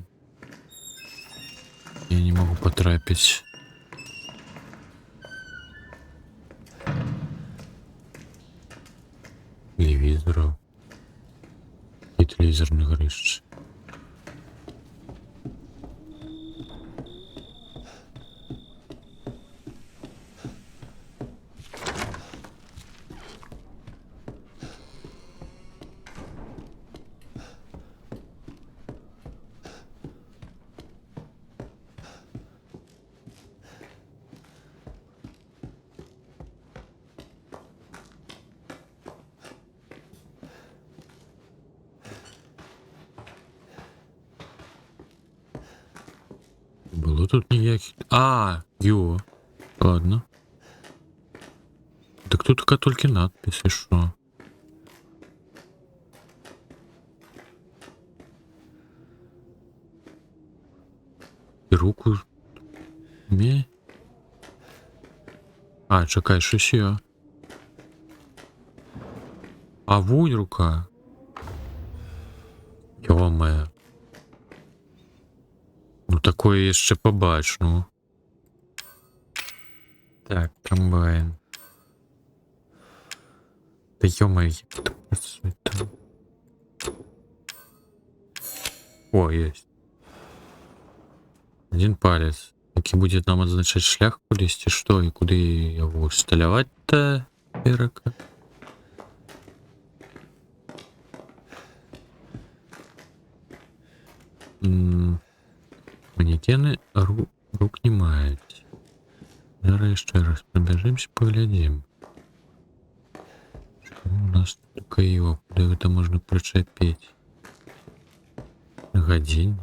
Я не могу потрапить. Телевизоров. И телевизорный горыш. Было тут ніяких. Йо. Ладно. Так тут тільки надпись, і що? І руку. Мі. Чекай, щось є. Вунь рука. Йо-моє. Ну такое jeszcze побач, ну. Так, комбайн. Да ё-моё. О, есть. Один палец. Який будет нам означать шлях кудись, чи что, и куды его усталявать-то, Эрака? Манекены рук не мають. Зараз ще раз пробежимся, поглядим. Что у нас такое его, куда это можно причепить? Годин.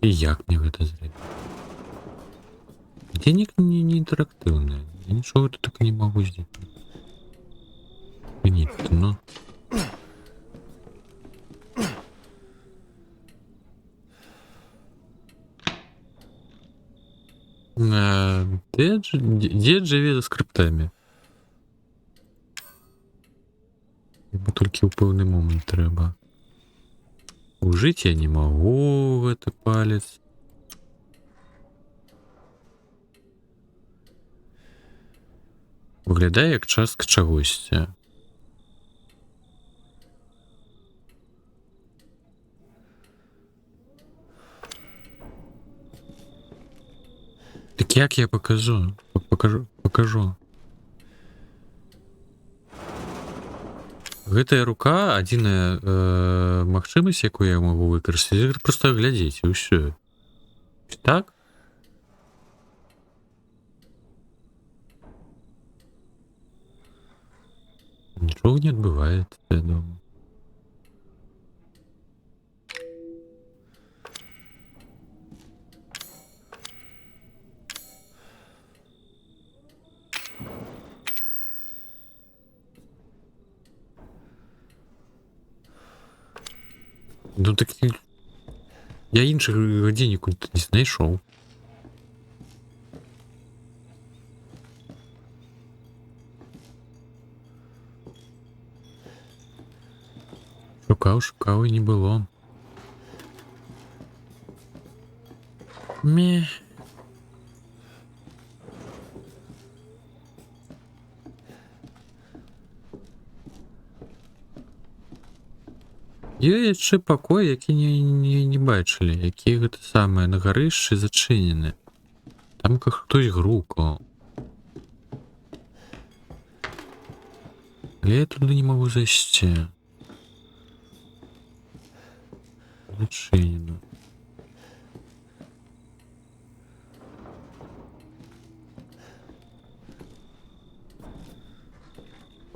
И як мне это зря? Денег не интерактивные. Я ничего тут так и не могу сделать. Нет, но... Дед живе за скриптами. Ему только у певний момент треба. Ужить я не могу в этот палец. Виглядає як частка чогось. Так як я покажу? Покажу. Гэтая рука адзіная магчымасць, якую я могу выкарыстаць, просто глядзець і ўсё. Так? Нічога не адбываецца, я думаю. Ну так я іншых гадзіннік не знайшоў. Шукаў і не было. Ме. Ёсць яшчэ пакой, які не бачылі, які гэта самае на гарышчы зачынены. Там как хтось грукаў. Але я туды не могу зайсці. Зачинено.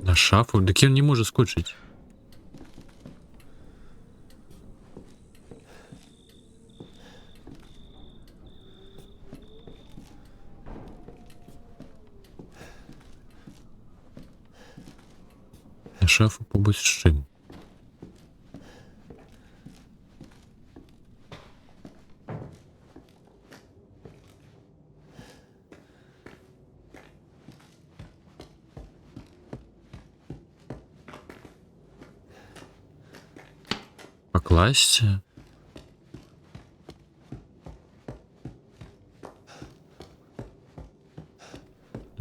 На шафу? Так ён не можа скочыць. На шафу побыць з чым? класці.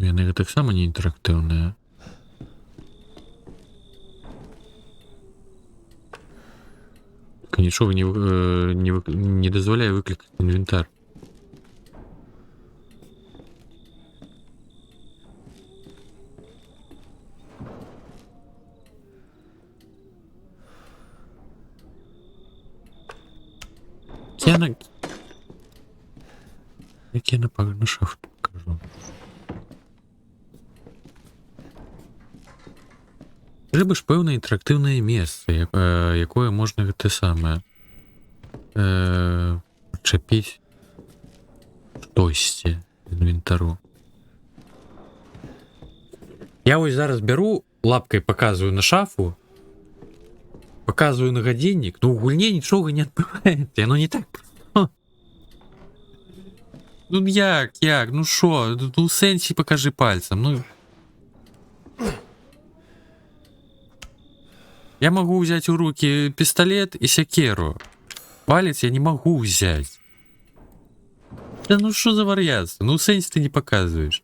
Яны таксама не інтэрактыўныя. Нічога не дазваляе выклікаць інвентар. Як я на шафту покажу. Трэба ж пэўнае інтэрактыўнае месца, якое можна гэта самае чапіць штосьці з інвентару. Я вось зараз бяру, лапкай показываю на шафу, показываю на гадзіннік, ну у гульне нічога не адбываецца, яно не так. Ну як, ну шо, ну у сэнсі покажи пальцем, ну... Я могу взять в руки пистолет и сякеру. Палец я не могу взять. Да ну что за вариация? Ну сенс ты не показываешь.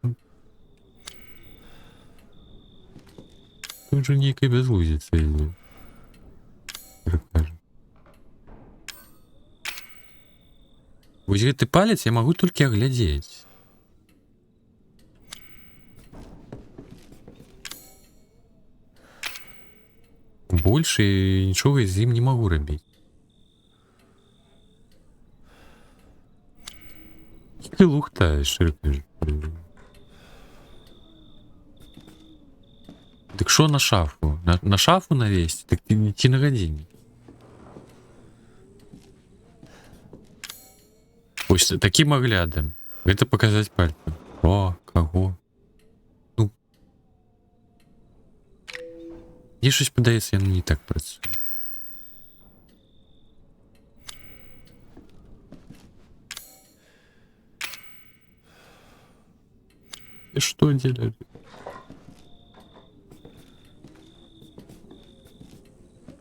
Тут же некая безлузица идет. Вось гэты палец я могу только оглядеть. Больше нічога з ім не могу рабіць. Ты лухтаешь, кажу. Так що на шафу? На шафу навесить? Так ти не ці на гадзіннік. Ось таким оглядом. Гэта показать пальцем. О, кого? Ну. Мне щось подається, я не так працюю. Ты что делаешь?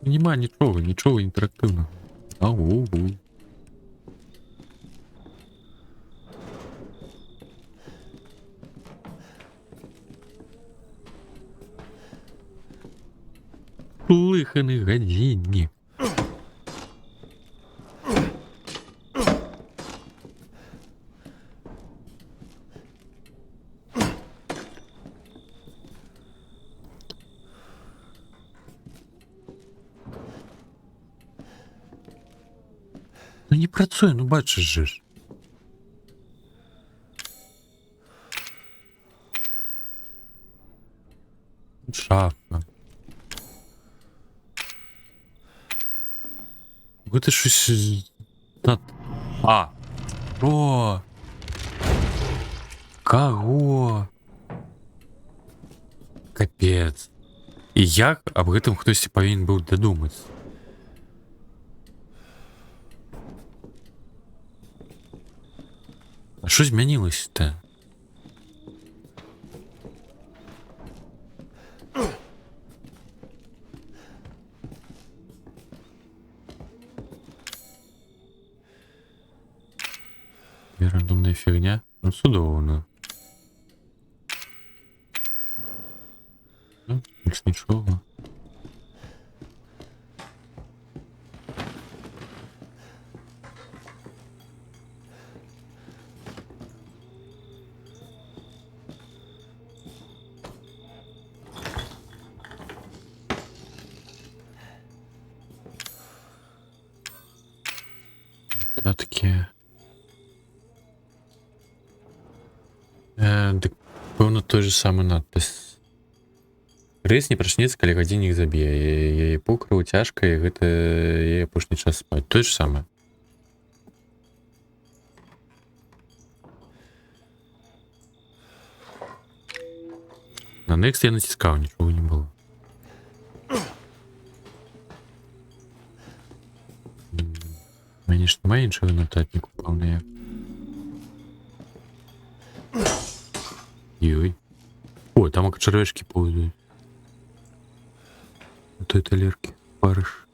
Нема нічого інтерактивного. Ау. Лиханий годинник. Ну не працює, ну бачиш же ж. Шафа. Гэта щось... А! О! Каго? Капец. І як аб гэтым хтосьці павінен быў дадумаць? А што змянілася-то? Рандомная фигня. Ну, судовно. Ну, більш нічого. Все-таки... Так, пэўна, той же самы надпіс. Рэйс не прачнецца, калі гадзіннік заб'е. Яе покрыў цяжка, і гэта яе апошні час спаць. Той же самае. На Next я націскаў, нічога не было. У мяне ж няма іншага нататніку, пэўна як. Ой. О, там червячки повзают. А то это лерки. Парыш.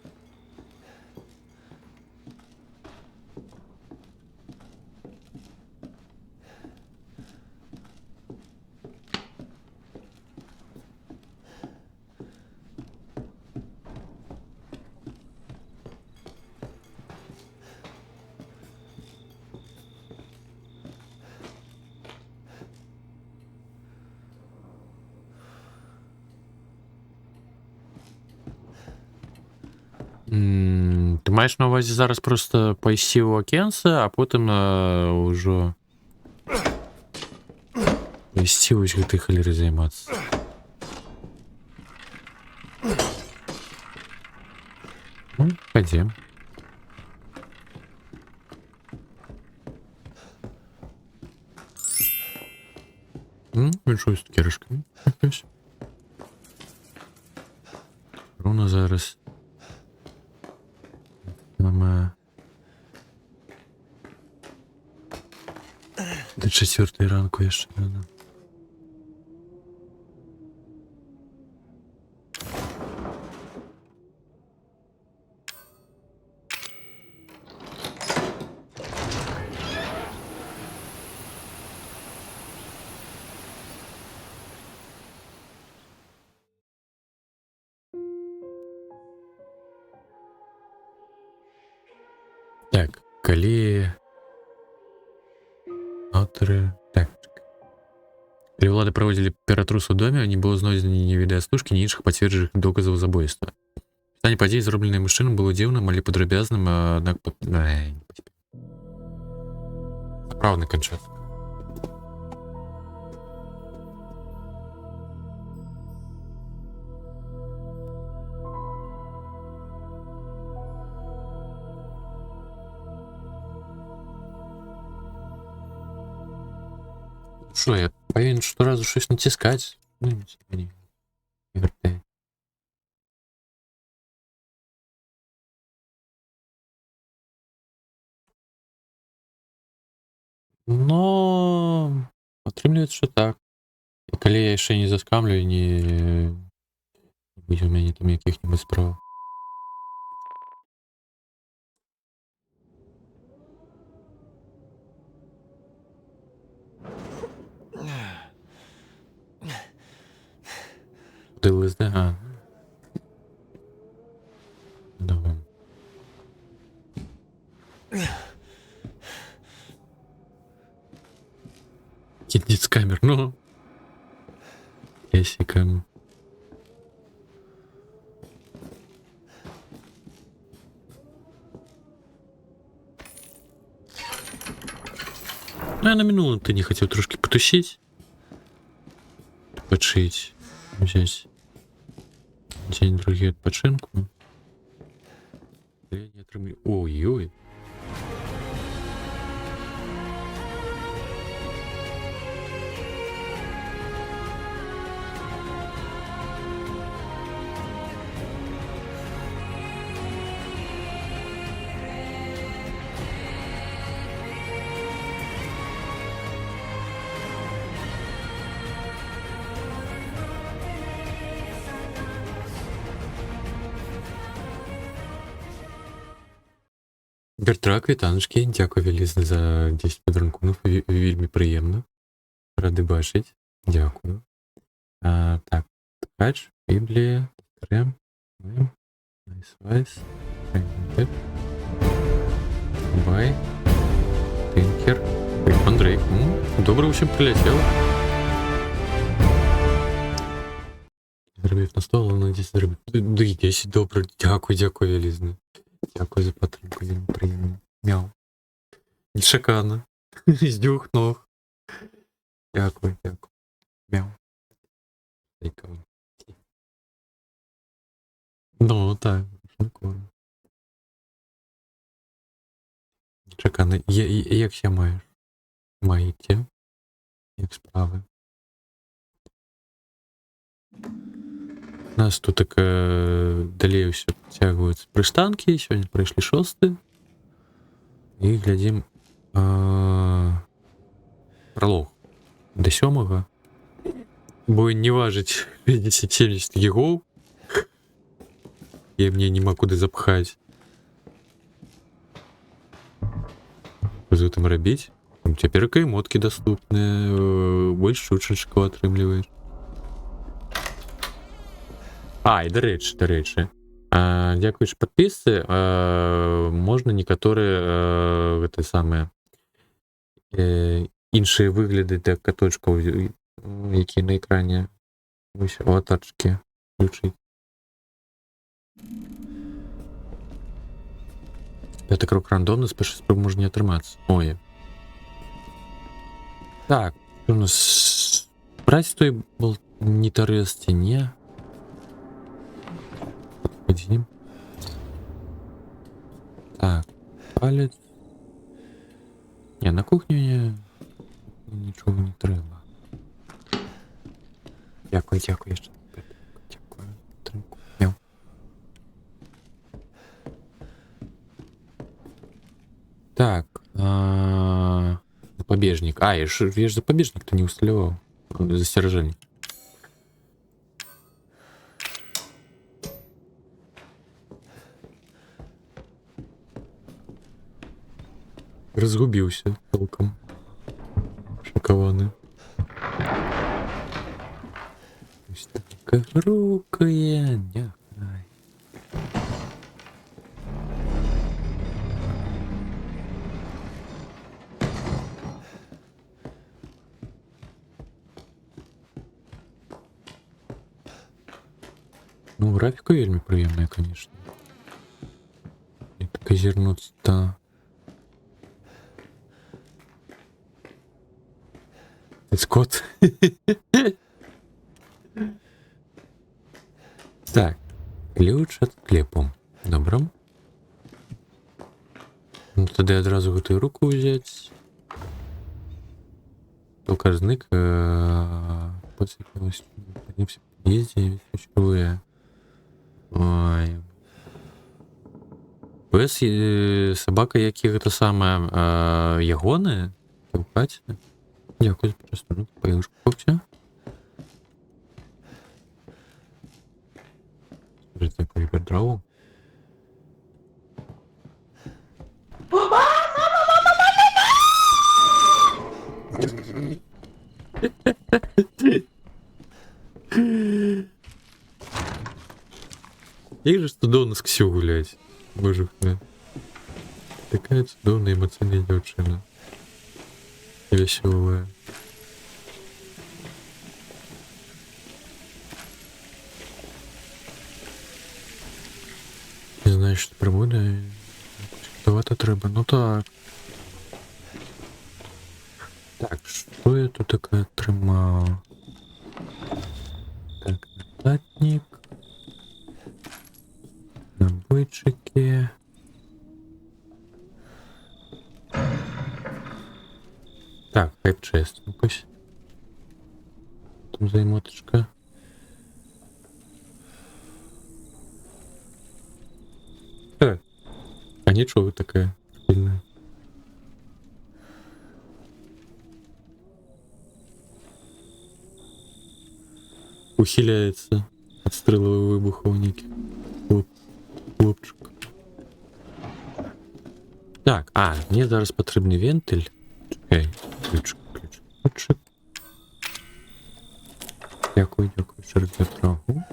Ти маєш на увазі зараз просто пайсі у Окенса, а потім уже пайсі ось гэтай халеры займацца. Ну, пойдем. Він щось з кіришками. Руна зараз. Саме до 4 ранку jeszcze rano. Так, калі аўтары... Так. Калі ўлады праводзілі ператрус у доме, не было знойдзена ні відэаслужкі, ні іншых пацверджаных доказаў забойства. Пытанне падзей, зробленае мужчынам, было дзіўным, але падрабязным, аднак... Сапраўдны канчат. Що, я повинен щоразу щось натискати? Ну, не вертає. Но атрымліваецца, що так. І калі я яшчэ не заскамлю, не будзе у мяне там якіх-небудзь справ. ЛСД, а. Давай. Киднет с камер, ну. Ясиком. Ну, я на минулу ты не хотел трошки потусить. Подшить. Взять. День-другий отпочинку. Я не отрымлю. Ой-ой. Бертрак, вітаночки, дякую вялізна за 10 подарунків, вельми приємно. Ради бачить, дякую. Так, ткач, Біблія, Трем, Найсвайс, Бай, Тинкер, Андрей. Добре усім прилетіло. Зробив на стол, але надіюсь зробив. 10, добре, дякую вялізна. Дякую за підтримку, вельми приємно. Мяу. Шикарно. З 2 ног. Дякую. Мяу. Ну, так, прикольно. Шикарно. Як ще маєш? Маєте? Як справи? У нас тут так далее все подтягиваются пристанки. Сегодня пройшли 6. И глядим пролог до 7. Бо не важить 70 гигов. Я мне нема куди запхать. Что там робить? Теперь эмотки доступны. Больше шуточку отрымливаешь. І до речі. Дякуючи підписці, можна некоторі інші вигляди для каточків, які на екрані ось аватарчики включити. Пятый крок рандомно, с першой спробы може не атрымацца. Ой. Так, у нас... Брать той был не торез не. Подходим. Так, палец. Не, на кухню нічого не треба. Дякую, дякую. Дякую. Тримку. Так, запобежник. Я ж запобежник-то не усталевал. Застережение. Разгубился толком. Шокованы. Рукая, няхай. Ну, графика вельми приемная, конечно. И так озернуться-то. Скотт. Так, ключ от клепу. Добро. Ну, тогда одразу готую руку взять. Показник. Подсекалось. Поднимемся в подъезде. Ключевые. Ой. Пес, собака, які гэта самая ягоны у хаце. Дякую за прочитання. Поїжджу купця. Скажите, по дрова. Як же студовно з Ксю гулять. Боже мой. Такая чудовная эмоциональная девчина. Веселая. Не знаю, що тепер буде. Давати треба. Ну так. Так, що я тут таке отримав? Так, нотатник. Набойчики. Так, хайп-чест. Ну-кась. Там займоточка. А ничего такая сильная. Ухиляется от стрелового выбуха у Ники. Хлопчик. Так, мне зараз потрібний вентиль. Чекай, ключик. Дякую, через троху.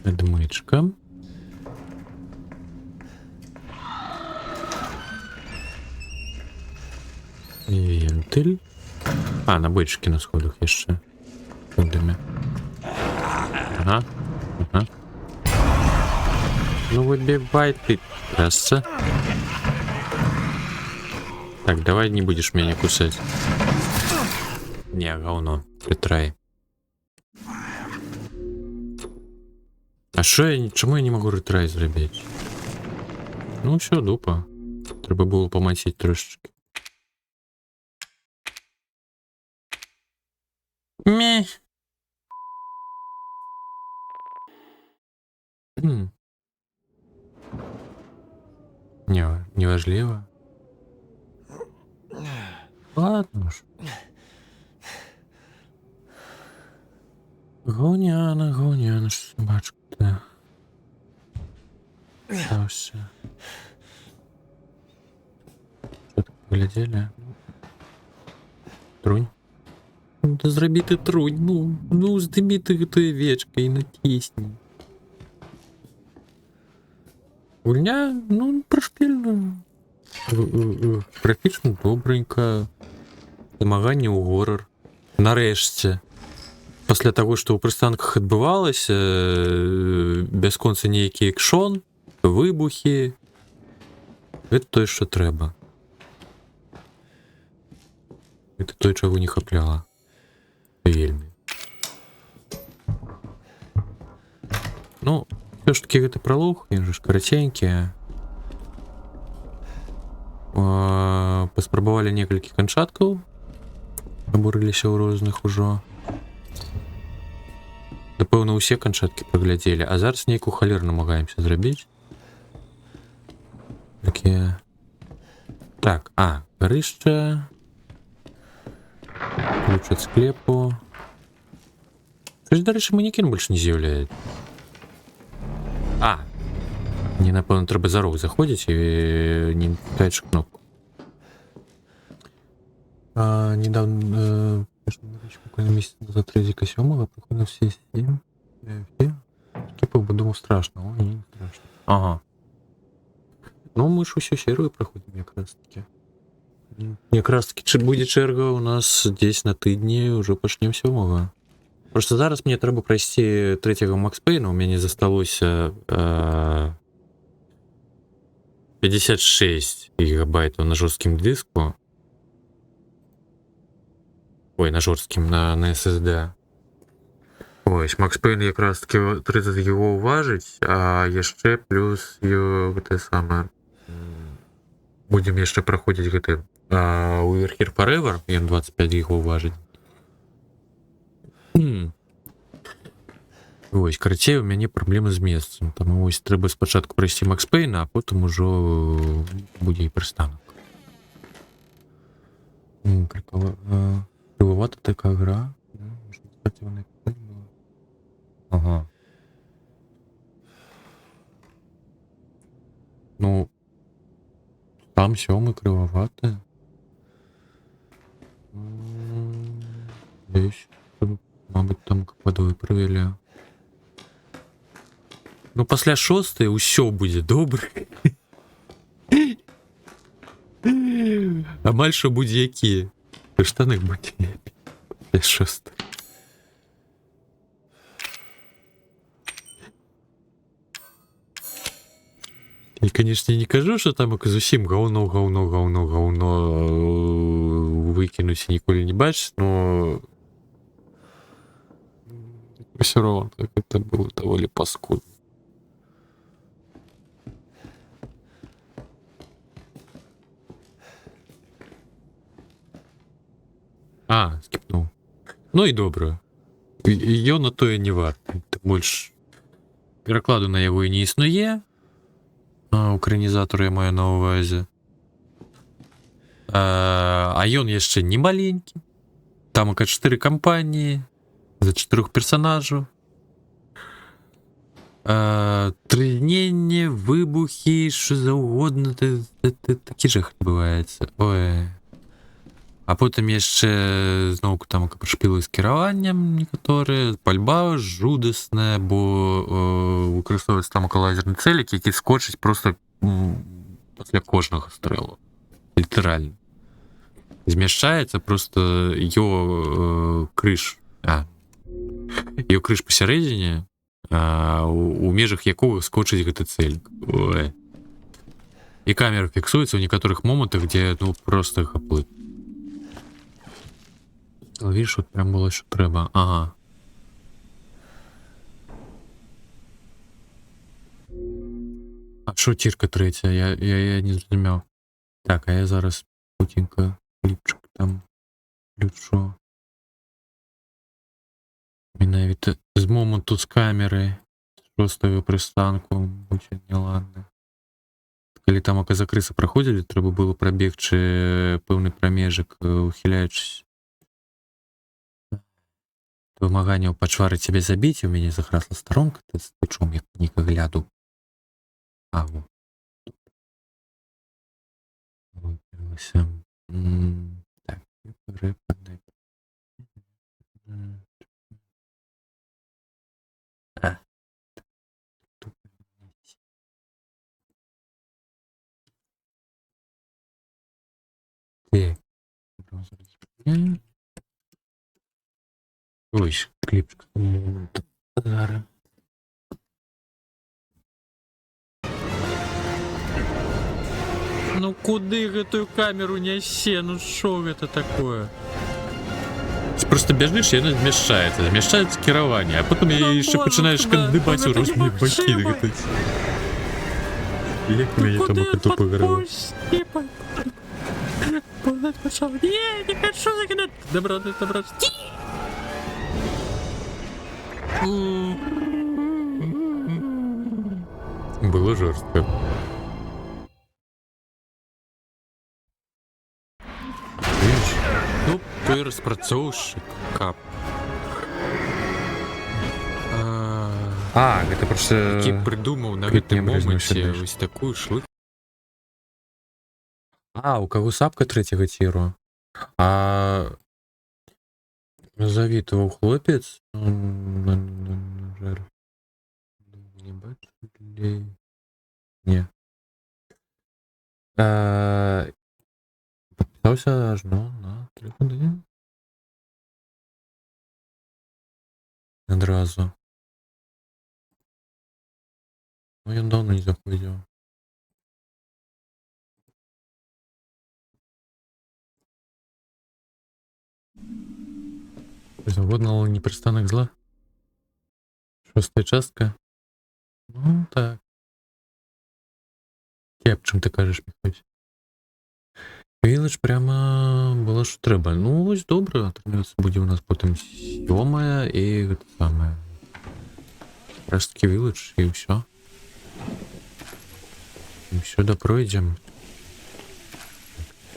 Медмичка. Вентиль. Набойчики на сходах еще. Ага. Ну выбивай ты, трасса. Так, давай не будешь меня кусать. Не, говно. Притрай. А чому я не могу ретрай зробити? Ну все, дупа. Треба було помасити трошечки. Мeh. Неважливо. Ладно уж. Гоняна, собачка-то. Да, все. Что-то поглядели. Трунь. Да зроби ты трунь, ну здими ты этой вечкой, натисни. Гульня, ну, прошпільно. Графічно добренько. Намагання у горор. Нарешті. пасля таго, што ў прыстанках адбывалася, бясконца нейкі экшон, выбухі. Гэта тое, што трэба. Гэта тое, чаго не хапляла. Вельмі. Ну, ўсё ж такі гэты пралог, ён жа ж караценькі. Паспрабавалі некалькі канчаткаў. Абурыліся ў розных ужо. Напэўна, усе канчаткі праглядзелі, а зараз нейкую халеру намагаемся зрабіць. Такія... Так, гарышча. Ключ ад склепу. Кажа, дарэчы, манекен больш не з'яўляецца. Не, напэўна, трэба за рог заходзіць і не натыкаеш кнопку. Недавно... Буквально месяц назад Резика 7 приходил все 7. Скипал бы, думал, страшно. Ой, не страшно. Ага. Ну, мы ж усю серию проходим, якраз-таки. Якраз-таки будет черга у нас здесь на тыдні, уже пачнем 7. Просто зараз мне трэба пройсці 3-го Макс Пейна, у мяне засталося 56 гигабайтов на жорсткім диску. Ой, на жорсткім, на SSD. Ось, Макс Пейн якраз таки 30 його уважить, а яшчэ плюс гэта саме. Будем яшчэ праходзіць гэты We're Here Forever, ён 25 його уважить. Ось, карацей, у мяне праблемы з месцам, таму ось трэба спачатку прайсці Макс Пейна, а потым ужо будзе і прыстанак. Кривовата така гра. Ага. Ну, там 7 кривовата. Здесь, мабуть, там водой провели. Ну, пасля 6 усё будзе добра. Амаль што будзе які. Штаны будзе лепей. 6. І, конечно, не кажу, що там зусім говно выкінуць і ніколі не бачыць, но все равно так это было даволі паскудно. Скіпнуў. Ну і добра. Ён на тое не варты. Больш перакладу на яго і не існуе. Украінізатор я маю на увазе. А ён яшчэ не маленькі. Там 4 кампаніі за 4 персонажаў. Трызненне, выбухі, що заўгодна. Такі жах адбываецца. Ой. А потым яшчэ зноўку там шпілы з кіраваннем некаторыя, пальба жудасная, бо выкарыстоўваецца там лазерны цэлік, які скочыць просто пасля кожнага стрэлу. Літаральна. Змяшчаецца просто её крыж. Её крыж пасярэдзіне, у межах якога скочыць гэты цэлік. Ой. І камера фіксуецца ў некаторых момантах, дзе ну просто хаплы. Видишь, вот прям было, что треба. Ага. А що тірка третя? Я не зрозумів. Так, а я зараз путінка кліпчик там включу. І навіть з моменту з камери шостої пристанку будь неладно. Коли там закриси проходили, треба було пробігчи певний промежок, ухиляючись. Вымаганняў пачварыць цябе забіць, у мяне захрасла старонка, ты стычом як ніка гляду. Во. Выбралася. Так, рэпадна. Так. Ось, кліпчик момент. Зараз. Ну куди гэтую камеру нясе? Ну що гэта такое? Ты просто бежишь, и она змяшчаецца. Змяшчаецца кіраванне, а потом яшчэ пачынаеш кандыбаць у розныя бакі. Як мяне там это пагарала. Не, не хочу загинать. Добро. Было жорстко. Ну, той распрацоўшчык, кап. Гэта просто... Які прыдумаў на гэтым моманце вось такую шлык. У каго сапка трэцяга ціру? Завітаваў хлопец. На жаль. Не бачылі. Не. Подписался аж на 3 години. Одразу. Ну, я давно не заходил. Заводного непрестанных зла. 6-я частка. Ну, так. Кеп, чым ты кажаш, Михась? Віледж прямо было, що треба. Ну, ось добре, атрымліваецца, будзе у нас потым 7-я і гэта самае. Раз таки Віледж, і ўсё. І ўсё допройдзем.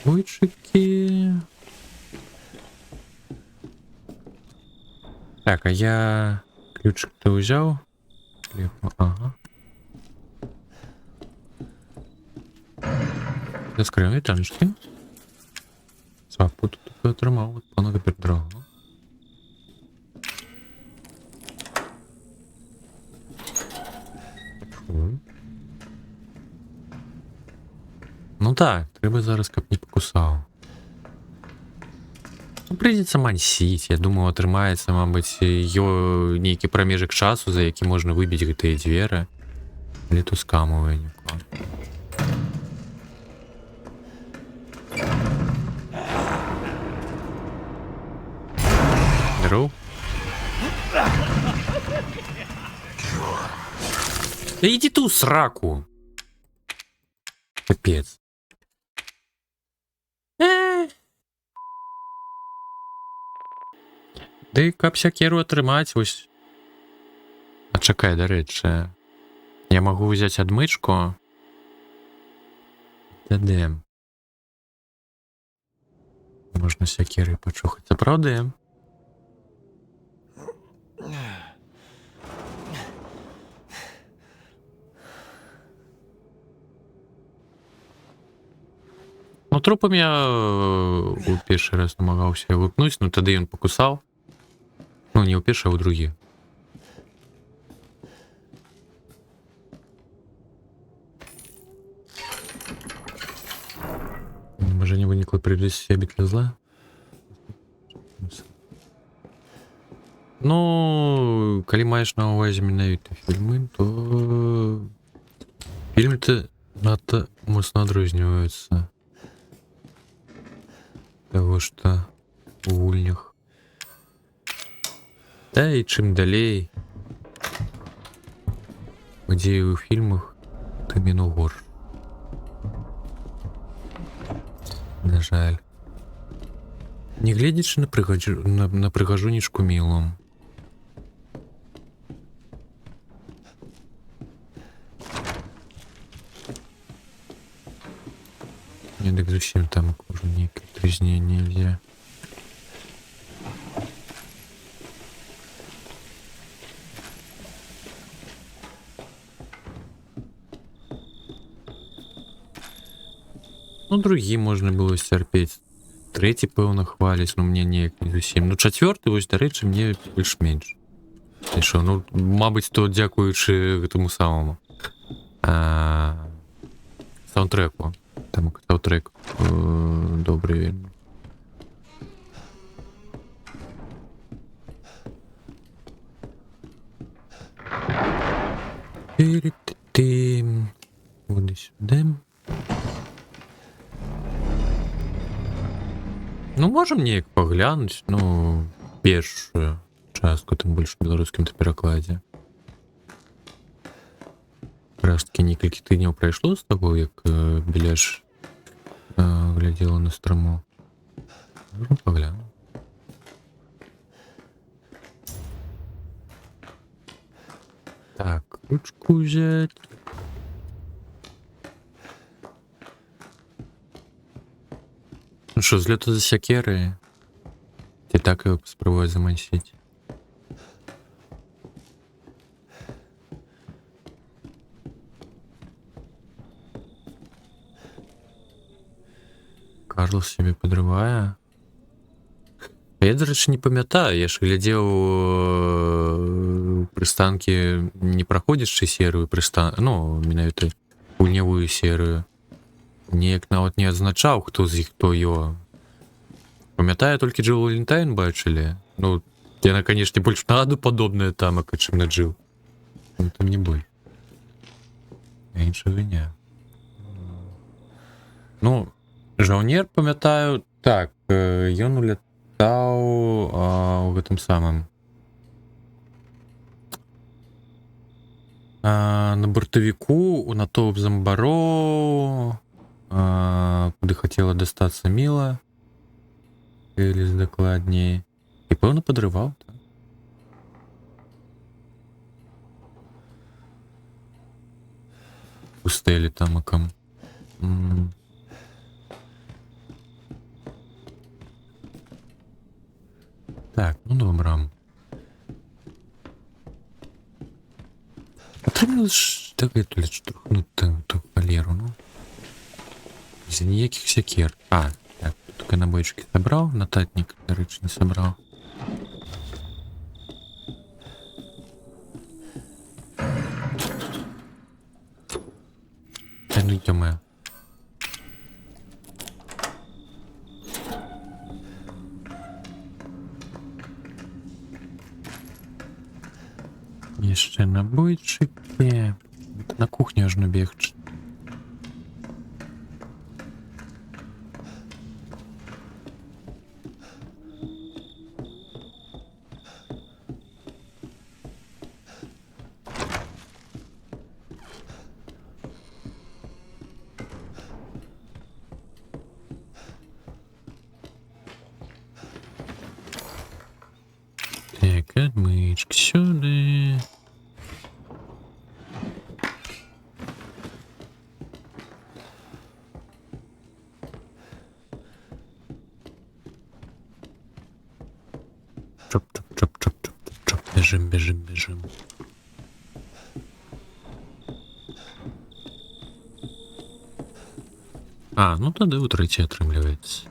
Ключики. Так, а я ключик-то взял. Ага. Заскрывай танчики. Свапу тут отримав от пана Габердрага. Ну так, треба зараз каб не покусав. Ну, прийдеться мансіць. Я думаю, атрымаецца, мабыць, нейкі прамежак часу, за які можна выбіць гэтыя дзверы. Але то скамавае нікога. Здоров. Да иди ты в сраку. Капец. Да і каб сякеру атрымаць, вось. А чакай, дарэчы. Я магу взять адмычку. Дадем. Можна сякеры пачухаць. Сапраўды. Ну, трупам я у першы раз намагаўся выкнуць, ну тады ён пакусаў. Ну, не ў першы, а ў другі. Можа, не вынікла прыйдзець сябе для зла? Ну, калі маеш на ўвазе менавіта фільмы, то фільмы-то надта моцна адрозніваюцца. Того, што у гульнях. Да і чым далей падзеі ў фільмах, тым яно горш. На жаль. Нягледзячы на прыгажунечку мілу. Не дык зусім там уже нейкае трызненне ідзе. Ну, другі можна было сцярпець. Трэці, пэўна, хваліць, но мне неяк не зусім. Ну, чацвёрты, вось, дарэчы, мне больш-менш. І шо, ну, мабыць, то дзякуючы гэтаму самому саундтрэку. Там саундтрэк добрый вельмі. Тим. Куди сюди. Ну, можем неяк поглянуть, ну, першую частку, тим більше в беларускім перакладзе. Якраз таки некалькі тыдняў прайшло з таго, як Беляш глядзела на страму. Можем поглянуть. Так, ручку взять. Ну что, взлету за сякеры? Ці так его спробую заманчить. Карлос себе подрывае. Я, до речі, не памятаю, я ж глядзеў прыстанкі не праходзячы серыю ну, менавіта гульнявую серыю. Неяк нават не адзначаў, хто з іх хто ё. Памятаю, толькі Джилл Валентайн бачылі. Ну, яна, канешне, больш на Аду падобная тамака, чым на Джилл. Ну, там не боль. А іншага не. Ну, жаўнер, памятаю, так, ён улетаў у гэтым самым. На бортавіку у натоўп зомбароў, куды хацела дастацца Міла. Эліс дакладней. І пэўна падрываў, так? У стэлі тамакам. Так, ну добра. Атрымліваеш так гэта штурхнуць ту халеру, ну. З-за ніякіх сякер. Так, только набойчики собрал, нотатник, короче, не собрал. Ну идем. Еще набойчики. На кухню аж набегчь. Так, отмычки сюда. Чоп. Бежим. Ну тады ўтрэці атрымліваецца.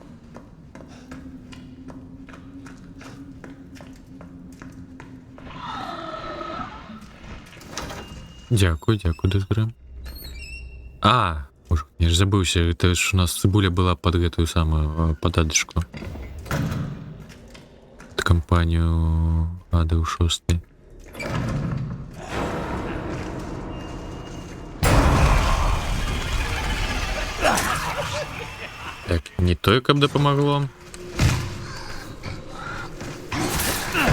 Дякую, Дэсгрэм. Ужо, я ж забыўся, гэта ж у нас цыбуля была пад гэтую самую пададачку. Пад кампанію Ады ў 6. Так, не тое, каб дапамагло.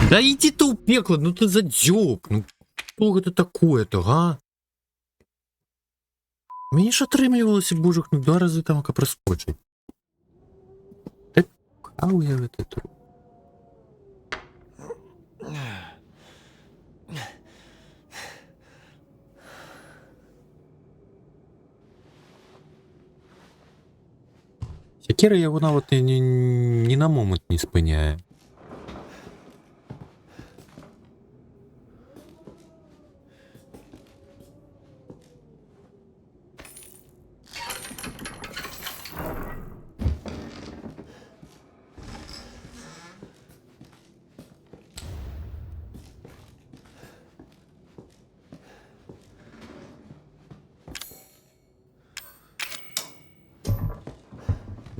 Да ідзі ты ў пекла, ну ты задзёк, ну што гэта такое-то, га? Мне ж атрымлівалася божух, ну 2 разы там праскочыць. Так, каў я гэта тут? Сякера яго нават ні на момант не спыняе.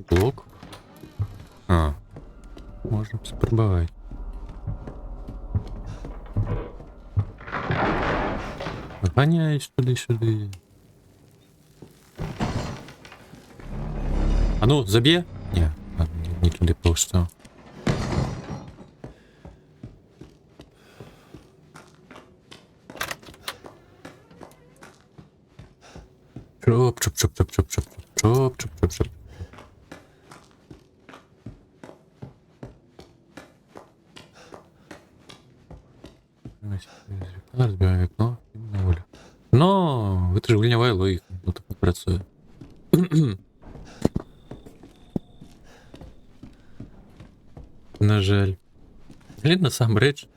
Блок. Можна спробувати. Ганяють туди-сюди. А ну, заб'є? Ні, не туди просто. Чоп-чоп-чоп-чоп-чоп-чоп-чоп-чоп-чоп. Разбиваем вікно і на волю. Но это же гульнявая логіка, ну так працює. На жаль. Блін, насамрэч.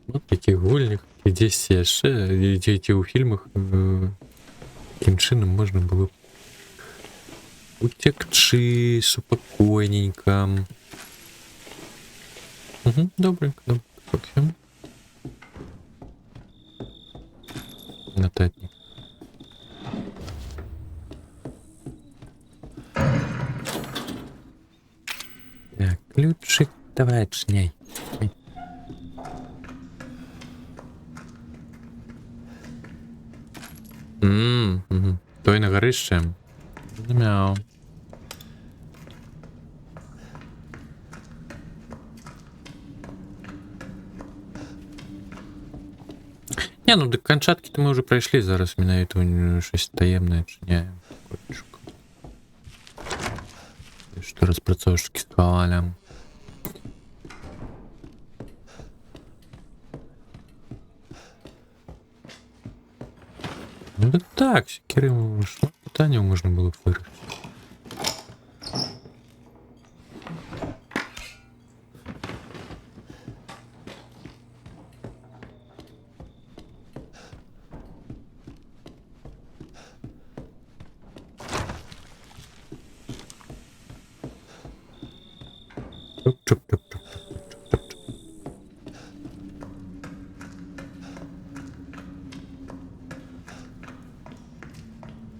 Ну, таких гульнях, і десь яшчэ, і у фільмах, таким чынам можна было утекчы спокойненько. Угу, добренько, добренько. Нотатник. Так, ключик давай отшняй. Той на горище. Мяу. Не, ну до Камчатки-то мы уже пройшли, зараз менавіта щось таємне чиняємо. Що розпрацовщики склали. Ну да так, Кирилл, що питання можна було б вирішити.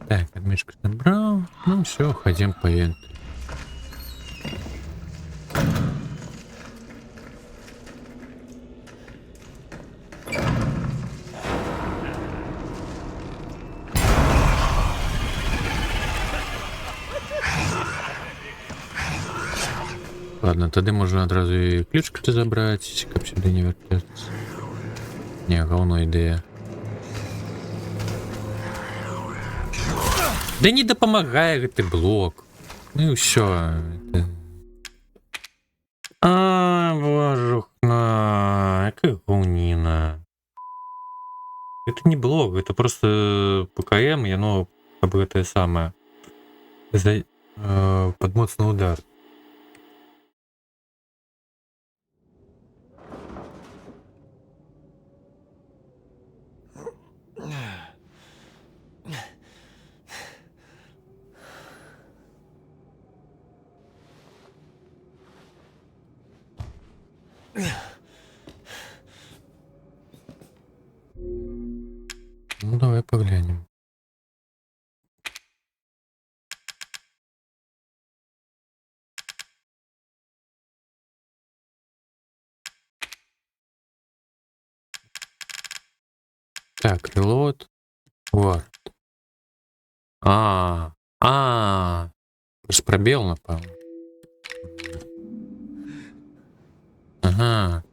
Так, отмечку набрал. Ну все, ходим по энту. Ладно, тоді можна одразу і ключку забрати, щоб сюди не вертатися. Не, говно ідея. Да не допомагає гэты блок. Ну і все. А, божухна, яка говнина. Это не блок, это просто ПКМ, и оно как бы это самое. Под моцный удар. Ну давай поглянем. Так, релот. Вот. С пробел, напевно. Ага.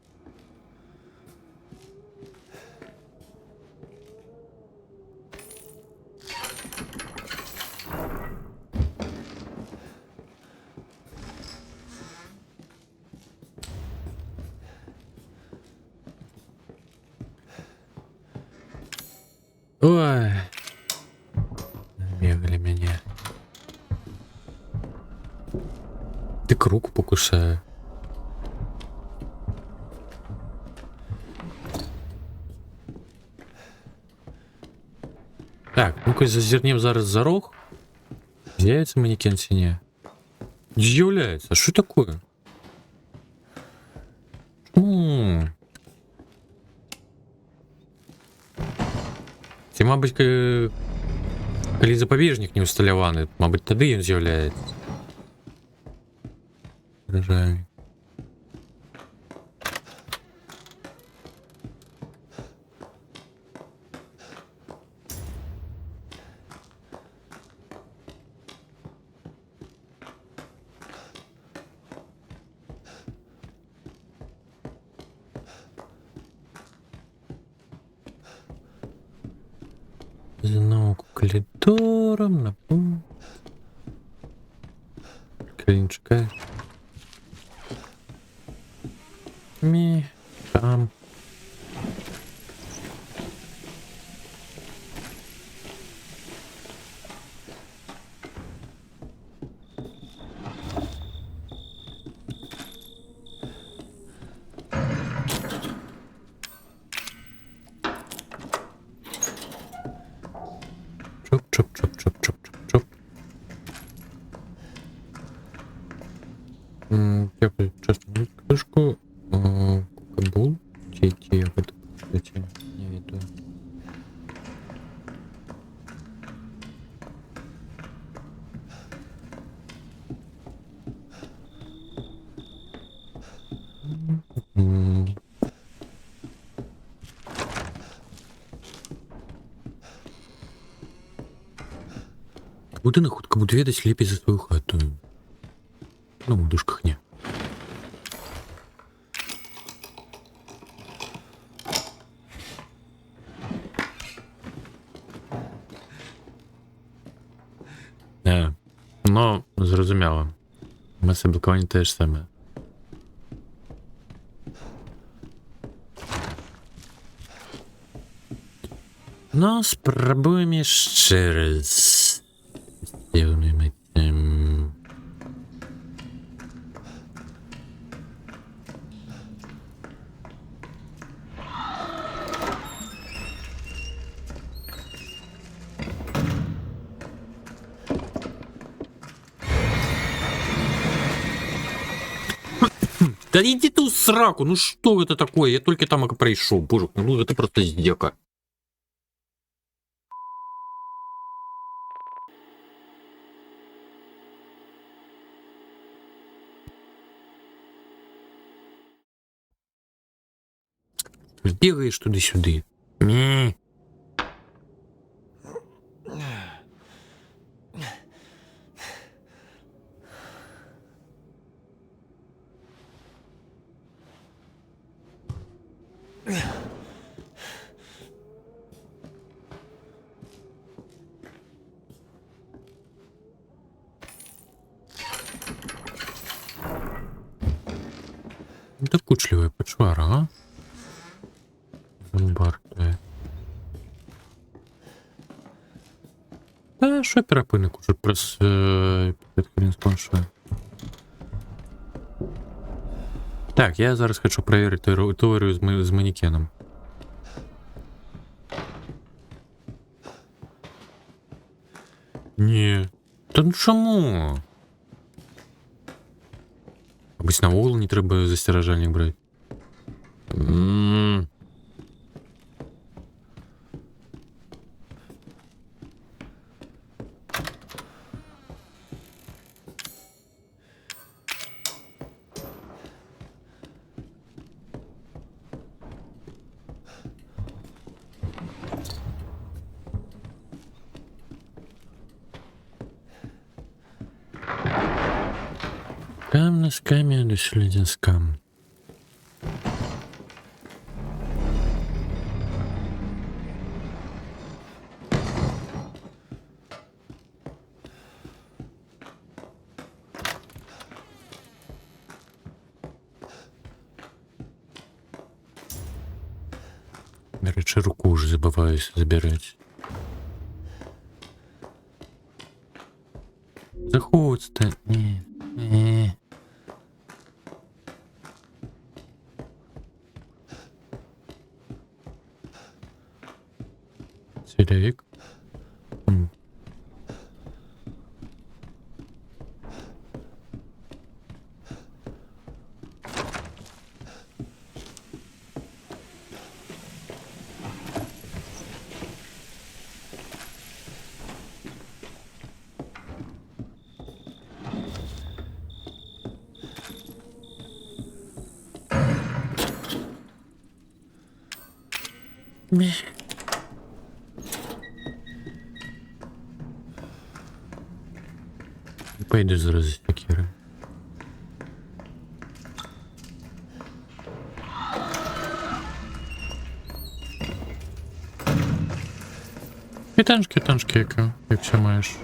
Ой. Бегали меня. Ты круг покушаю. Так, ну-ка зазирнем зараз за рог. З'явится манекен сине. З'является. А что такое? Це, мабуть, коли запобіжник не усталяваны, мабуть, тады ён з'являецца. Жаль. Знову коридором на пункт. Клін чекає. Там. Чоп-чоп-чоп-чоп-чоп-чоп-чоп. Дякую, чесно, книжку. Кабул. Ті, як это, кстати, не веду. Будинок хутка буду ведаць лепей за сваю хату. Ну, в душках не. Ну, зрозуміло. Маса блокування те ж саме. Ну, спробуємо ще раз. Да иди ты в сраку, ну что это такое? Я только там пришел, боже, ну это просто издека. Бегаешь туды-сюды. Докучливая почвара, а? Зомбард. Та що перепинник уже прес підхрін споншує. Так, я зараз хочу перевірити теорію з манекеном. Ні. Та ну чому? Абось на вол не треба застережальник брати. Камня с камня до Селединскам. Речи, руку уже забываюсь забирать. Заходит-то. Не. Селевик. Пойдешь зараз за секирой. Квітанчики, якщо маєш.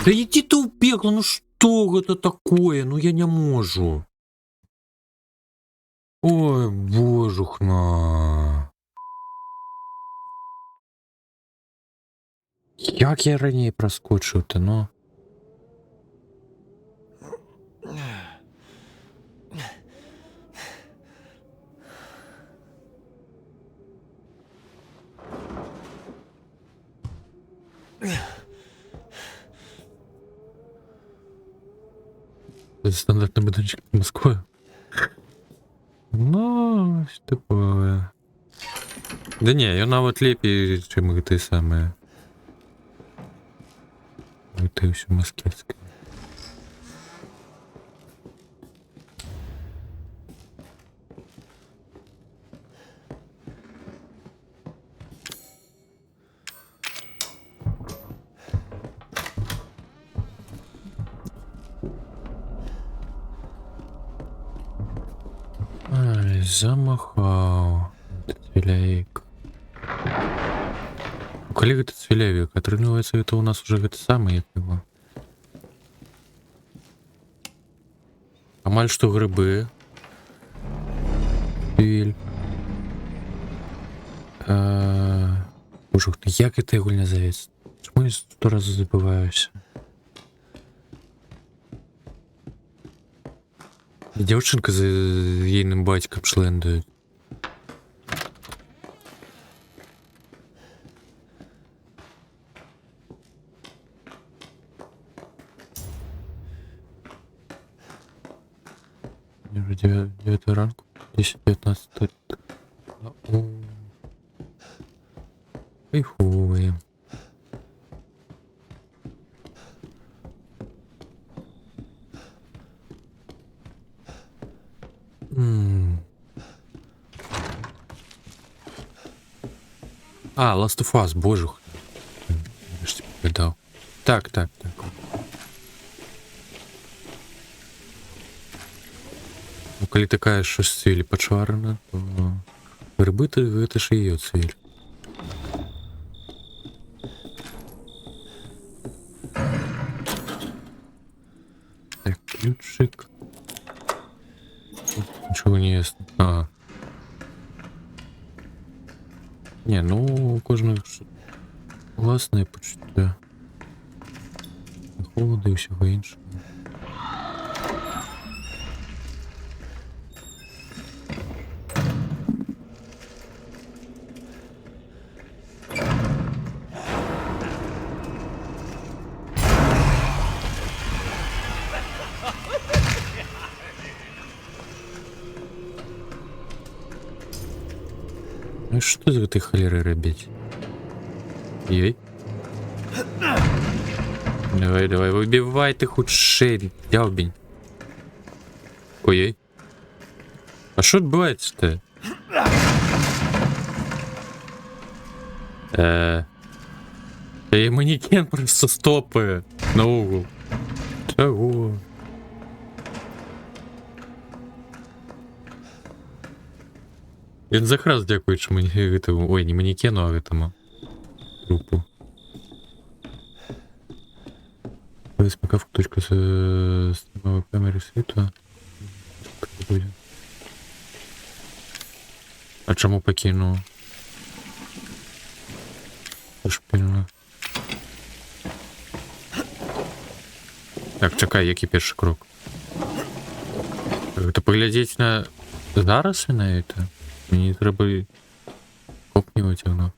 Да иди ты в пекло, ну что это такое? Ну я не можу. Ой, божухна. Як я раніше проскочив-то, ну? Це стандартний будиночок Москви. Ну, ось такое. Да не, я навіть лепі, чим ти саме. Ти все москівське. Ай, замахал. Цвілявік. Коли гэта цвілявік? Атрымліваецца, гэта у нас уже гэта самае, як его. Амаль што грыбы. Цвіль. Боже, як гэта гульня завецца? Чаму я 100 разу забываюся? Дзяўчынка за ейным бацькам шлендуе. Уже 9 ранку, 10-15. Кайфовые. А, Last of Us, боже. Я ж тебе гадал. Так. Ну, калі такая щось цвілі пачварана, то грибы то гэта ж і ёсць цвіль. Так, ключик. Ничего не есть. Ага. Не, ну, у кожного власне почуття. Холоду і всього іншого. Ну что за этой холеры робить? Ей. Давай, выбивай ты худшей, дявбень. Ой-ой. А что отбывается-то? И манекен просто стопает на угол. Чего? Він закрас дякуючи мені этому, ой, не манекену, а этому трупу. Смикав точку з нової камери світла. А чому покинув? Шпильно. Так, чекай, який перший крок? Это поглядеть на заросли на это? Мені треба копнювати воно.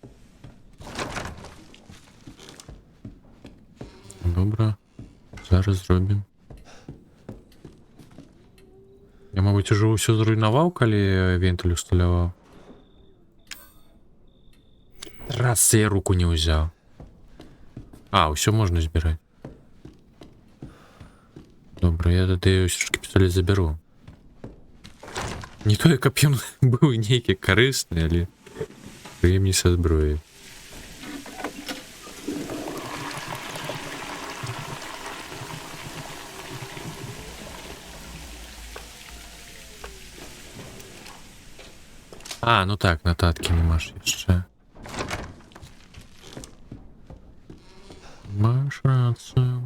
Добре. Зараз зробимо. Я, мабуть, уже все зруйнував, коли вентиль усталював. Раз я руку не взяв. А, все можна збирати. Добре, я тоді все-таки пістолет заберу. Не то, як він був нейкий корисний, але приємні со зброєю. А, ну так, нотатки не маsz jeszcze. Masz rację.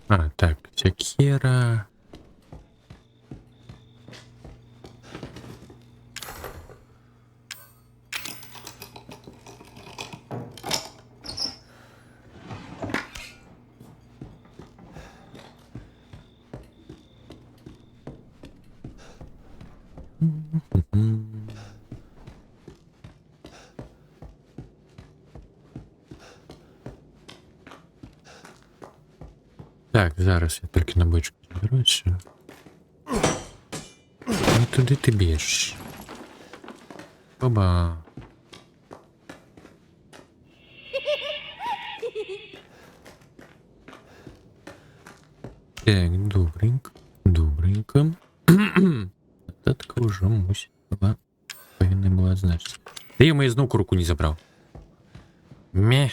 А, так, секира. Так, зараз я тільки на бочку зберуся. Ну туди ти б'єш. Оба. Так, добренько, добренько. Татка уже мусить була, повинна була значити. Та я мою знову руку не забрав. Мє.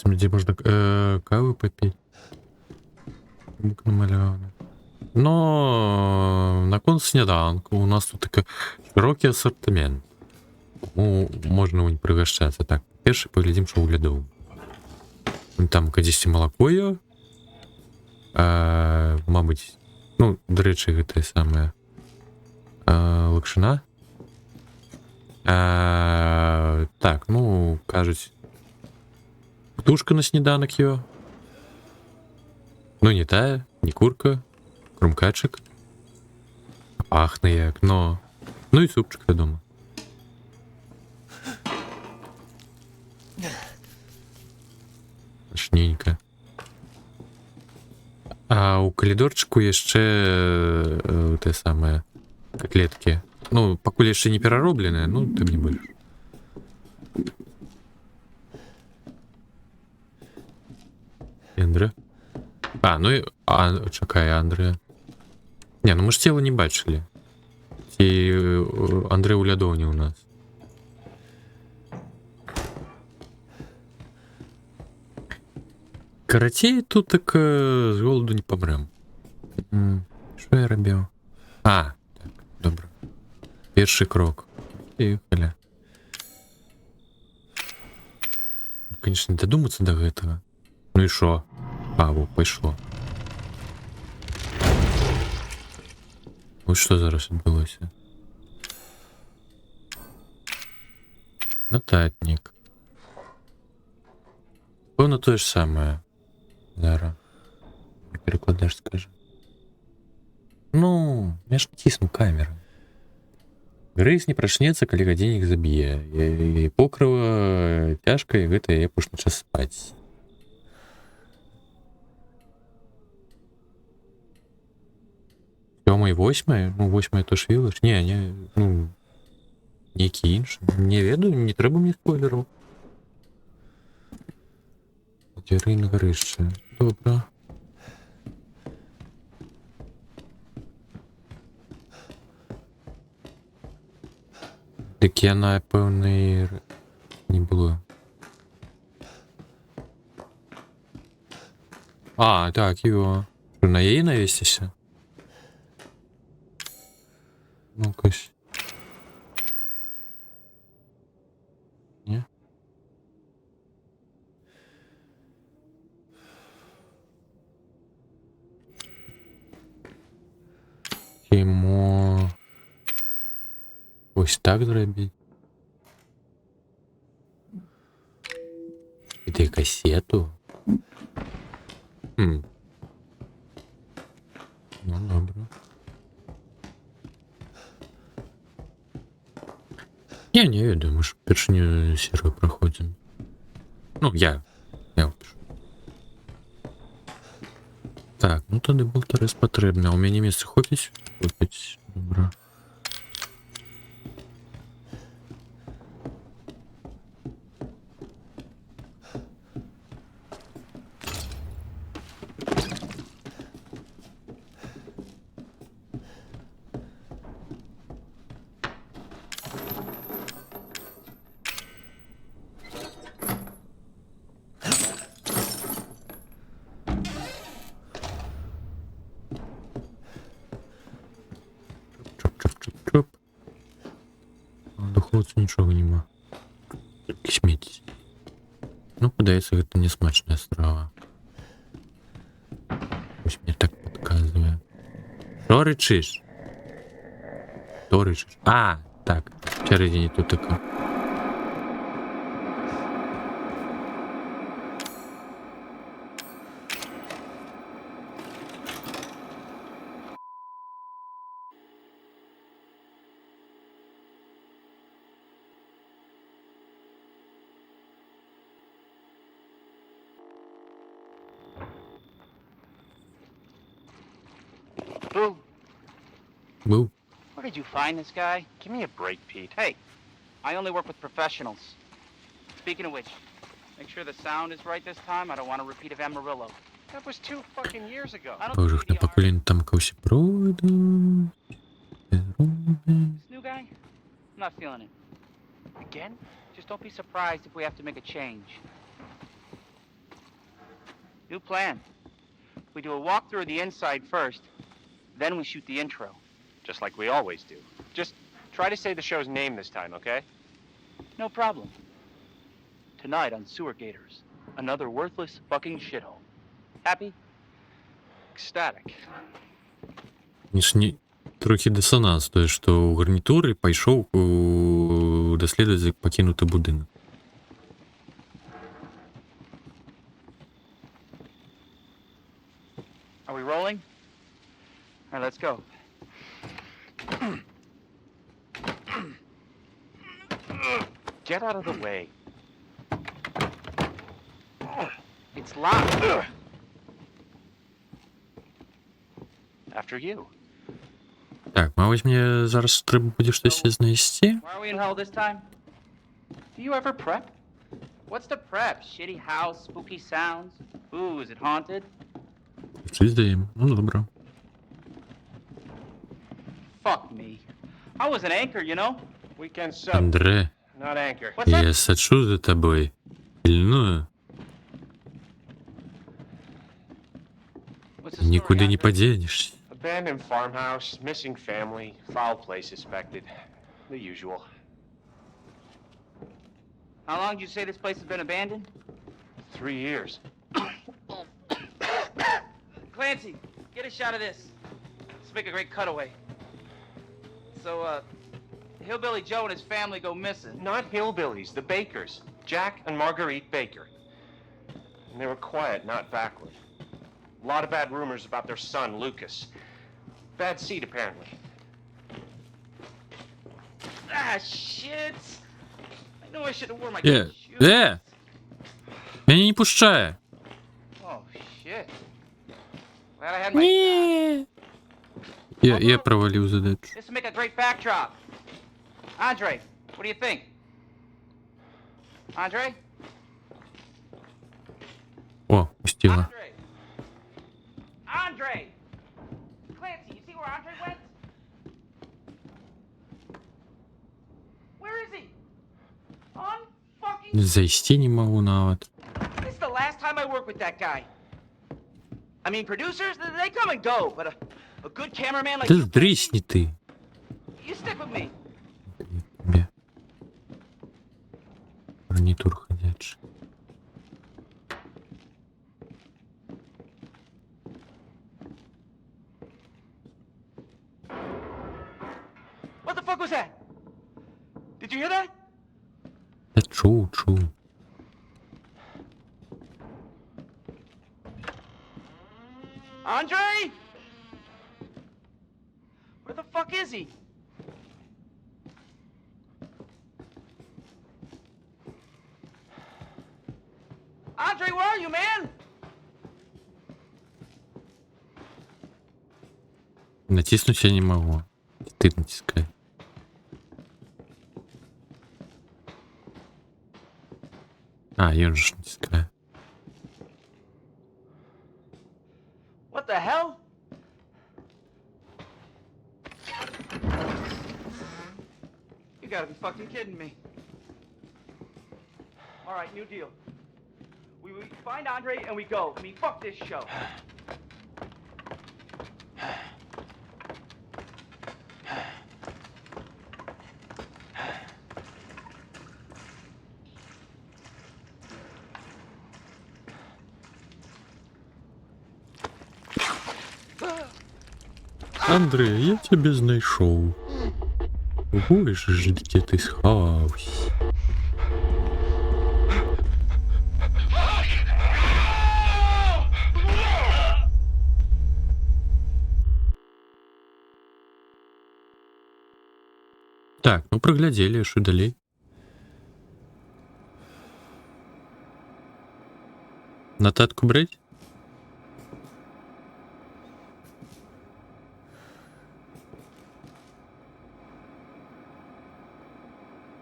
Где можно каву попить? Бук намальовано. Но на кон сніданку у нас тут такий широкий асортимент. Ну, можна у них пригощатися. Так, перше поглядим, що у лядову. Там кудись молоко є. Мабуть, ну, до речі, гэта саме лакшина. Так, ну, кажуть, птушка на сніданок є. Ну, не тая, не курка, крумкачик. Пахне як, но... Ну і супчик, я думаю. Шненько. А у калідорчику яшчэ те самае котлетки. Ну, пакуль яшчэ не пераробленыя, ну, тым не больш. Андре? А, ну і... А, чакай, Андре. Не, ну мы ж цела не бачылі. Ці Андре ў лядоўні у нас. Карацей, тут так з голоду не памрэм. Што я рабіў? А, так, добра. Першы крок. Поехали. Конечно, не дадумацца да гэтага. Ну і шо? А, во, пайшло. Ось што зараз адбылося? Нотатнік. Пэўна тое ж самае. Зараз. Перакладаш, скажи. Ну, я ж цісну камеру. Грэйс не прачнецца, калі гадзіннік заб'е. І покрыва цяжка, і гэта я апошні час спаць. Сёмай, восьмая? Ну, восьмая то ж вілаш? Не, ну, нейкі іншы. Не ведаю, не трэба мне спойлераў. Дзяры на гарышча. Добра. Дык яна, пэўна, не было. А, так, йо. На яе навесціся? Ну-кась. Не? Ему... Ось так зрабіць. Іди касету. Ну, добре. Я не ведаю, мы ж першыню серыю праходзім. Ну, я пишу. Так, ну тады болтарэс патрэбны. А у мяне месца хопіць? Хопіць, добра. більше нічого нема. Тільки сміття. Ну, подається, гэта не смачная страва. Ось мне так подказывает. Що речиш? Що речиш? А, так, всередині тут таке. Boo, Був. where did you find this guy? Give me a break, Pete. Hey, I only work with professionals. Speaking of which, make sure the sound is right this time. I don't want a repeat of Amarillo. That was 2 fucking years ago. I don't Боже, think на we are. покоління там когось пройдуть. This new guy? I'm not feeling it. Again? Just don't be surprised if we have to make a change. New plan. We do a walkthrough of the inside first, then we shoot the intro. Just like we always do. Just try to say the show's name this time, okay? No problem. Tonight on Sewer Gators, another worthless fucking shithole. Happy? Ecstatic. Трохи дисонанс, то, що у гарнітури пайшов даследаваць пакінуты будынак. Are we rolling? All right, let's go. Get out of the way. It's locked. After you. Так, мабуть, мені зараз треба буде щось знайти. Why are we in hell this time? Do you ever prep? What's the prep? Shitty house, spooky sounds? Ooh, is it haunted? Щось даємо. Ну, добре. Fuck me. I was an anchor, you know? Weekend sub, Андре, not anchor. What's that? я сочу за тобою. Пильную. What's the story, Нікуди не Andre? поденешься. Abandoned farmhouse, missing family, foul play suspected. The usual. How long did you say this place has been abandoned? 3 years. Clancy, get a shot of this. Let's make a great cutaway. So, Hillbilly Joe and his family go missing. Not hillbillies, the Bakers. Jack and Marguerite Baker. And they were quiet, not backward. A lot of bad rumors about their son, Lucas. Bad seed, apparently. Ah, shit! I know I should have worn my Shoes. Меня не пущає. Oh, shit. Glad I had my shot. Я провалив задачу. This will make a great backdrop. Andre, what do you think? Andre? О, пустила. Andre! Andre! Clancy, you see where Andre went? Where is he? Unfucking... Зайти не могу навод. This is the last time I work with that guy. I mean, producers, they come and go, but a good cameraman like Да you... сдрисни ты. You stick with me. Тебе. Гарнитур ходячий. What the fuck was that? Did you hear that? Я чу. Andre? Where the fuck is he? Andre, where are you, man? Натиснуть я не могу. Ты натискай. А, я же натискаю. What the hell? You gotta be fucking kidding me. All right, new deal. We find Andre and we go. I mean, fuck this show. Андрей, я тебе знайшов. Ой же, где ти сховався? Так, ну проглядели, що далі. Нотатку брать?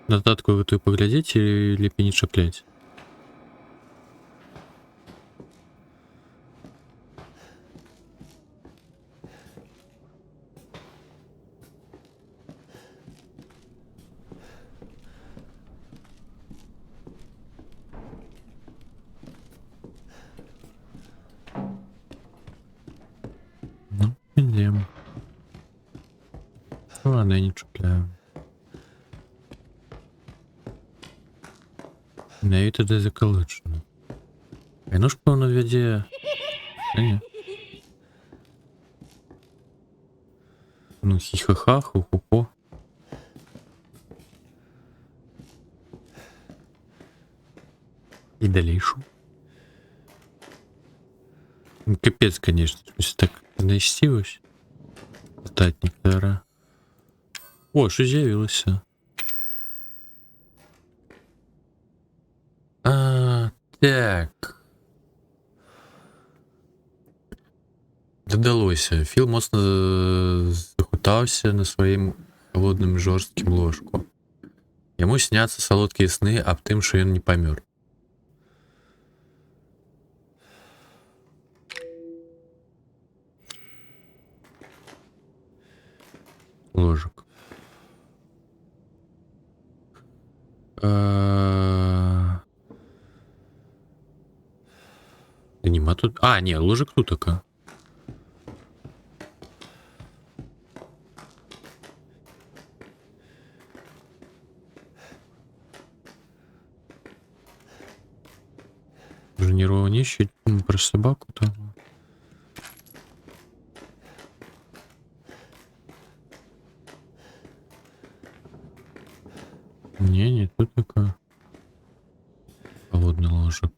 Нотатку готовы поглядеть или пенечаплять? Ну, идем. Ладно, я не чіпляю. Нею туди заколочено. Ну ж, певно, введе... А ні. Ну, хі-ха-ха, ху-ху-хо. И дальше. Ну, капец, конечно. Если так знайстилось. Статник, дара. О, що з'явилося? Так. Додалося. Філ моцно захутався на своїм холодним жорстким ложку. Йому сняться солодкі сни об тим, що він не помер. Ложек. Да нема тут... А, не, ложек тут така. Бронированный щит про собаку там. Не тут такая. Холодный ложек.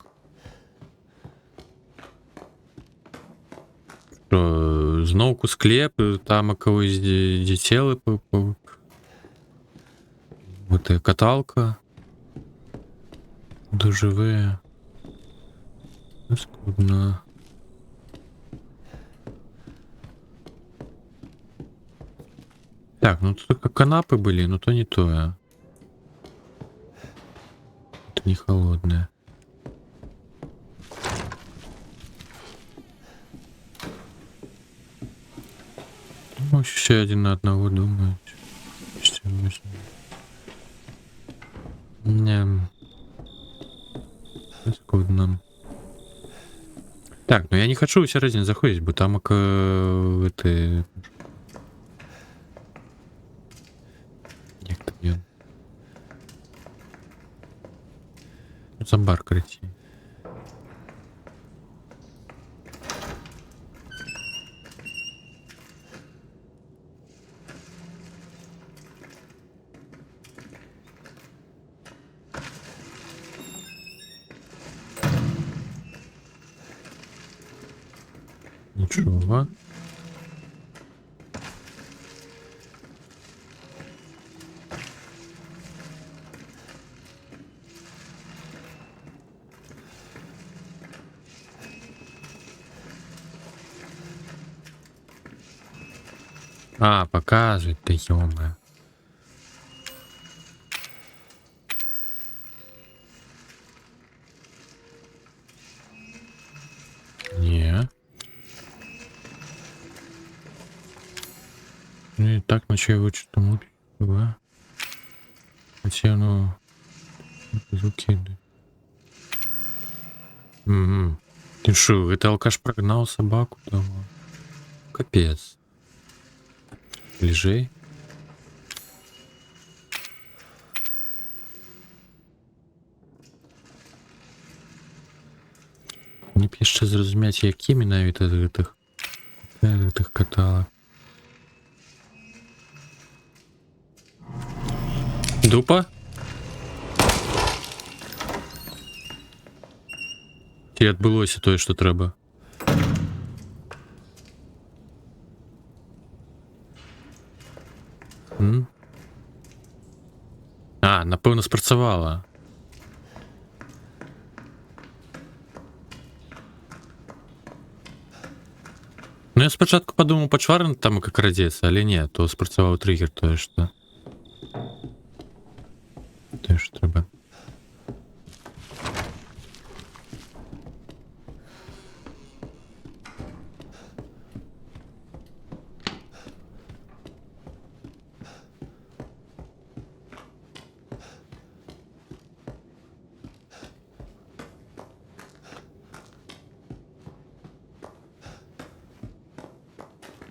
Що, знову склеп, там когось дітєли. Вот и каталка. Доживе. Скудно. Так, ну тут только канапы были, но то не то. Это не холодное. Ну, еще один на одного думает. Не. Скудно. Так, ну я не хочу всередине заходить, бо там это... Як там є? Зомбар кричить. Ничего. А, показывает, да ё-моё. Не. Ну и так начал его что-то мутить. Да? Хотя оно... Звуки... Угу. Ты шо, это алкаш прогнал собаку там? Капец. Лежей. Не пішче зрозуміти, які навіть з гэтых тих каталог. Дупа? Ці адбылося тое, што трэба. А, напэўна, спрацавала. Ну, я спачатку падумаў пачварны там как радзецца, але не, то спрацаваў триггер тое, што трэба.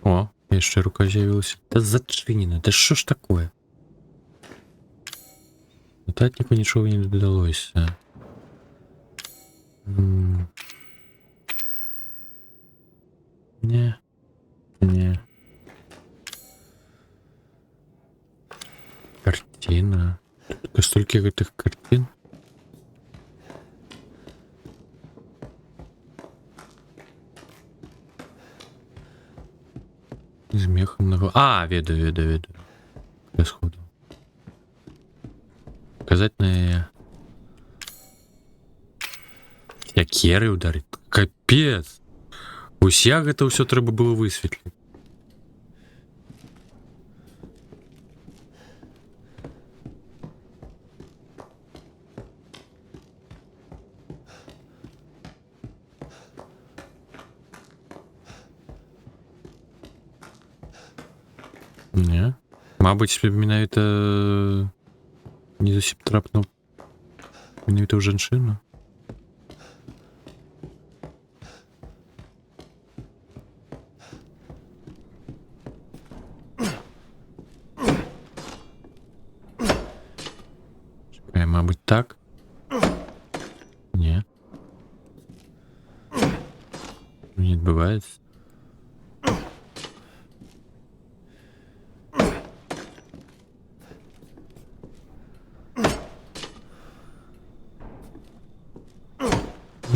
О, яшчэ рука з'явілася. Да зачынена, да що ж такое? Нататніку нічого не дадалося. Не. Картина. Тут стільки гэтых картин. З мехом на голову. А, ведаю. Я сходу. Казать на яе. Якеры ударить. Капец. Уся гэта ўсё трэба было высветліць. Не. Мабыць, менавіта не зусім трапнуў менавіта ў жанчыну. Чакай, мабыць, так? Не. Не адбываецца.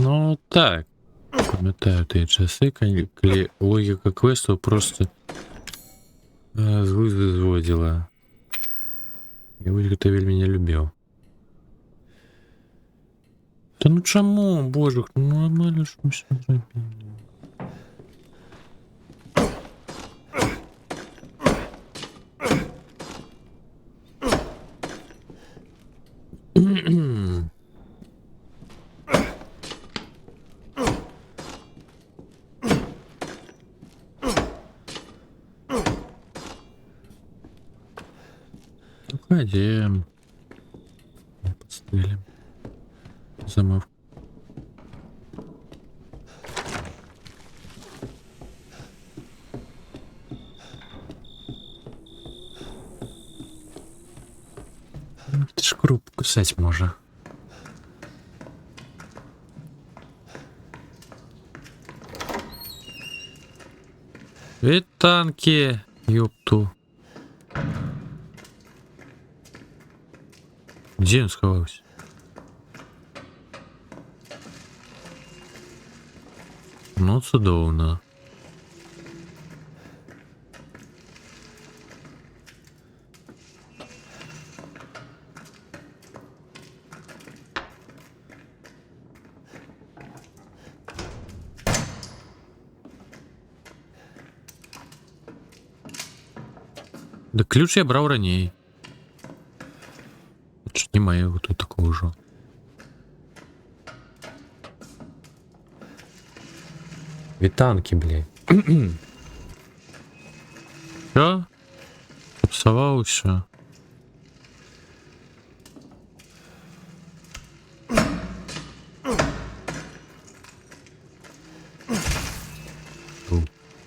Ну так, памятаю тыя часы, калі логіка квестаў просто з глузду зводзіла. Я вось гэта вельмі не любіў. Та ну чаму, божух, ну амаль ж усё зрабілі. Пойдем. Подстрелим. Замов. Ты ж круп кусать можа. Ведь танки, ёпту. Дзе ён схаваўся? Ну, цудоўна. Да ключ я браў раней. Нема яго тут такого ўжо. Вітанкі, блядь. Що? Попсаваў усё.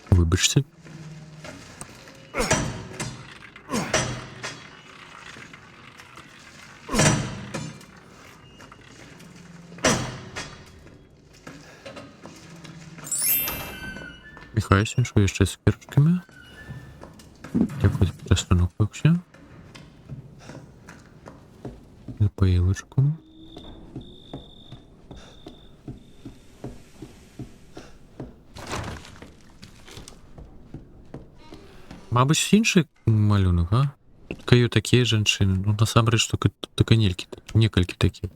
Вибачте. Нехай що є ще з кірочками. Дякую за підтримку вообще. За поїлочку. Мабуть, інший малюнок, а? Каю такі женщини. Ну, насамрэч, тільки некалькі такі.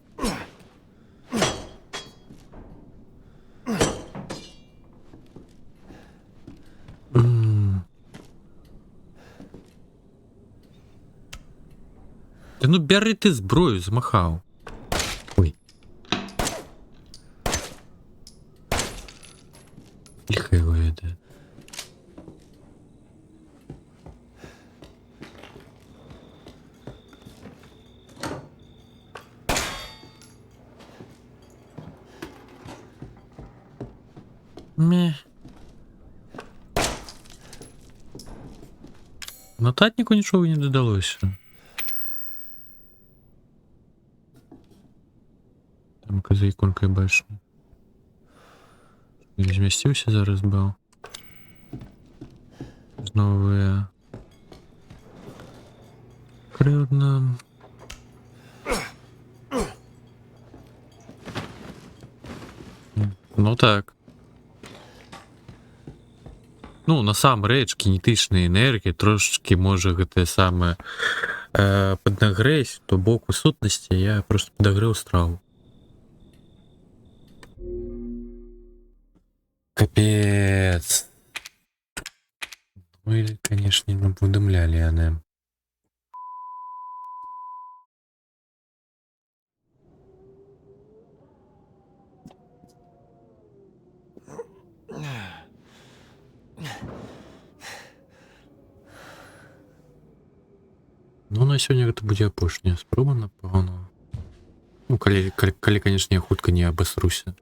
Та ну бери ти зброю, змахав. Ой. Ліха його йде. Мeh. Нотатнику нічого не додалося. Там за іконкою башні. Не змістився зараз був. Знову я. Кривдно. Ну так. Ну, насамрэч, кінетична енергія трошечки може те саме піднагреть, то бок у сутності я просто підогрів страву. Капец. Ну или, конечно, не повідомляли вони. Ну, на сёння гэта будзе апошняя спроба, напэўна. Ну, калі, конечно, я хутка не абасруся.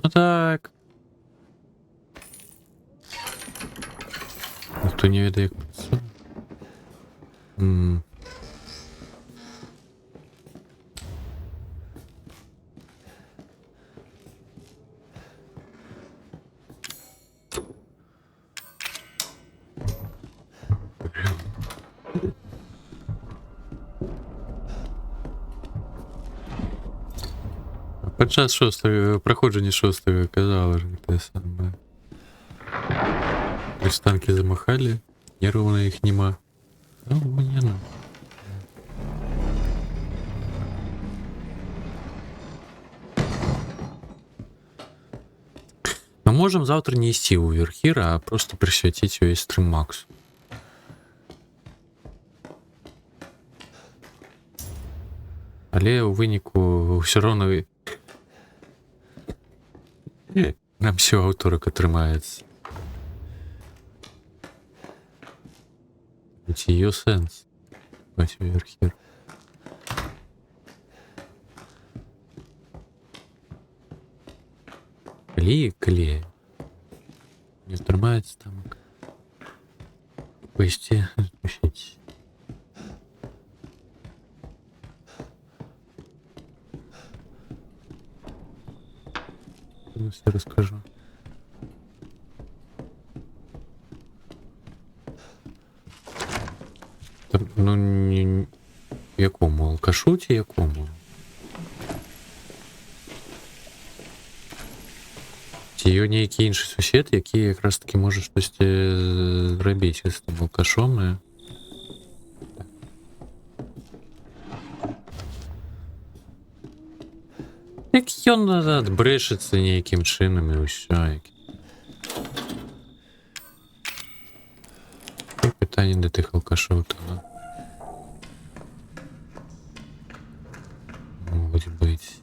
Ну так. Ніхто не ведае, як працуе. Падчас шостого, проходження шостого казала ж те саме. Пристанки замахали, нервов на їх нема. Ну, мені не. Мы можем завтра не идти у Верхира, а просто присвятить весь стрим Максу. Але у выніку все равно нам все аўторак атрымаецца. Ці ее сэнс баць у Верхір. Калі не атрымаецца там пайсці адпусціць. Все расскажу. Там, ну, не... Якому? Алкашу ці якому? Ці є нейкі інші сусід, які якраз таки може щось зробити з тим алкашом. Як ён адбрэшыцца нейкім чынам і ўсё. Пытанне да тых алкашоў тогда. Могуць быць.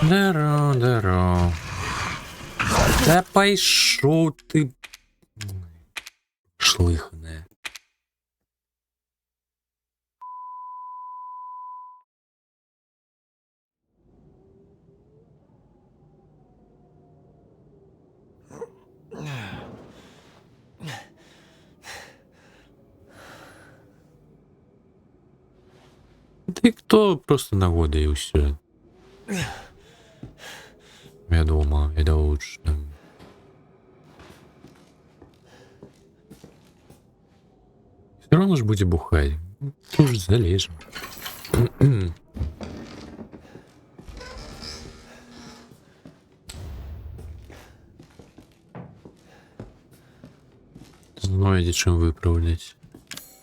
Здорово. Да пайшоў ты шлыханая. Ти хто просто нагода і все. Вядома, відаучна. Все равно ж будете бухать. Тоже залежим. Знаете, чем выправлять.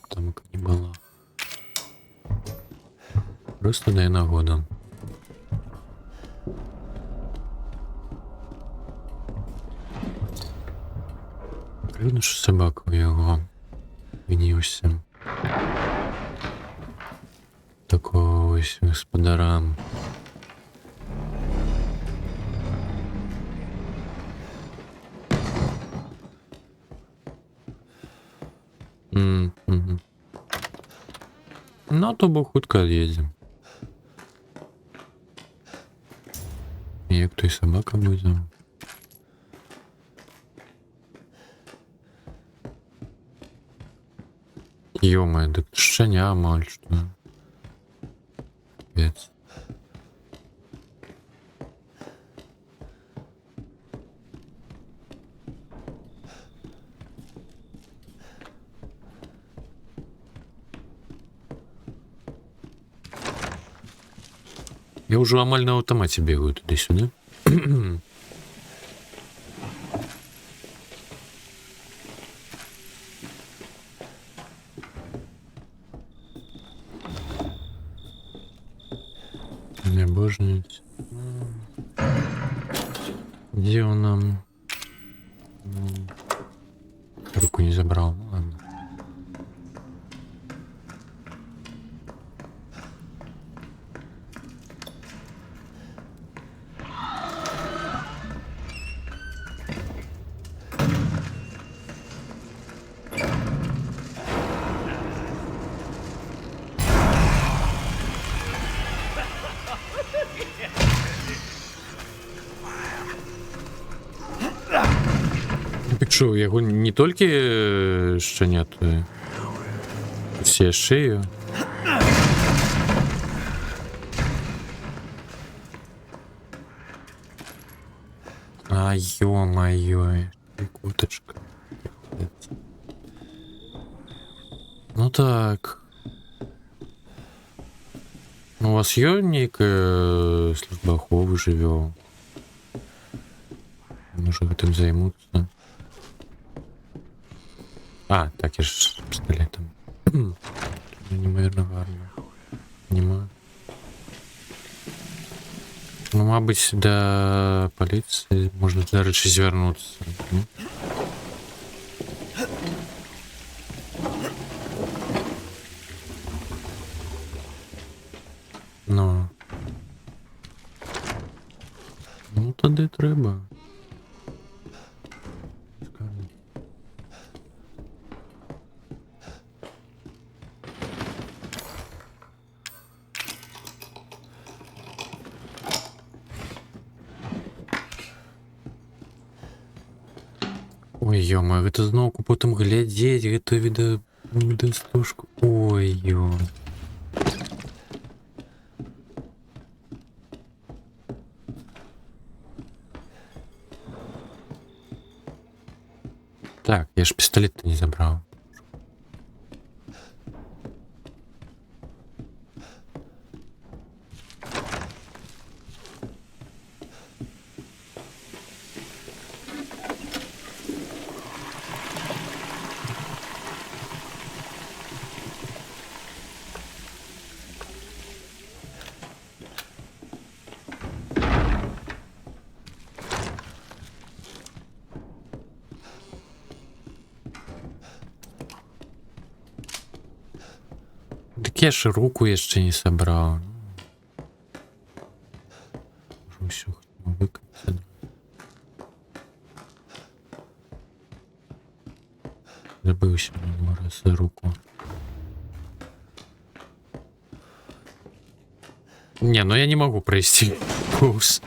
Там не было. Просто дай нагода. Видно, що собака у його гнівся. Такого ось господара. Ну, то бо хутко їздим. Як той собака буде? Ё-моё, так щеня маль, что? Капец. Я уже амаль на автомате бегаю туда-сюда. Не обожнюсь. Где он нам? Руку не забрал. Ну, ладно. Так що, його не тільки щенят, все шею. А, ё-моё, куточка. Ну так. Ну, у вас є некая служба оховы живе? Може этим займутися? А, так я ж з пістолетом. Неймовірно гарно. Нема. Ну, мабуть, до поліції можна, до речі, звернутися. Ну. Ну, тоді треба. Ой, ё-моё, это знову потом глядеть, это видостушку. Ой, ё. Так, я ж пистолет-то не забрал. Так я ж руку еще не собрал. Можем все выкатиться. Забыл еще один раз за руку. Не, ну я не могу пройти курс.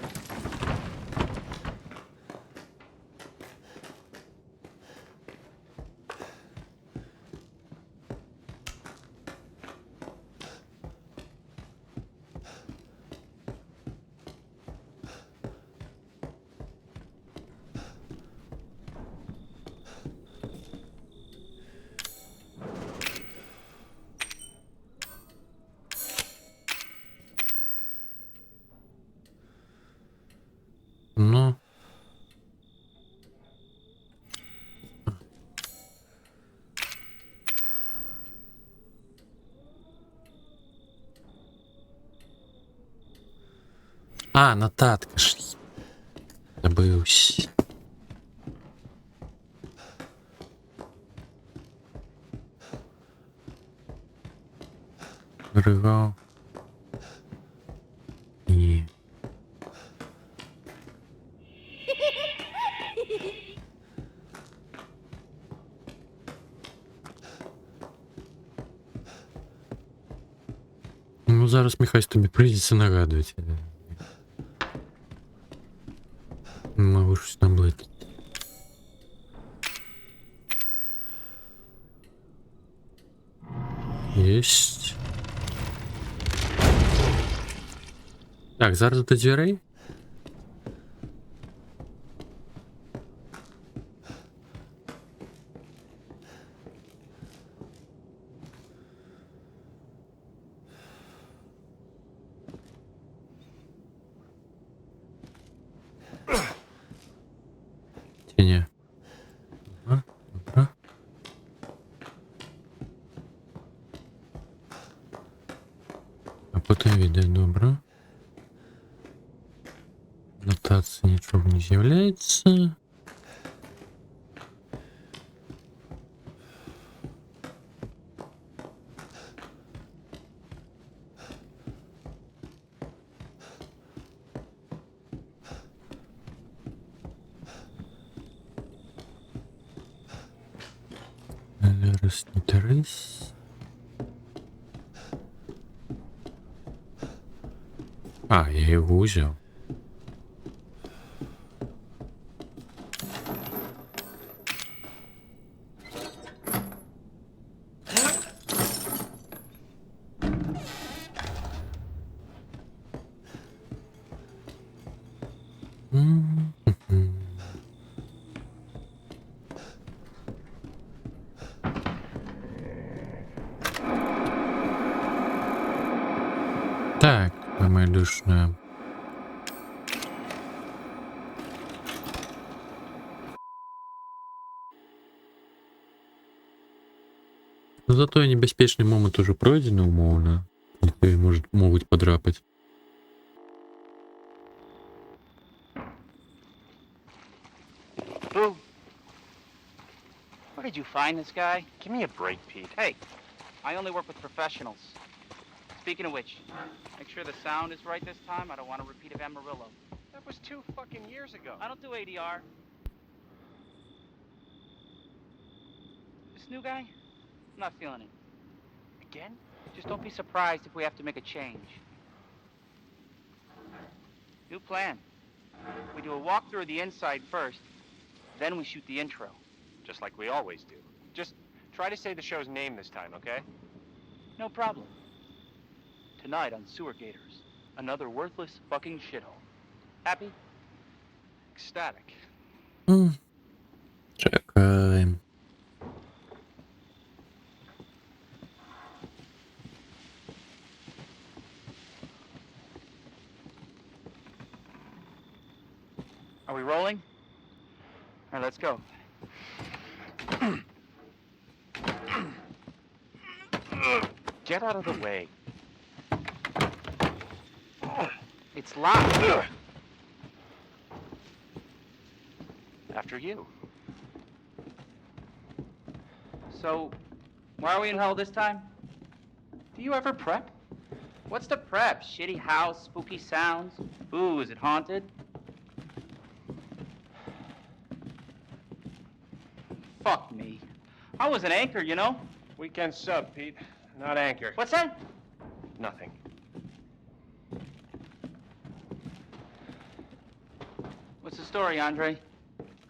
А, нотатка ж. Забывся. Ригав. І... Ну, зараз, Михась, тобі прийдеться нагадувати. Не можу щось наблити. Єсть. Так, зараз до дверей. Ні. Добре, добре. А потім віде, добре. Нотації нічого не з'являється. Зараз не терись. А, я його взяв. Так, моя душная. Ну, зато небезпечний момент уже пройдений, умовно. Ніхто можуть подрапати. Boo. Where did you find this guy? Give me a break, Pete. Hey, I only work with professionals. Speaking of which, make sure the sound is right this time. I don't want a repeat of Amarillo. That was 2 fucking years ago. I don't do ADR. This new guy? I'm not feeling it. Again? Just don't be surprised if we have to make a change. New plan. We do a walkthrough of the inside first, then we shoot the intro. Just like we always do. Just try to say the show's name this time, okay? No problem. Tonight on Sewer Gators, another worthless fucking shithole. Happy? Ecstatic. Чекаємо. Are we rolling? All right, let's go. Get out of the way. It's locked. After you. So, why are we in hell this time? Do you ever prep? What's the prep? Shitty house, spooky sounds? Ooh, is it haunted? Fuck me. I was an anchor, you know? Weekend sub, Pete. Not anchor. What's that? Nothing. What's the story, Andre?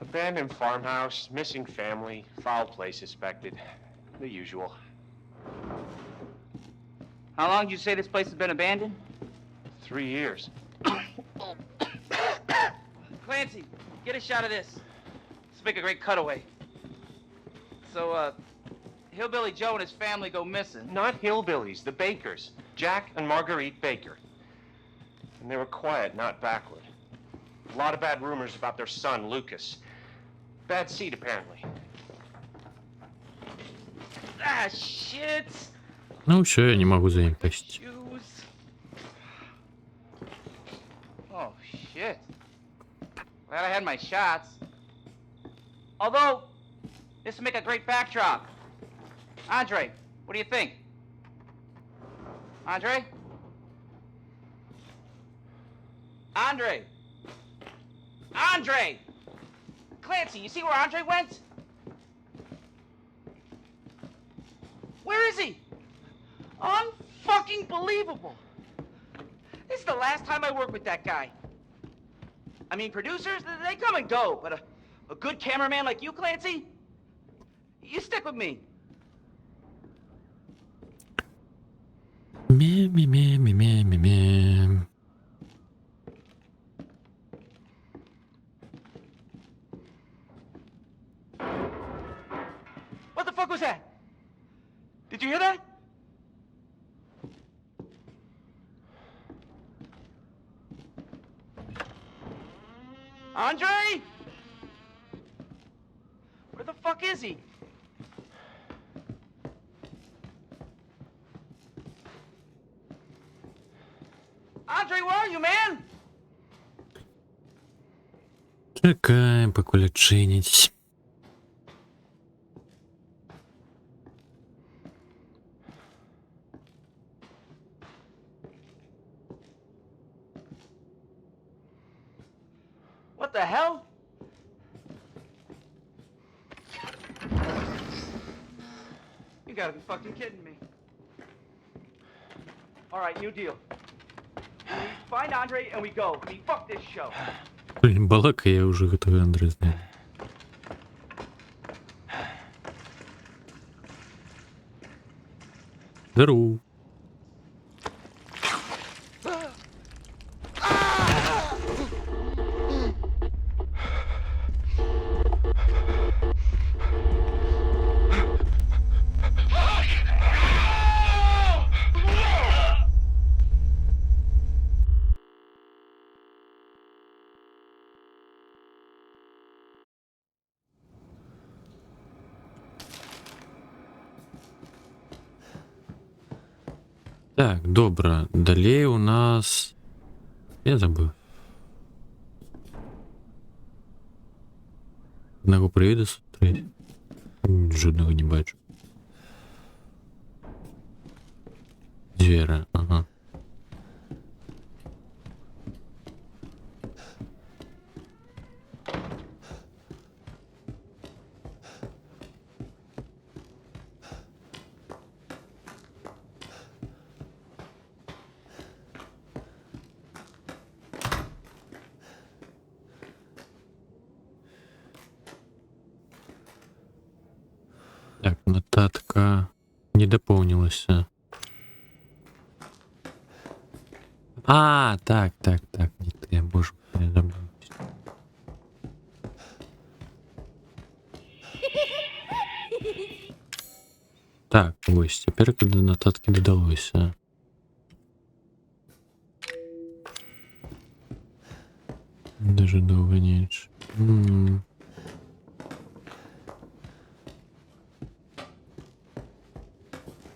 Abandoned farmhouse, missing family, foul play suspected. The usual. How long did you say this place has been abandoned? 3 years. Clancy, get a shot of this. Let's make a great cutaway. So, Hillbilly Joe and his family go missing. Not hillbillies, the Bakers. Jack and Marguerite Baker. And they were quiet, not backward. A lot of bad rumors about their son, Lucas. Bad seed, apparently. Ah, shit! Ну все, я не могу за ним тащить. Shoes. Glad I had my shots. Although, this would make a great backdrop. Andre, what do you think? Andre? Andre! Andre! Clancy, you see where Andre went? Where is he? Unfucking believable. This is the last time I work with that guy. I mean, producers, they come and go, but a good cameraman like you, Clancy, you stick with me. Мем. What the fuck was that? Did you hear that? Andre? Where the fuck is he? Andre, where are you, man? Чекаем, поки лічинять. What the hell? You gotta be fucking kidding me. Alright, new deal. We find Andre and we go. I mean, fuck this show. Блін, балакає, я вже готовий Андрей знаю. Здорово. Так, добре. Далі у нас... Я забув. Одного привіду смотреть. Жодного не бачу. Звера, ага. Так, нотатка не дополнилась. А, так. Не ты, боже, я забыл. Так, ось, тепер коли нотатки додалося. Даже довго ніч.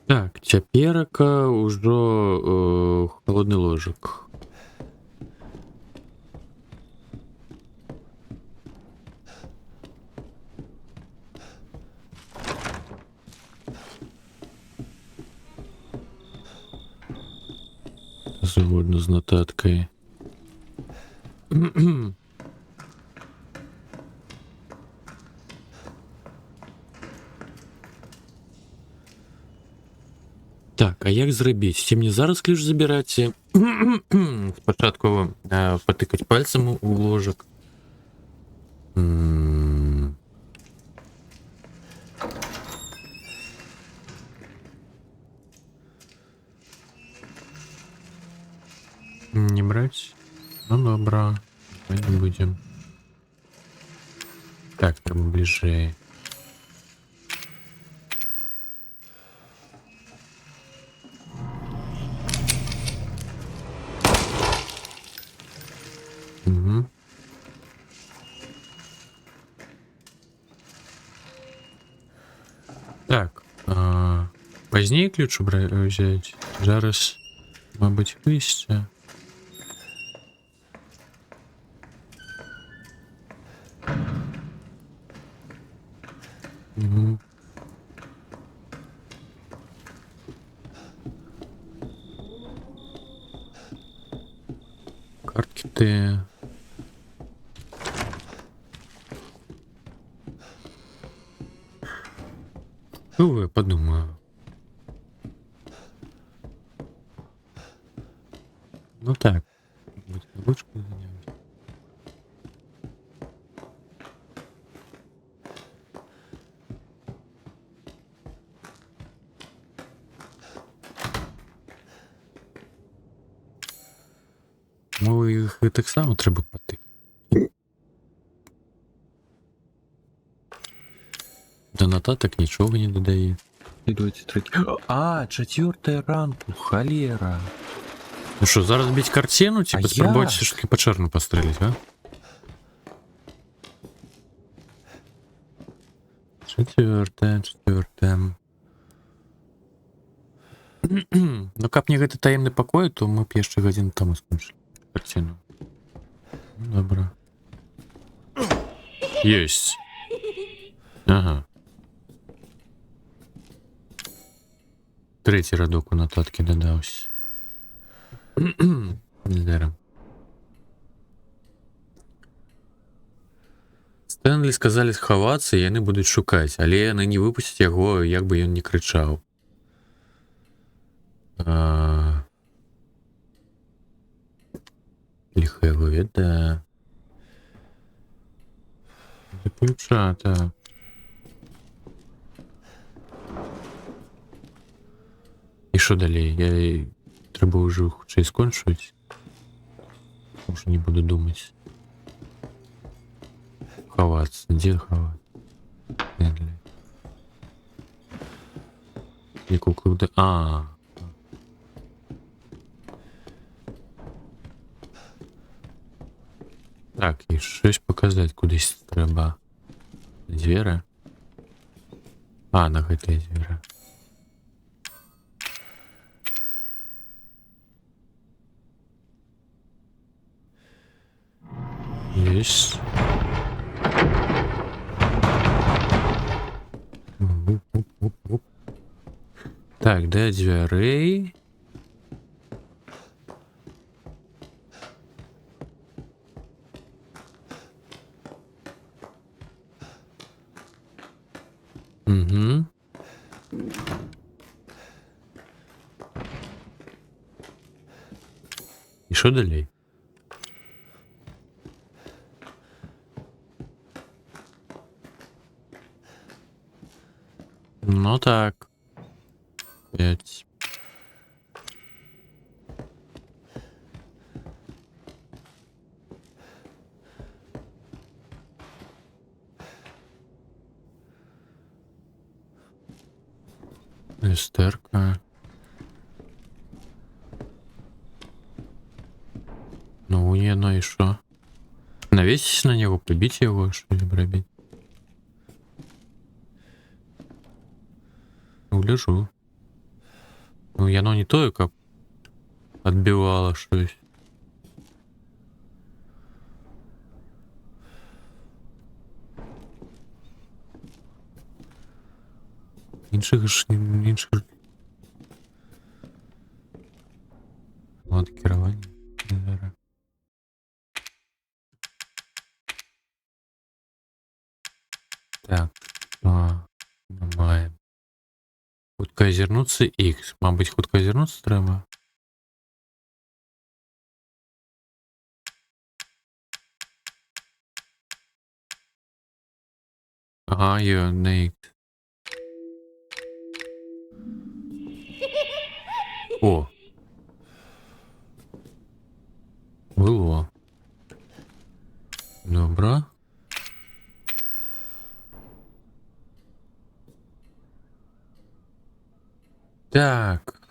Так, цяперака ўжо холодны ложак. Згодна з нотаткай. Так, а як зрабіць? Ці мне зараз ключ забіраць? Спачатку патыкаць пальцам у ложак. Не браць? Ну добра, не будем. Так, трэба бліжэй. Так, пазней ключ взять. Зараз, мабуть, выйсці. Мгм. Картки ты. Ну, я подумаю. Ну так. Быть ручкой заняюсь. Ну, їх і так само треба потикати. До нотаток нічого не додає. Ідуть треки. А, 4 ранку, холера. Ну що, зараз бить картину, типа А спробувати як? все ж таки по черну пострілити, а? 4. Ну, каб не гэты таемны пакой, то мы б яшчэ гадзіну таму скончылі карціну. Ну, добра. Есть. Ага. 3 радок у нотаткі дадаўся. Здара. Стэнлі сказалі схавацца, і яны будуць шукаць, але яны не выпусцяць яго, як бы ён не крычаў. Ліха яго ведае. Заключа, так. І що далей? Я трэба ўжо хутчэй скончыць. Уже не буду думаць. Хавацца. Дзе хавацца? Не куклу да... А. Так, і щось показаць кудись трэба. Дзверы? А, на гэтыя дзверы. Есть. Так, да дзвярэй. Угу. І що далей? Ну так. 5. Эстерка. Ну, не, ну і що? Навесіць на него, прибіць яго, що зробити? Угляжу. Ну, яно не тое, каб адбівала щось. Іншых ж... Іншых... От керування. Зараз. Так. Маємо. Хутка азірнуцца X. Мабыць, хутка азірнуцца трэба. Ага, є, на X. О! Было. Добра. Так.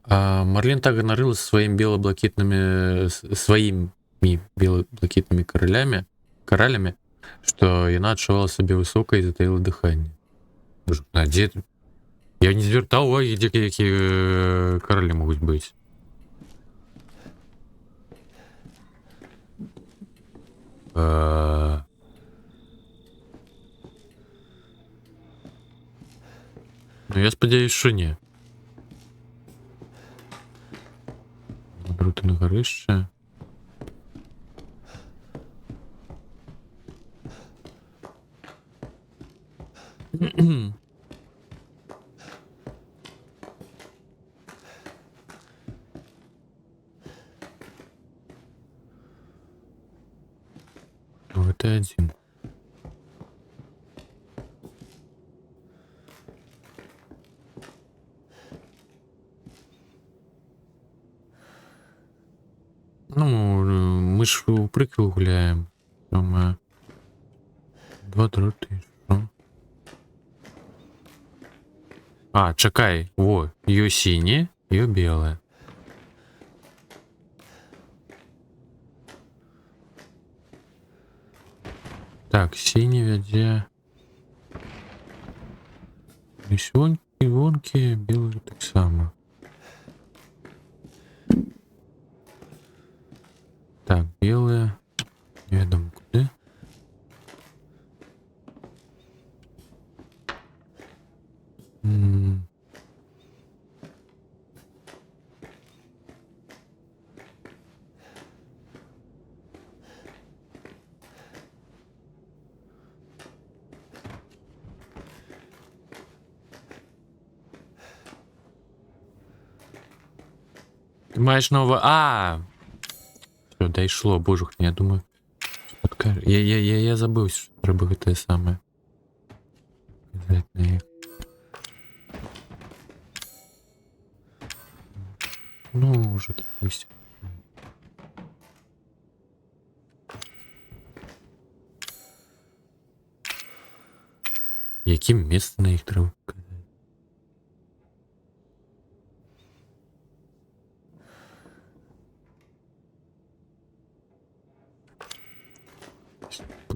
Марлен так ганарылась своими бело-блакитными коралями, что яна адчувала сабе высокае і затаіла дыханне. А дзе... Я не звяртаў увагі, дзе якія каралі могуць быць. Ну, я сподіваюся, що ні. Брути на горище. Ну, это один. Ну, мы ж у приквел гуляем. Там 2 дроти. Що? А, чекай. Во, ее синее, ее белое. Так, синий везде. І вонки, білий так само. Так, белые. Неведомо куди. Ти маєш нове. А! Все, дійшло, боже, я думаю. Я забув, що треба те саме. Ну, уже так пусть. Яким місце на їх треба показати?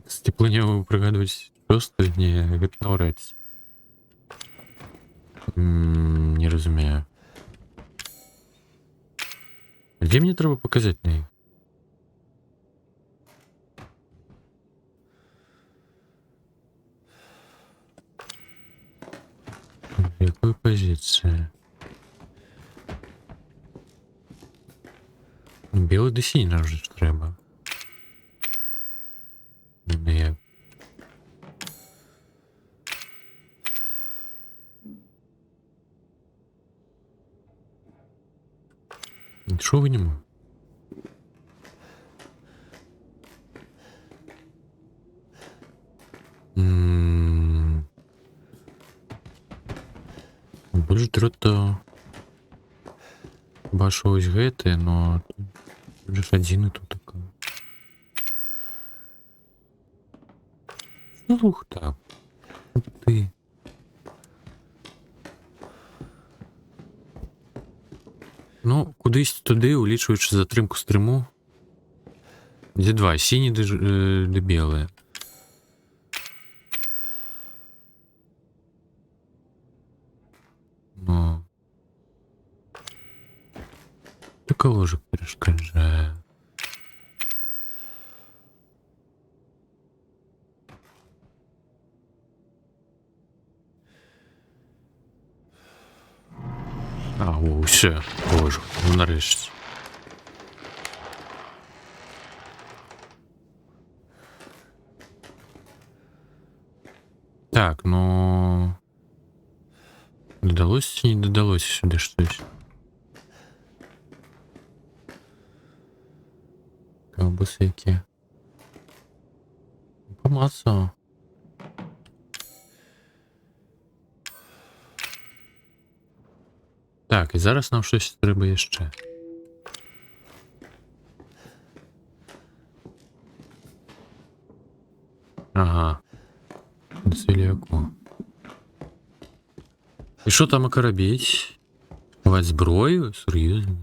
Степлення пригадувати просто не відновлюється. Не розумію. Де мені треба показати на їх? В якої позиції? Білий до синій вже ж треба. Не. Нічого ви не можете. Більш трудно бачу ось гети, но тут же один і тут такой. Ух так. Ти. Ну, кудись туди, улічуючи затримку стриму. Де два, сині де біле. Ну. Така ложик перешкоджає. А, о, все, боже, ну нарешті. Так, ну... Додалось чи не додалось сюди щось? Ковбаси які. Помацав. Так, і зараз нам щось треба ще. Ага. До ціліяку. І що там окоробіть? Ховати зброю? Серйозно?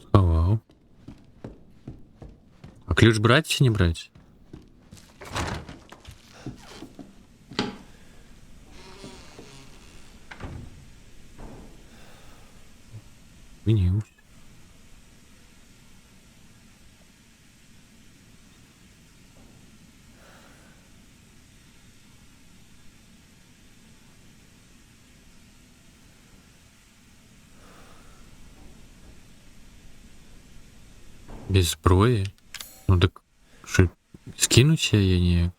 Сховав. А ключ брать чи не брать? Винился. Без зброї? Ну так що, скинуть я ніяк?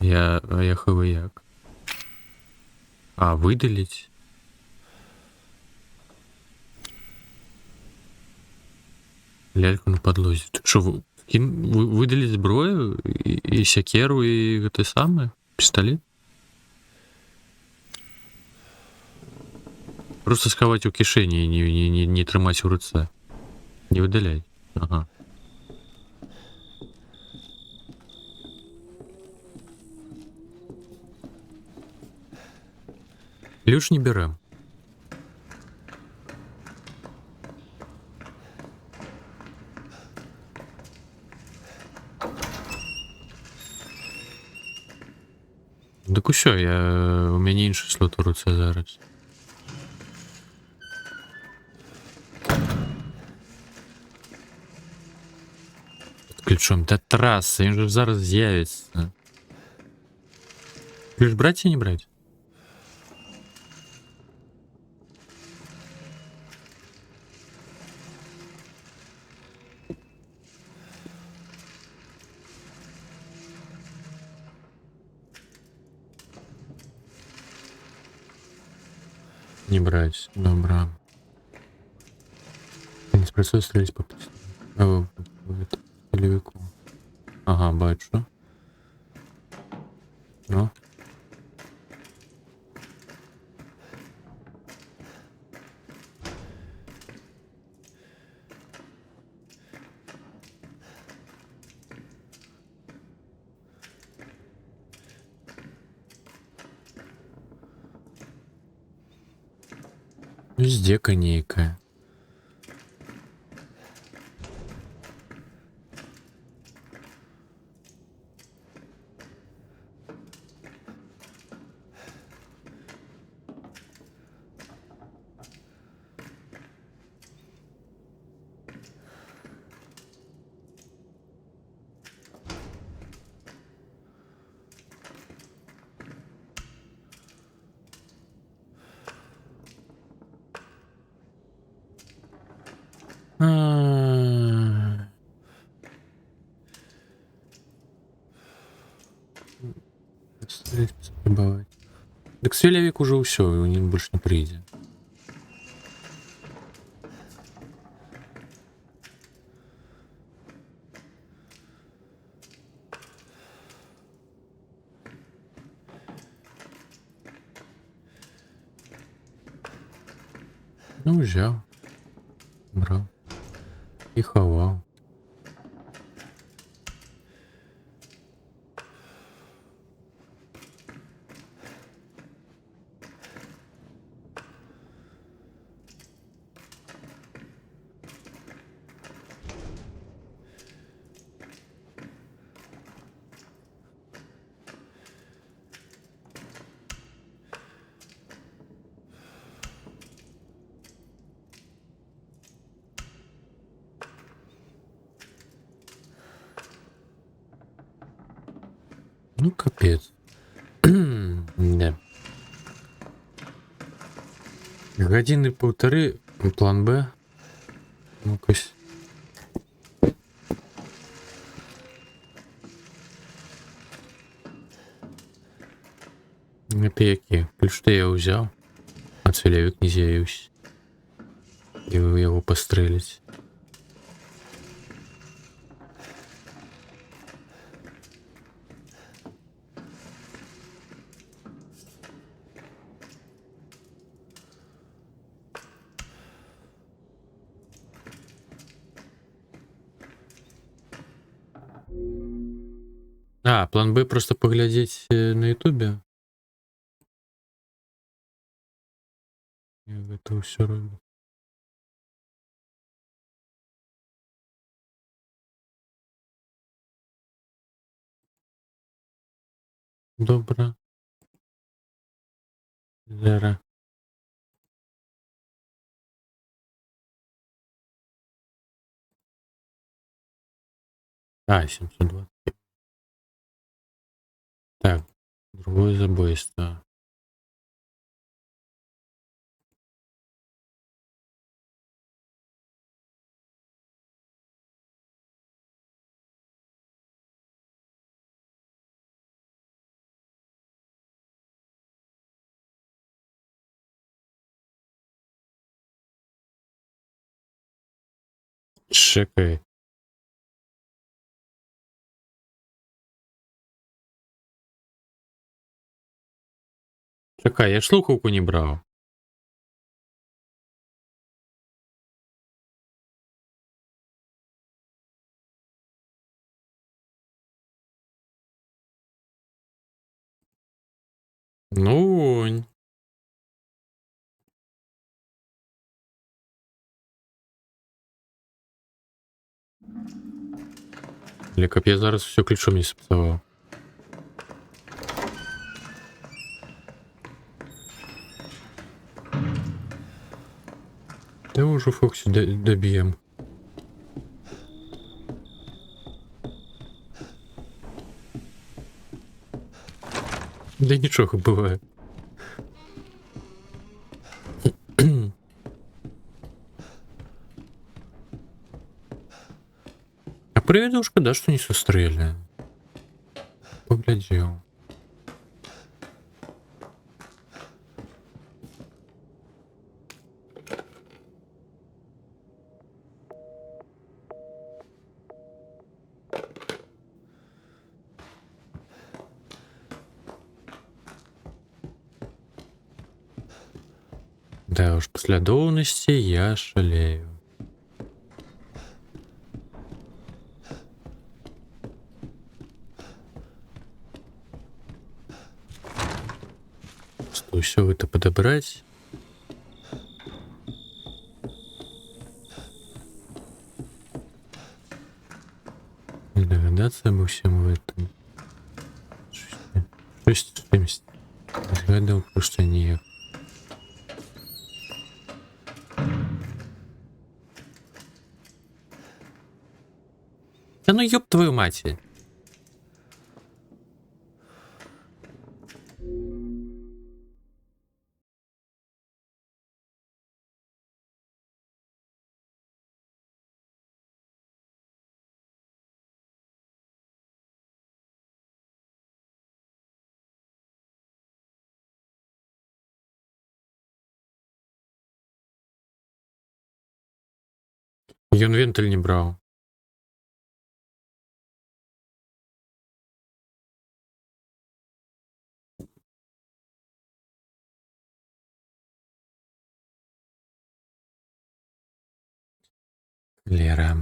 Я хв як? А, видалить? Ляльку на подлозі. Так що, видалить зброю? І сякеру, і те саме? Пістолет? Просто сховать у кишені і не тримати у руце. Не видалять. Ага. Ключ не берем. Так усё, у мяне інше слот у руце зараз. Ключом. Та траса, він же зараз з'явиться. Ключ брать чи не брать? Не брать, добра. Не спрацює стрілять по пилевику. Ага, бачу. Ну. Везде конейка. Так свілявік уже ўсё, він больше не прийде. Ну, взяв. Брав. І ховав. Ну, капец. Да. Годины полторы, план Б. Ну-кась. Напеки. Ключ-то я взял. А целевик не з'явився. И вы его пострелить. А, план Б просто поглядеть на ютубе. Это все робит. Добре. Зараз. А, 720. Так, другое забойство. Чекай. Чекай, я ж слухавку не брав. Ну, онь. Или каб я зараз все ключом не спсаваў. Да ўжо Фоксі даб'ем. Да нічога бывае. А прыведу шкада, што не сустрэлі. Паглядзеў. Да уж, паслядоўнасці я шалею. Что все это подобрать? Не догадаться обо всем в этом. 670. Згадав просто ніяк. Да ну ёб твою мать. Ён вентиль не браў. Лера.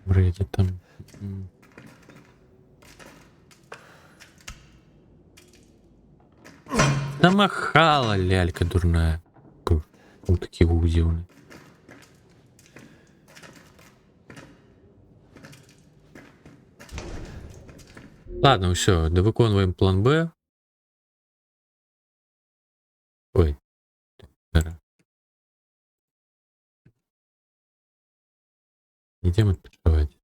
Вроде там. Намахала лялька дурная. Вот такие удивные. Ладно, все, довыконваем план Б. Ой. Идем отпочивать.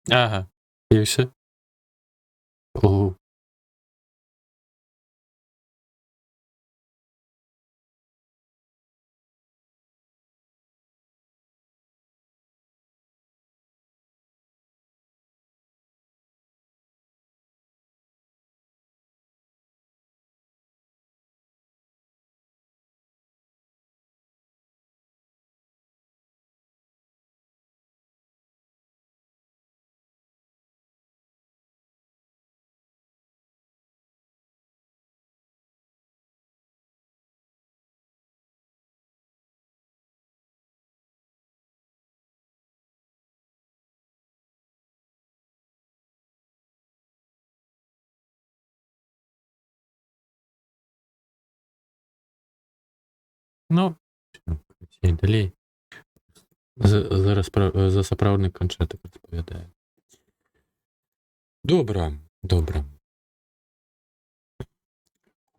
Ага, и все. О, Ну, і далей. За сапраўдны канчатак распавядаю. Добра, добра.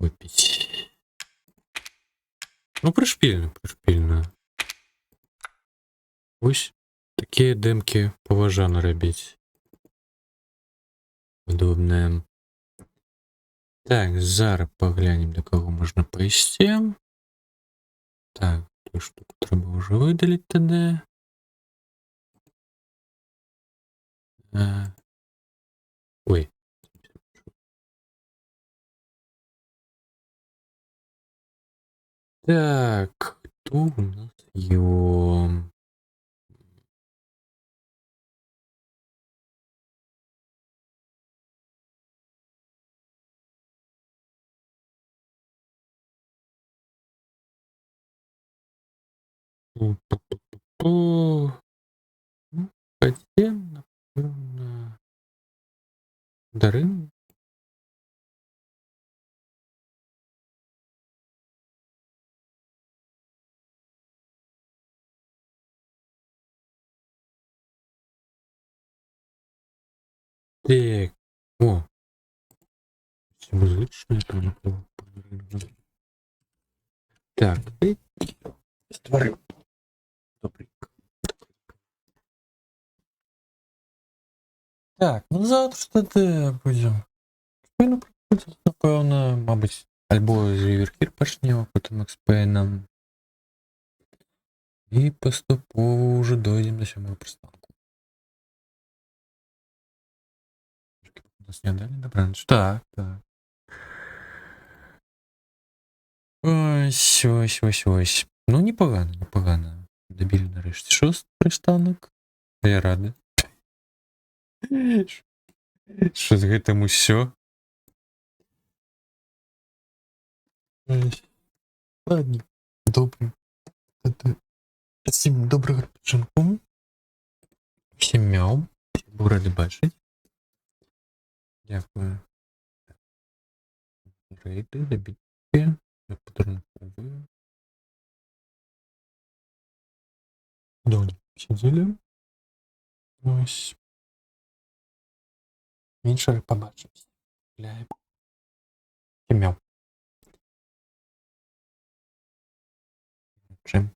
Выпіць. Ну, прышпільна. Вось такія дэмкі паважана рабіць. Падобныя. Так, зараз паглянем, да каго можна пайсці. Так, тую штуку трэба ўжо выдаліць тады. Ой. Так, кто у нас ём? Пу-пу-пу-пу. Ну, пойдем, напевно, Дарин. Так, о. Все музычное там было. Так, и створим. Добренько. Так, ну завтра тоді будемо. Напевно, мабуть, альбо з Ріверхір почнемо, потім експейном. І поступово вже дойдемо до 7-го пристанку. Нас не дали добранич? Так, так. Ось. Ну, непогано. Добили нарешті 6-й пристанок. Я радий. Що з гэтым усё? Ладно, добре. Всім доброго ранку. Всім мяу. Був радий бачити. Дякую. Рейди, добітки. Подарункові. Доні сиділи. Ось. Інший побачився. Всім мяу. Чим?